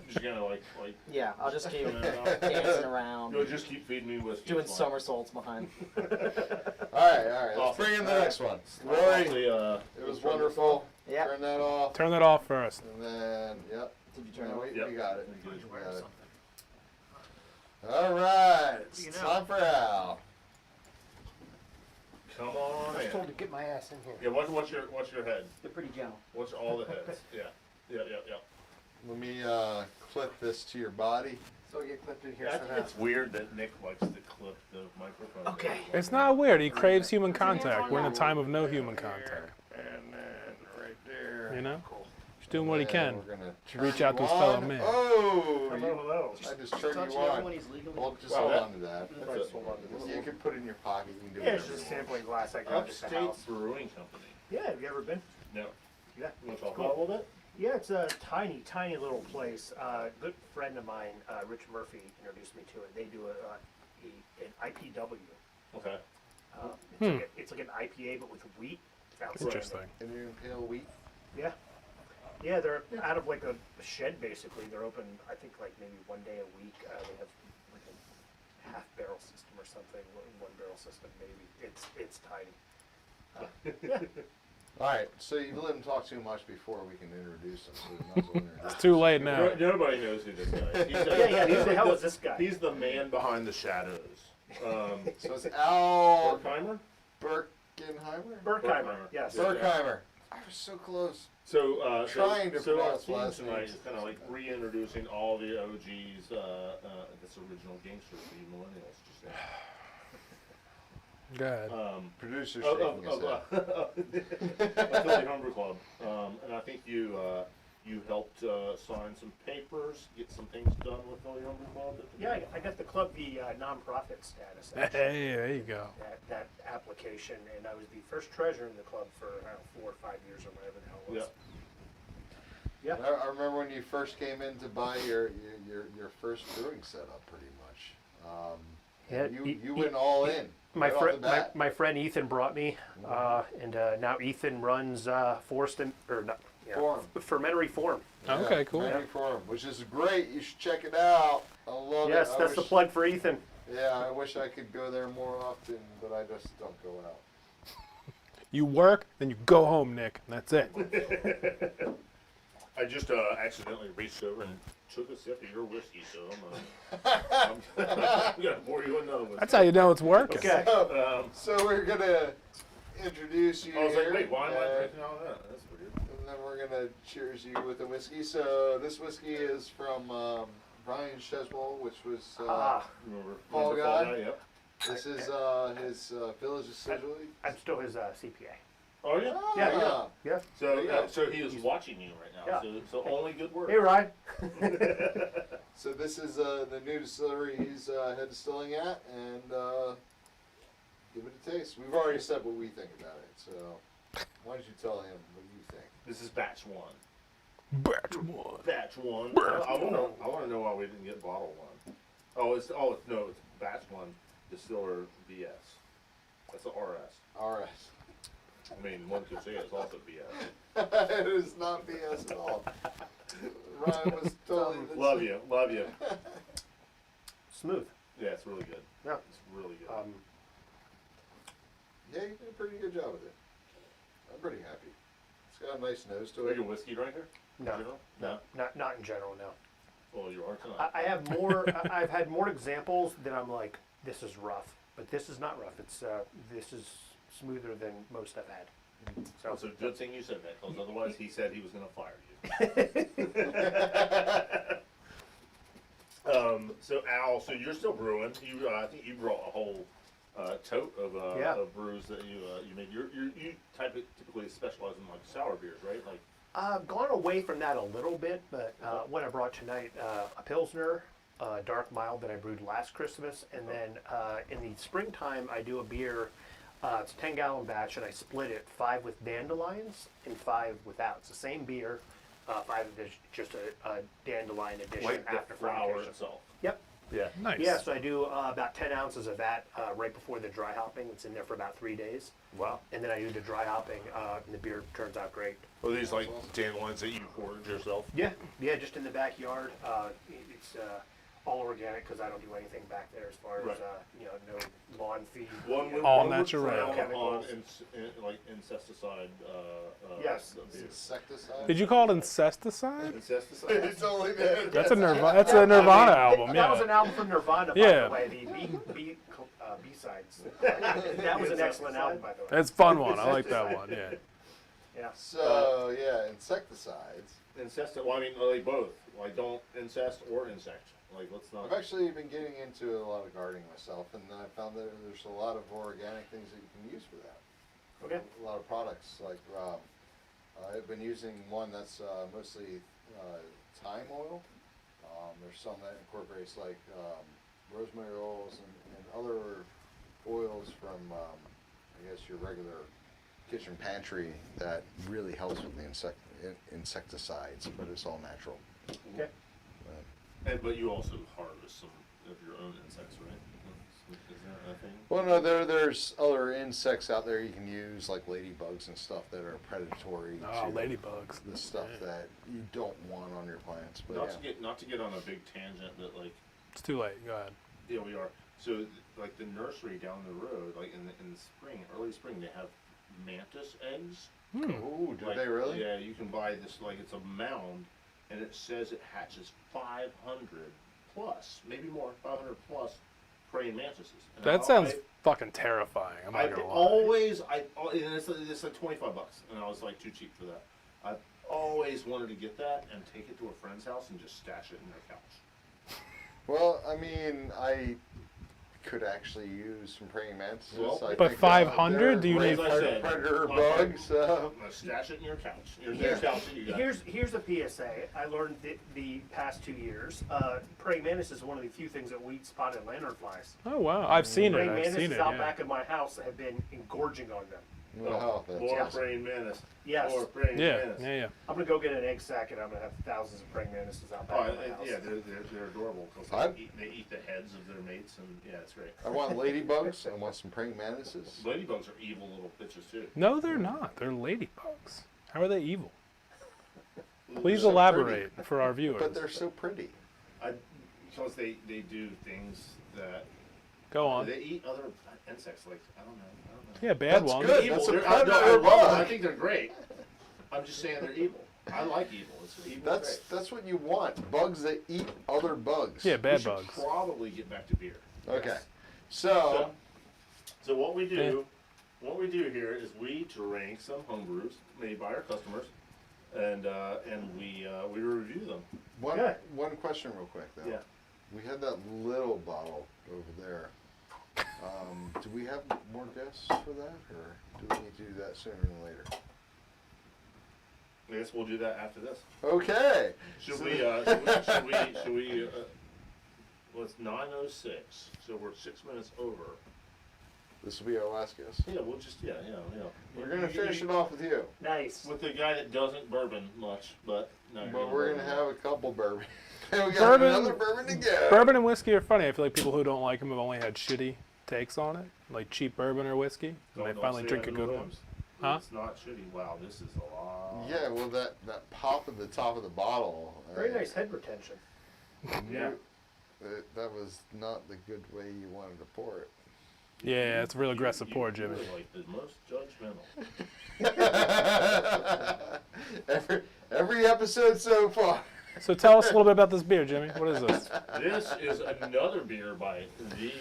Just gonna like Yeah, I'll just keep coming out. dancing around, You'll just keep feeding me whiskey. doing it's fine. somersaults behind. All right, let's Awesome. bring in the next one. Rory, Obviously, it was wonderful. Yeah. Turn that off, Turn that off first. and then, yep. Did you turn No, it? Yep. we got it. Good. We got it. All right, it's time for Al. Come on in. to get my ass in here. Yeah, what's your head? They're pretty gentle. What's all the heads? Yeah. Yeah. Let me clip this to your body. So you get clipped in here I so think now. it's weird that Nick likes to clip the microphone. Okay. It's not weird. He craves human contact. We're in a time of no human contact. And then right there. You know? He's doing what he And can. We're gonna To reach turn out to you his fellow on. man. Oh, Hello. I just turned Touch you him on. when he's legally. Well, just Wow, hold that- on to that. That's You can put it in your pocket. You can do Yeah, it's whatever just you want. sampling glass I grabbed at the Upstate house. Brewing Company. Yeah, have you ever been? No. Yeah. You want to talk about it a little bit? Yeah, it's a tiny, tiny little place. A good friend of mine, Rich Murphy, introduced me to it. They do an IPW. Okay. It's like an IPA but with wheat. Interesting. Indian pale wheat. Yeah. Yeah, they're out of like a shed basically. They're open, I think, like maybe one day a week. They have like a half barrel system or something, one barrel system maybe. It's tiny. Yeah. All right, so you've let him talk too much before we can introduce him. So we might as well introduce It's too late now. Nobody knows who this guy is. Yeah, who the hell is this guy? He's the man behind the shadows. So it's Al Berkheimer? Berkenheimer? Berkheimer, yes. Berkheimer. I was so close. So, Trying to so our pronounce theme last tonight names. is kind of like reintroducing all the OGs, this original gangster for you millennials. Just saying. Go ahead. Producer Of, shaking his head. of Philly Homebrew Club, and I think you helped sign some papers, get some things done with Philly Homebrew Club. Yeah, I got the club the nonprofit status. Actually. Hey, there you go. That application, and I was the first treasurer in the club for I don't know, 4 or 5 years or whatever the hell it was. Yeah. I remember when you first came in to buy your first brewing setup, pretty much. Yeah, You went all in. My right off friend, the bat. my friend Ethan brought me, and now Ethan runs Fermentary Forum. Okay, cool. Ready for 'em, which is great. You should check it out. I love Yes, it. I that's the wish- plug for Ethan. Yeah, I wish I could go there more often, but I just don't go out. You work, then you go home, Nick. And that's it. I just accidentally reached over and took a sip of your whiskey, so I'm gonna pour you another one. That's how you know it's working. Okay. So we're gonna introduce you I was like, here, wait, why am I and drinking all that? That's weird. then we're gonna cheers you with a whiskey. So this whiskey is from Brian Cheswell, which was Remember Fall Guy? Yep. this is his village distillery. I'm still his CPA. Are you? Yeah. Yeah. So, Yeah. So he is watching you right now. Yeah. So only good work. Hey, Ryan. So this is the new distillery he's head distilling at, and give it a taste. We've already said what we think about it, so why don't you tell him what you think? This is batch one. Batch one. Batch one. I want to know why we didn't get bottle one. It's batch one distiller BS. That's a RS. RS. I mean, one could say it's also BS. It is not BS at all. Ryan was totally. Love you. Smooth. Yeah, it's really good. Yeah. It's really good. Yeah, you did a pretty good job with it. I'm pretty happy. It's got a nice nose to Are it. you a whiskey drinker? No. In general? No. Not in general, no. Well, you are tonight. I have more. I've had more examples that I'm like, this is rough, but this is not rough. It's this is smoother than most I've had. So it's a good thing you said that, because otherwise he said he was going to fire you. So Al, so you're still brewing. You, I think you brought a whole tote of brews that you made. You typically specialize in like sour beers, right? Like. I've gone away from that a little bit, but what I brought tonight, a Pilsner, dark mild that I brewed last Christmas, and then in the springtime I do a beer. It's a 10-gallon batch, and I split it 5 with dandelions and 5 without. It's the same beer, 5 is just a dandelion addition Like the after flower fermentation. itself. Yep. Yeah. Nice. Yeah, so I do about 10 ounces of that right before the dry hopping. It's in there for about 3 days. Wow. And then I do the dry hopping, and the beer turns out great. Are these like dandelions that you poured yourself? Yeah, just in the backyard. It's all organic because I don't do anything back there as far as no lawn feed. All natural. Chemicals. Like insecticide. Yes. Beer. Insecticide? Did you call it incesticide? Insecticide. It's only that. That's a Nirvana album. That was Yeah. an album from Nirvana, by Yeah. the way. The B-sides. That was an excellent album, by the way. It's a fun one. I like that one. Yeah. Yeah. So insecticides. Incest. Well, I mean, like both. Like don't incest or insect. Like let's not. I've actually been getting into a lot of gardening myself, and I found that there's a lot of organic things that you can use for that. Okay. A lot of products like I've been using one that's mostly thyme oil. There's some that incorporates like rosemary oils and other oils from I guess your regular kitchen pantry that really helps with the insecticides, but it's all natural. Okay. But you also harvest some of your own insects, right? Is that a thing? Well, no, there's other insects out there you can use, like ladybugs and stuff that are predatory Oh, to ladybugs. the stuff that you don't want on your plants. But Not to get on a big tangent, but like It's too late. Go ahead. yeah, we are. So like the nursery down the road, like in the spring, early spring, they have mantis eggs. Ooh, do Like, they really? Yeah, you can buy this like it's a mound, and it says it hatches 500 plus, maybe more, 500 plus praying mantises. And That sounds fucking terrifying. I'm not I gonna lie. always, and it's like $25, and I was like too cheap for that. I always wanted to get that and take it to a friend's house and just stash it in their couch. Well, I mean, I could actually use some praying mantises. Well, I but think, 500? they're Do you great need As I said, predator okay. bugs? I'm gonna stash it in your couch. Your couch that you got. Here's a PSA. I learned the past 2 years. Praying mantis is one of the few things that will eat spotted lanternflies. Oh wow, I've seen it. Praying I've seen mantises it. out Yeah. back in my house have been engorging on them. Wow, that's More awesome. praying mantis. Yes. More praying Yeah, mantis. yeah, yeah. I'm gonna go get an egg sack and I'm gonna have thousands of praying mantises out back Oh, in my house. yeah, they're adorable. 'Cause I'm- they eat the heads of their mates, and yeah, it's great. I want ladybugs. I want some praying mantises. Ladybugs are evil little bitches too. No, they're not. They're ladybugs. How are they evil? Please so elaborate for our viewers. But they're so pretty. Because they do things that Go on. they eat other insects. Like I don't know. Yeah, bad That's ones. good. Evil. That's a I predator love them. bug. I think they're great. I'm just saying they're evil. I like evil. It's evil. That's what you want. Bugs that eat other bugs. Yeah, We bad should bugs. probably get back to beer. Okay. So what we do, here is we drink some homebrews made by our customers, and we review them. One question real quick though. Yeah. We had that little bottle over there. Do we have more guests for that, or do we need to do that sooner than later? I guess we'll do that after this. Okay. Should So- we? Well, it's 9:06, so we're 6 minutes over. This will be our last guest. Yeah, we'll just yeah. We're gonna finish it off with you. Nice. with the guy that doesn't bourbon much, but no. But we're gonna have a couple bourbon. we got Bourbon- another bourbon to go. Bourbon and whiskey are funny. I feel like people who don't like them have only had shitty takes on it, like cheap bourbon or whiskey, and they finally drink a good one. Huh? It's not shitty. Wow, this is a lot. Yeah, well, that pop at the top of the bottle. Very nice head retention. Yeah. That was not the good way you wanted to pour it. Yeah, it's a real aggressive pour, Jimmy. You're like the most judgmental. every episode so far. So tell us a little bit about this beer, Jimmy. What is this? This is another beer by the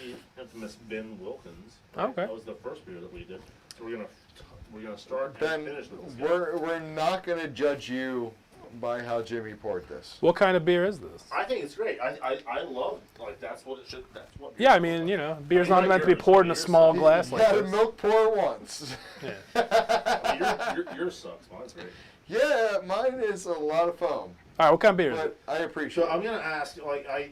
infamous Ben Wilkins. Okay. That was the first beer that we did. So we're gonna start Ben, and finish with this. we're not gonna judge you by how Jimmy poured this. What kind of beer is this? I think it's great. I love like that's what it should. That's what. Yeah, I mean, you know, beer's I not like meant to be yours. poured in a Yours small sucks. glass You like had a this. milk pour once. Yeah. Yours sucks. Mine's great. Yeah, mine is a lot of foam, All right, what kind of beer is it? but I appreciate So I'm it. gonna ask, like I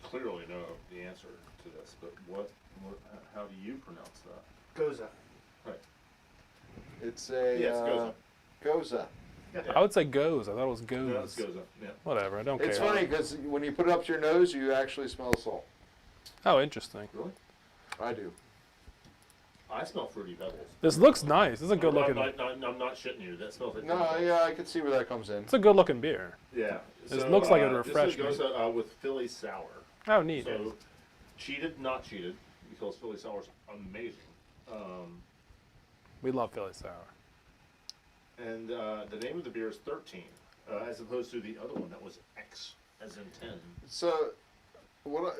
clearly know the answer to this, but how do you pronounce that? Goza. It's a Yeah, it's Goza. I would say goes. I thought it was goes. No, it's Goza. Yeah. Whatever, I don't It's care. funny because when you put it up to your nose, you actually smell salt. Oh, interesting. Really? I do. I smell fruity pebbles. This looks nice. This is a good looking. I'm not shitting you. That smells like. No, fruity yeah, I can see where that comes in. It's a good looking beer. pebbles. Yeah. This looks like a This refreshment. is Goza with Philly sour. Oh, neat. So, cheated, not cheated, because Philly sour's amazing. We love Philly sour. And the name of the beer is 13, as opposed to the other one that was X, as in 10. So, what?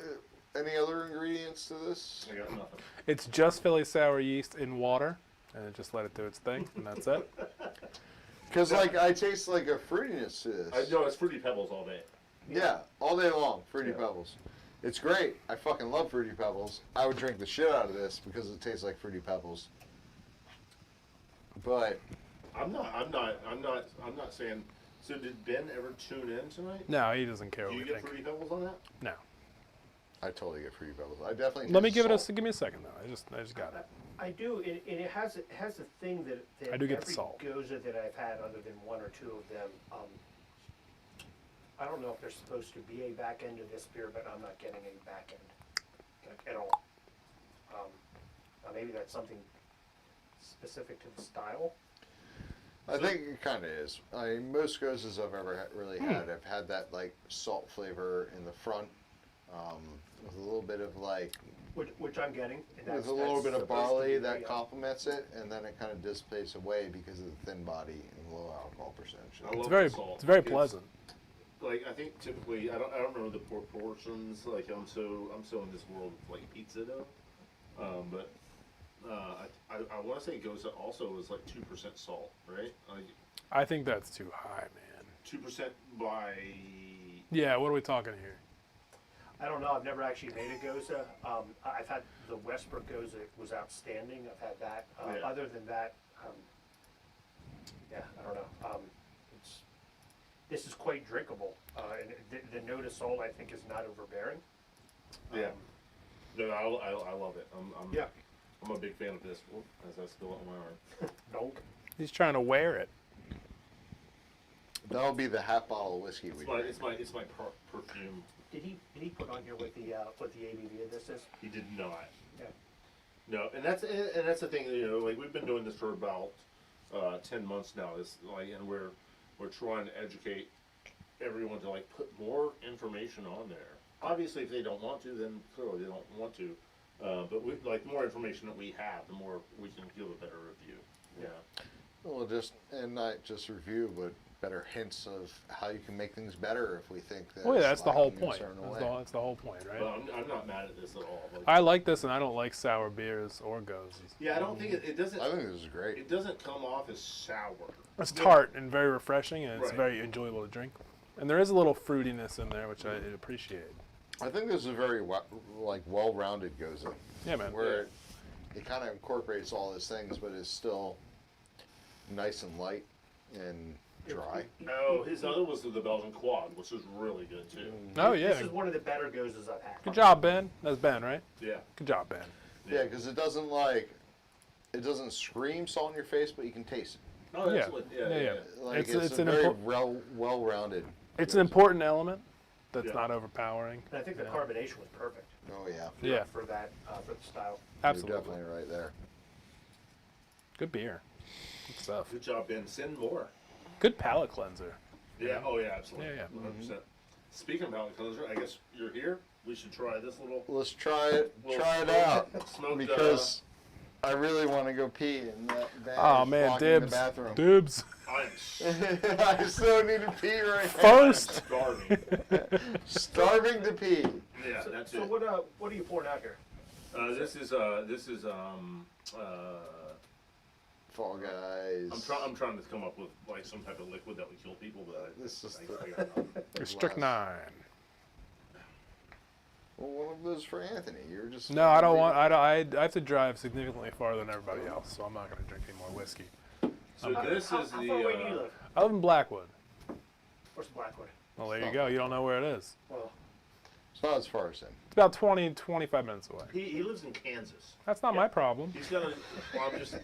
Any other ingredients to this? I got nothing. It's just Philly sour yeast in water, and it just let it do its thing, and that's it. Because like I taste like a fruitiness to this. I know it's fruity pebbles all day. Yeah, all day long, Fruity Yeah. Pebbles. It's great. I fucking love Fruity Pebbles. I would drink the shit out of this because it tastes like Fruity Pebbles. But I'm not saying. So did Ben ever tune in tonight? No, he doesn't care Do what you we get think. fruity pebbles on that? No. I totally get Fruity Pebbles. I definitely. Let me taste give it salt. give me a second though. I just got it. I do, and it has a thing that I do get the every salt. Goza that I've had, other than one or two of them, I don't know if there's supposed to be a back end to this beer, but I'm not getting a back end like, at all. Maybe that's something specific to the style. I think it kind of is. Most Gozas I've ever really had have had that like salt flavor in the front, with a little bit of like, Which I'm getting. And with a little bit of supposed to barley be that the, complements it, and then it kind of dissipates away because of the thin body and low alcohol percentage. I love It's very the salt. it's very pleasant. Like I think typically I don't remember the proportions. Like I'm so in this world of like pizza dough, but I want to say Goza also is like 2% salt, right? Like I think that's too high, man. 2% by. Yeah, what are we talking here? I don't know. I've never actually made a Goza. I've had the Westbrook Goza. Was outstanding. I've had that. Yeah. Other than that, yeah, I don't know. This is quite drinkable, and the note of salt I think is not overbearing. Yeah. No, I love it. Yeah. I'm a big fan of this. Whoop, as I spill it on my arm. Donk. He's trying to wear it. That'll be the half bottle of whiskey we drink. It's my perfume. Did he put on here what the ABV of this is? He did not. Yeah. No, and that's the thing. You know, like we've been doing this for about 10 months now. And we're trying to educate everyone to like put more information on there. Obviously, if they don't want to, then clearly they don't want to. But we like the more information that we have, the more we can give a better review. Yeah. Well, not just review, but better hints of how you can make things better if we think that. Well, yeah, it's that's the whole lacking in a point. certain way. That's the whole point, right? But I'm not mad at this at all. Like, I like this, and I don't like sour beers or gozes. yeah, I don't think it doesn't. I think this is great. It doesn't come off as sour. It's tart and very refreshing, and it's Right. very enjoyable to drink. And there is a little fruitiness in there, which I appreciate. I think this is a very well-rounded Goza. Yeah, man. Where it kind of incorporates all those things, but it's still nice and light and dry. No, his other was the Belgian Quad, which was really good too. Oh, yeah. This is one of the better Gozas I've had. Good job, Ben. That's Ben, right? Yeah. Good job, Ben. Yeah, because it doesn't scream salt in your face, but you can taste it. Oh, that's Yeah. what. Yeah. Like It's it's a an very impor- well-rounded. It's an important element that's Yeah. not overpowering. And I think the carbonation was perfect. Oh yeah, Yeah, For that, for the style. absolutely. You're definitely right there. Good beer. Good stuff. Good job, Ben. Send more. Good palate cleanser. Yeah. Oh yeah, absolutely. Yeah, 100%. Speaking of palate cleanser, I guess you're here. We should try this little. Let's try it. little Try it smoked- out Smoked, because I really want to go pee and that van Oh is man, blocking the dibs. bathroom. Dibs. I so need to pee right now. First. Starving. Starving to pee. Yeah, that's So it. what are you pouring out here? This is Fall Guys. I'm trying to come up with like some type of liquid that would kill people, but This is I got nothing. Strychnine. Well, one of those for Anthony. You're just. No, I don't want. I have to drive significantly farther than everybody else, so I'm not going to drink any more whiskey. So this How is far away do you the. live? I live in Blackwood. Where's Blackwood? Well, there you go. You don't know where it is. Well, It's not as far as him. It's about 20-25 minutes away. He lives in Kansas. That's not my problem. He's got a. Well, I'm just.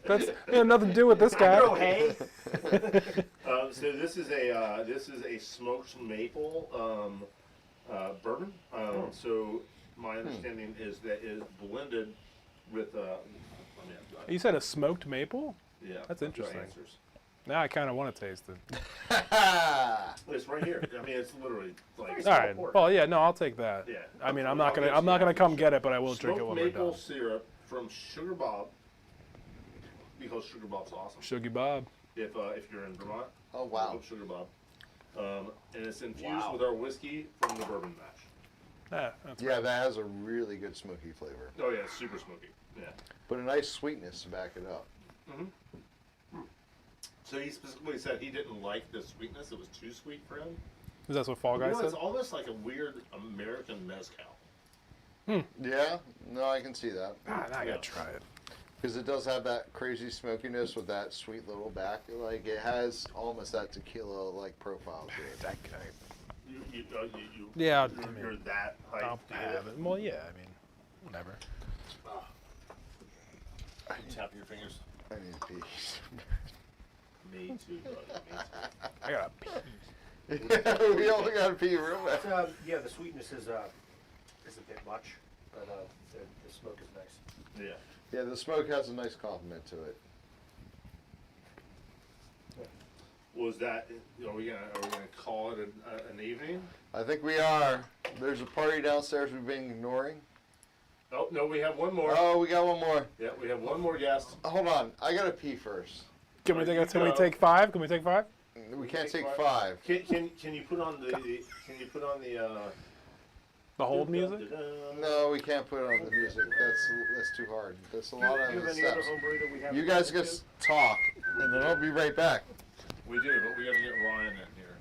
That's nothing to do with this guy. Grow hay. So this is a smoked maple bourbon. So my understanding is that it is blended with. You said a smoked maple? Yeah. That's interesting. Answers. Now I kind of want to taste it. It's right here. I mean, it's literally like. All right. Well, yeah. No, I'll take that. Yeah. I mean, I'm not gonna come get it, but I will drink it Smoked when we're maple done. syrup from Sugar Bob, because Sugar Bob's awesome. Sugar Bob. If you're in Vermont, Oh wow. look up Sugar Bob, and it's infused with our whiskey from the bourbon mash. Yeah. That's Yeah, that has a really good smoky flavor, Oh yeah, it's super smoky. Yeah. but a nice sweetness to back it up. So he specifically said he didn't like the sweetness; it was too sweet for him. Is that what Fall Guy You know, said? it's almost like a weird American mezcal. Yeah, no, I can see that Ah, now I gotta try it. because it does have that crazy smokiness with that sweet little back. Like it has almost that tequila like profile to it. That guy. You Yeah, you're that hyped. I'll have it. Well, yeah. I mean, whatever. Tap your fingers. I need to pee. Me too, buddy. Me too. I gotta pee. We all gotta pee real bad. yeah, the sweetness is a bit much, but the smoke is nice. Yeah. Yeah, the smoke has a nice compliment to it. Was that? Are we gonna call it an evening? I think we are. There's a party downstairs we've been ignoring. Oh no, we have one more. Oh, we got one more. Yeah, we have one more guest. Hold on, I gotta pee first. Can we There take? you Can we go. take 5? Can we take 5? We can't take five. 5. Can you put on the The hold music? No, we can't put it on the music. That's too hard. That's a lot Do of you have any other steps. homebrew that we have? You guys just talk, and then I'll be right back. We do, but we gotta get Ryan in here.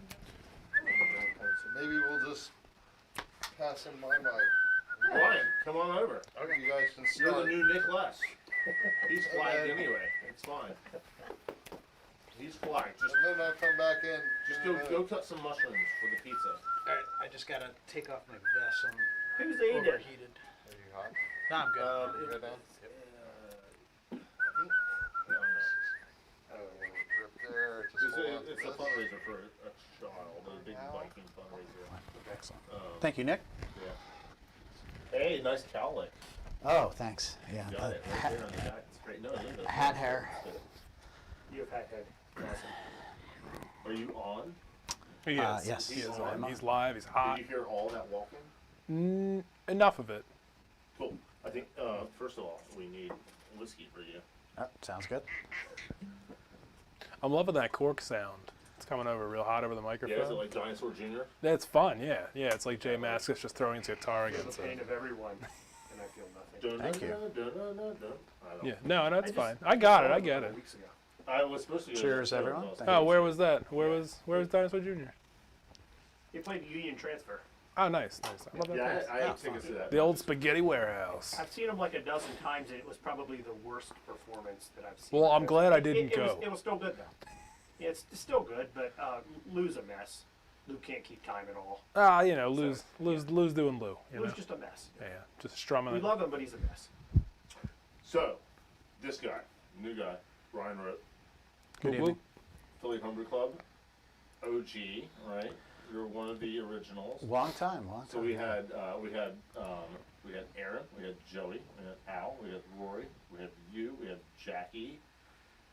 maybe we'll just pass him my mic. Ryan, come on over. Okay, you guys can You're start. the new Nick Les. He's flagged Okay. anyway. It's fine. He's flagged. Just And then I'll come back in. go cut some mushrooms for the pizza. Alright, I just gotta take off my vest. I'm Who's eating? overheated. Are you hot? No, I'm good. You good now? Grip there. Just hold on to It's a this. fundraiser for a child, a big Viking fundraiser. Excellent. Thank Thank you, Nick. Yeah. Hey, nice cowlick. Oh, thanks. Yeah. Got it right there on the back. It's great. No, leave it. Hat hair. You have hat head. Awesome. Are you on? He is. Yes. He is I'm on. He's live. He's hot. Did you hear all that walking? Enough of it. Cool. I think, first of all, we need whiskey for you. Oh, sounds good. I'm loving that cork sound. It's coming over real hot over the microphone. Yeah, is it like Dinosaur Jr.? That's fun. Yeah. Yeah. It's like Jay Mascis just throwing his guitar Feel against the pain it. of everyone, and I feel nothing. Thank you. I don't. Yeah. No, that's just fine. I got it. saw I a get couple it. weeks ago. I was supposed to go. Cheers, to the everyone. show, Thank Oh, where was that? Where was Dinosaur Jr.? He played Union Transfer. Oh, nice. I love that Yeah, place. I had tickets to that. The old spaghetti warehouse. I've seen him like a dozen times, and it was probably the worst performance that I've seen. Well, I'm glad I It- didn't it was- go. It was still good though. Yeah, it's still good, but Lou's a mess. Lou can't keep time at all. You know, Lou's doing Lou. You know? Lou's just a mess. Yeah, just strumming We it. love him, but he's a mess. So, this guy, new guy, Ryan Root, Whoop, whoop. Philly Homebrew Club, OG, right? You're one of the originals. Long time. So we had Aaron, we had Joey, we had Al, we had Rory, we had you, we had Jackie,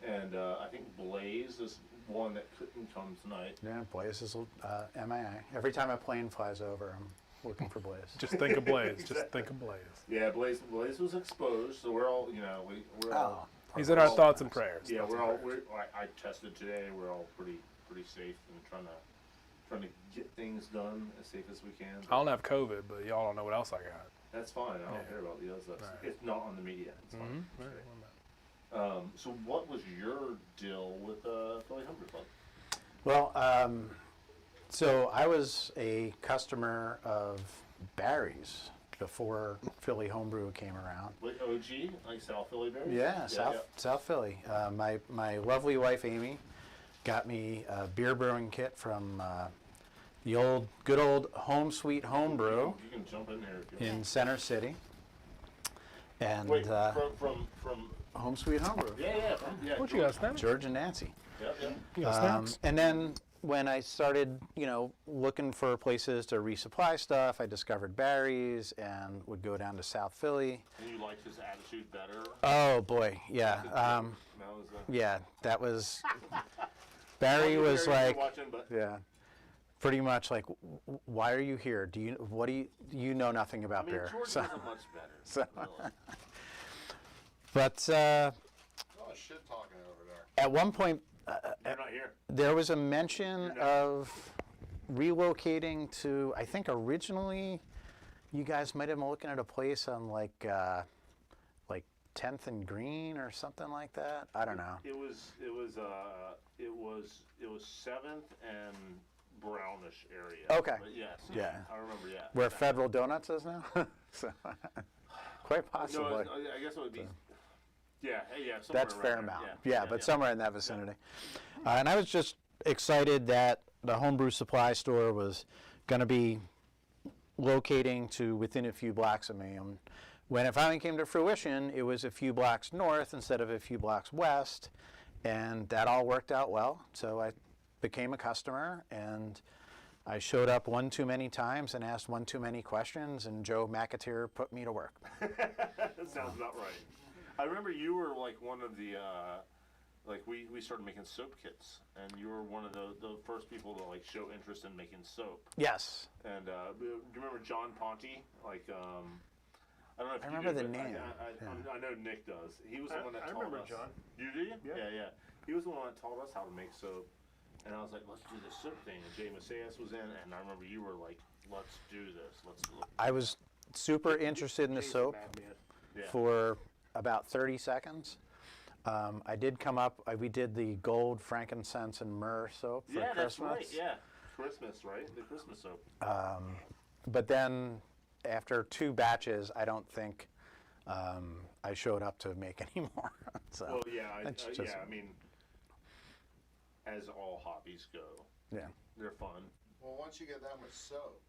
and I think Blaze is one that couldn't come tonight. Yeah, Blaze is MIA. Every time a plane flies over, I'm looking for Blaze. Just think of Blaze. Just think of Blaze. Yeah, Blaze was exposed, so we're all, we're all. He's in our thoughts and prayers. Yeah, Thoughts we're and all. prayers. I tested today. We're all pretty safe and trying to get things done as safe as we can. I don't have COVID, but y'all don't know what else I got. That's fine. I don't Yeah. care about the other stuff. Right. It's not on the media. It's fine. Mm-hmm. Right. So what was your deal with Philly Homebrew Club? Well, so I was a customer of Barry's before Philly Homebrew came around. Like OG, like South Philly Bears? Yeah, South Philly. My lovely wife Amy got me a beer brewing kit from the good old Home Sweet Homebrew You can jump in there if you want. in Center City. And Wait, from Home Sweet Homebrew. yeah. What you got, Snap? George and Nancy. Yep. You got snaps? And then when I started, looking for places to resupply stuff, I discovered Barry's and would go down to South Philly. And you liked his attitude better? Oh boy, yeah. That was Yeah, that was. Barry was Barry, if like, you're watching, but yeah, pretty much like, "Why are you here? You know nothing about beer?" George So, wasn't much better. so- really. but Oh, shit talking over there. at one point, You're not here. there was a mention of relocating to. I think originally, you guys might have been looking at a place on like 10th and Green or something like that. I don't know. It was 7th and Brownish area. Okay. But yes. Yeah. I remember. Yeah. Where Federal Donuts is now. So, quite possibly. No, I guess it would be. Yeah. Hey, yeah. somewhere That's around Fairmount. there. Yeah, but somewhere in that vicinity. And I was just excited that the homebrew supply store was going to be locating to within a few blocks of me. And when it finally came to fruition, it was a few blocks north instead of a few blocks west. And that all worked out well. So I became a customer, and I showed up one too many times and asked one too many questions, and Joe Mcteer put me to work. That sounds about right. I remember you were like one of the. We started making soap kits, and you were one of the first people to like show interest in making soap. Yes. And do you remember John Ponte? I don't know if I you remember do, the but name. I know Nick does. He was the one that I taught remember us. John. You do? Yeah. Yeah. He was the one that taught us how to make soap. And I was like, let's do this soap thing. And Jay Macias was in, and I remember you were like, let's do this. I was super interested in the Jay's a soap madman. Yeah. for about 30 seconds. I did come up, we did the gold, frankincense, and myrrh soap for Yeah, that's Christmas. right. Yeah. Christmas, right? The Christmas soap. But then after 2 batches, I don't think I showed up to make any more. So Well, yeah, that's just- yeah. I mean, as all hobbies go, yeah. they're fun. Well, once you get that much soap,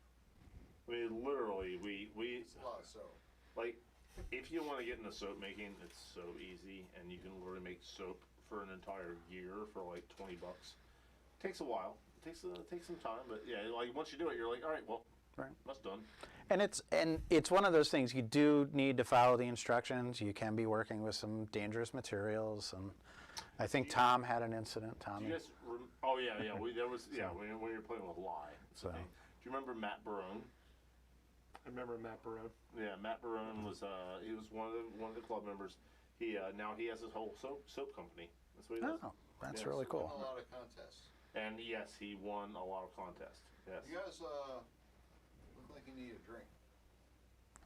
I mean, literally, we it's a lot of soap. like, if you want to get into soap making, it's so easy, and you can literally make soap for an entire year for like $20. Takes a while. Takes some time, but yeah, like once you do it, you're like, all right, well, Right. that's done. And it's one of those things, you do need to follow the instructions. You can be working with some dangerous materials, and I think Tom had an incident. Tom. Do you guys? Oh yeah. There was when you were playing with lye. So. Do you remember Matt Barone? I remember Matt Barone. Yeah, Matt Barone was he was one of the club members. He now he has his whole soap company. That's what he does. Oh, that's Yeah. really Won cool. a lot of contests. And yes, he won a lot of contests. Yes. You guys look like you need a drink.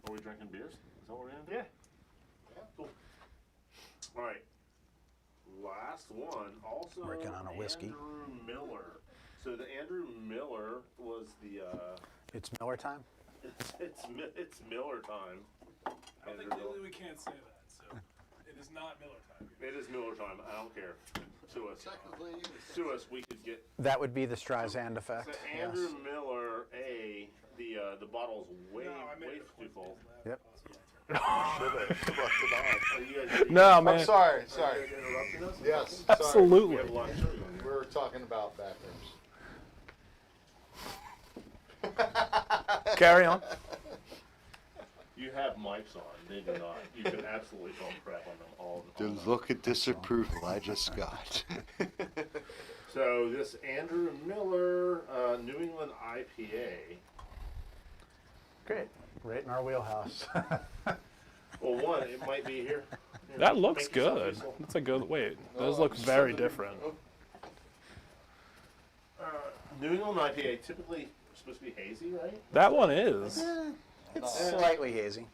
Are we drinking beers? Is that what we're gonna do? Yeah. Yeah. Cool. All right. Last one. Also Working on a whiskey. Andrew Miller. So the Andrew Miller was the. It's Miller time. It's Miller time. I don't think legally we can't say that, so it is not Miller time. It is Miller time. I don't care. Sue us. Technically, you can Sue us. We could get. That would be the Streisand effect. So Yes. Andrew Miller, the bottle's way too full. Yep. No, man. I'm sorry. Interrupting us? Yes. Absolutely. We have a lot of sugar on We were talking about bathrooms. Carry on. You have mics on. They do not. You can absolutely talk crap on them all. The look of disapproval I just got. So this Andrew Miller New England IPA. Great. Right in our wheelhouse. Well, one, it might be here. Here, That looks make yourself good. useful. That's a good. Wait, those look very different. New England IPA typically supposed to be hazy, right? That one is. It's slightly hazy.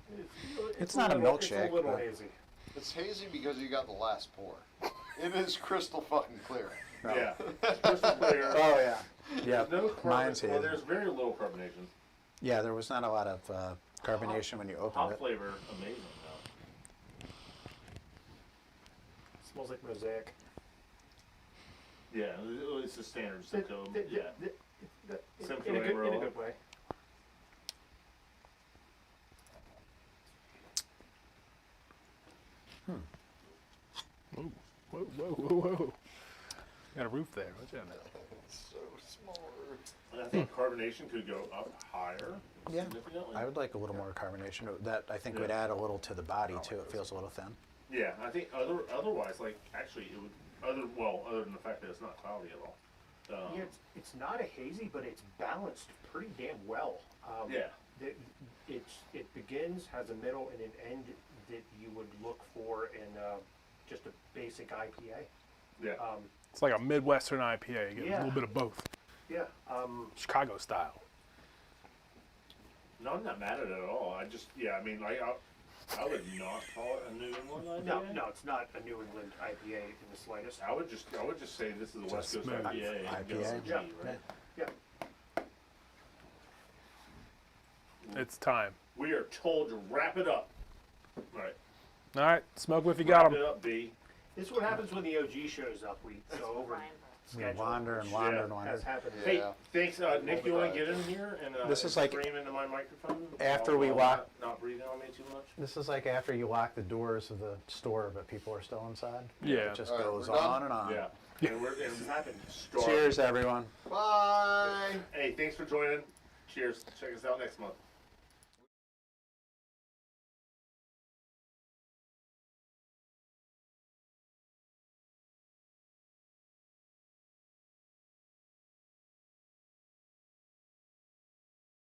It's not a milkshake. It's a little but- hazy. It's hazy because you got the last pour. It is crystal fucking clear. No. Yeah. It's crystal clear. Oh yeah. Yeah. There's no Mine's well, hazy. there's very little carbonation. Yeah, there was not a lot of carbonation when you opened Hop it. flavor, amazing though. Smells like mosaic. Yeah, it's the standard Simcoe. Yeah. Simcoe In a Amarillo. good way. Whoa, whoa, whoa, whoa. Got a roof there. What's that? So small. I think carbonation could go up higher. Yeah. Significantly. I would like a little more carbonation. That I think would Yeah. add a little to the body too. It feels a little thin. Yeah, I think otherwise, like actually, it would other than the fact that it's not cloudy at all. Yeah, it's not a hazy, but it's balanced pretty damn well. Yeah. It begins, has a middle, and an end that you would look for in just a basic IPA. Yeah. It's like a Midwestern IPA. You get a Yeah. little bit of both. Yeah. Chicago style. No, I'm not mad at it at all. I just I mean like I would not call it a New England IPA. No, it's not a New England IPA in the slightest. I would just say this is a West Coast smooth. IPA. And go IPA. with G, Yeah. right? Yeah. It's time. We are told to wrap it up. All right. All right, smoke if you got Wrap them. it up, B. This is what happens when the OG shows up. We go over and We schedule, wander and which wander Yeah. and wander. has happened. Hey, thanks, Nick. You want to get in here and This is like scream into my microphone? after we While walk- not breathing on me too much. This is like after you lock the doors of the store, but people are still inside. Yeah. It just All right, goes we're done? on and on. Yeah. And we're This has happened. starving. Cheers, everyone. Bye. Hey, thanks for joining. Cheers. Check us out next month.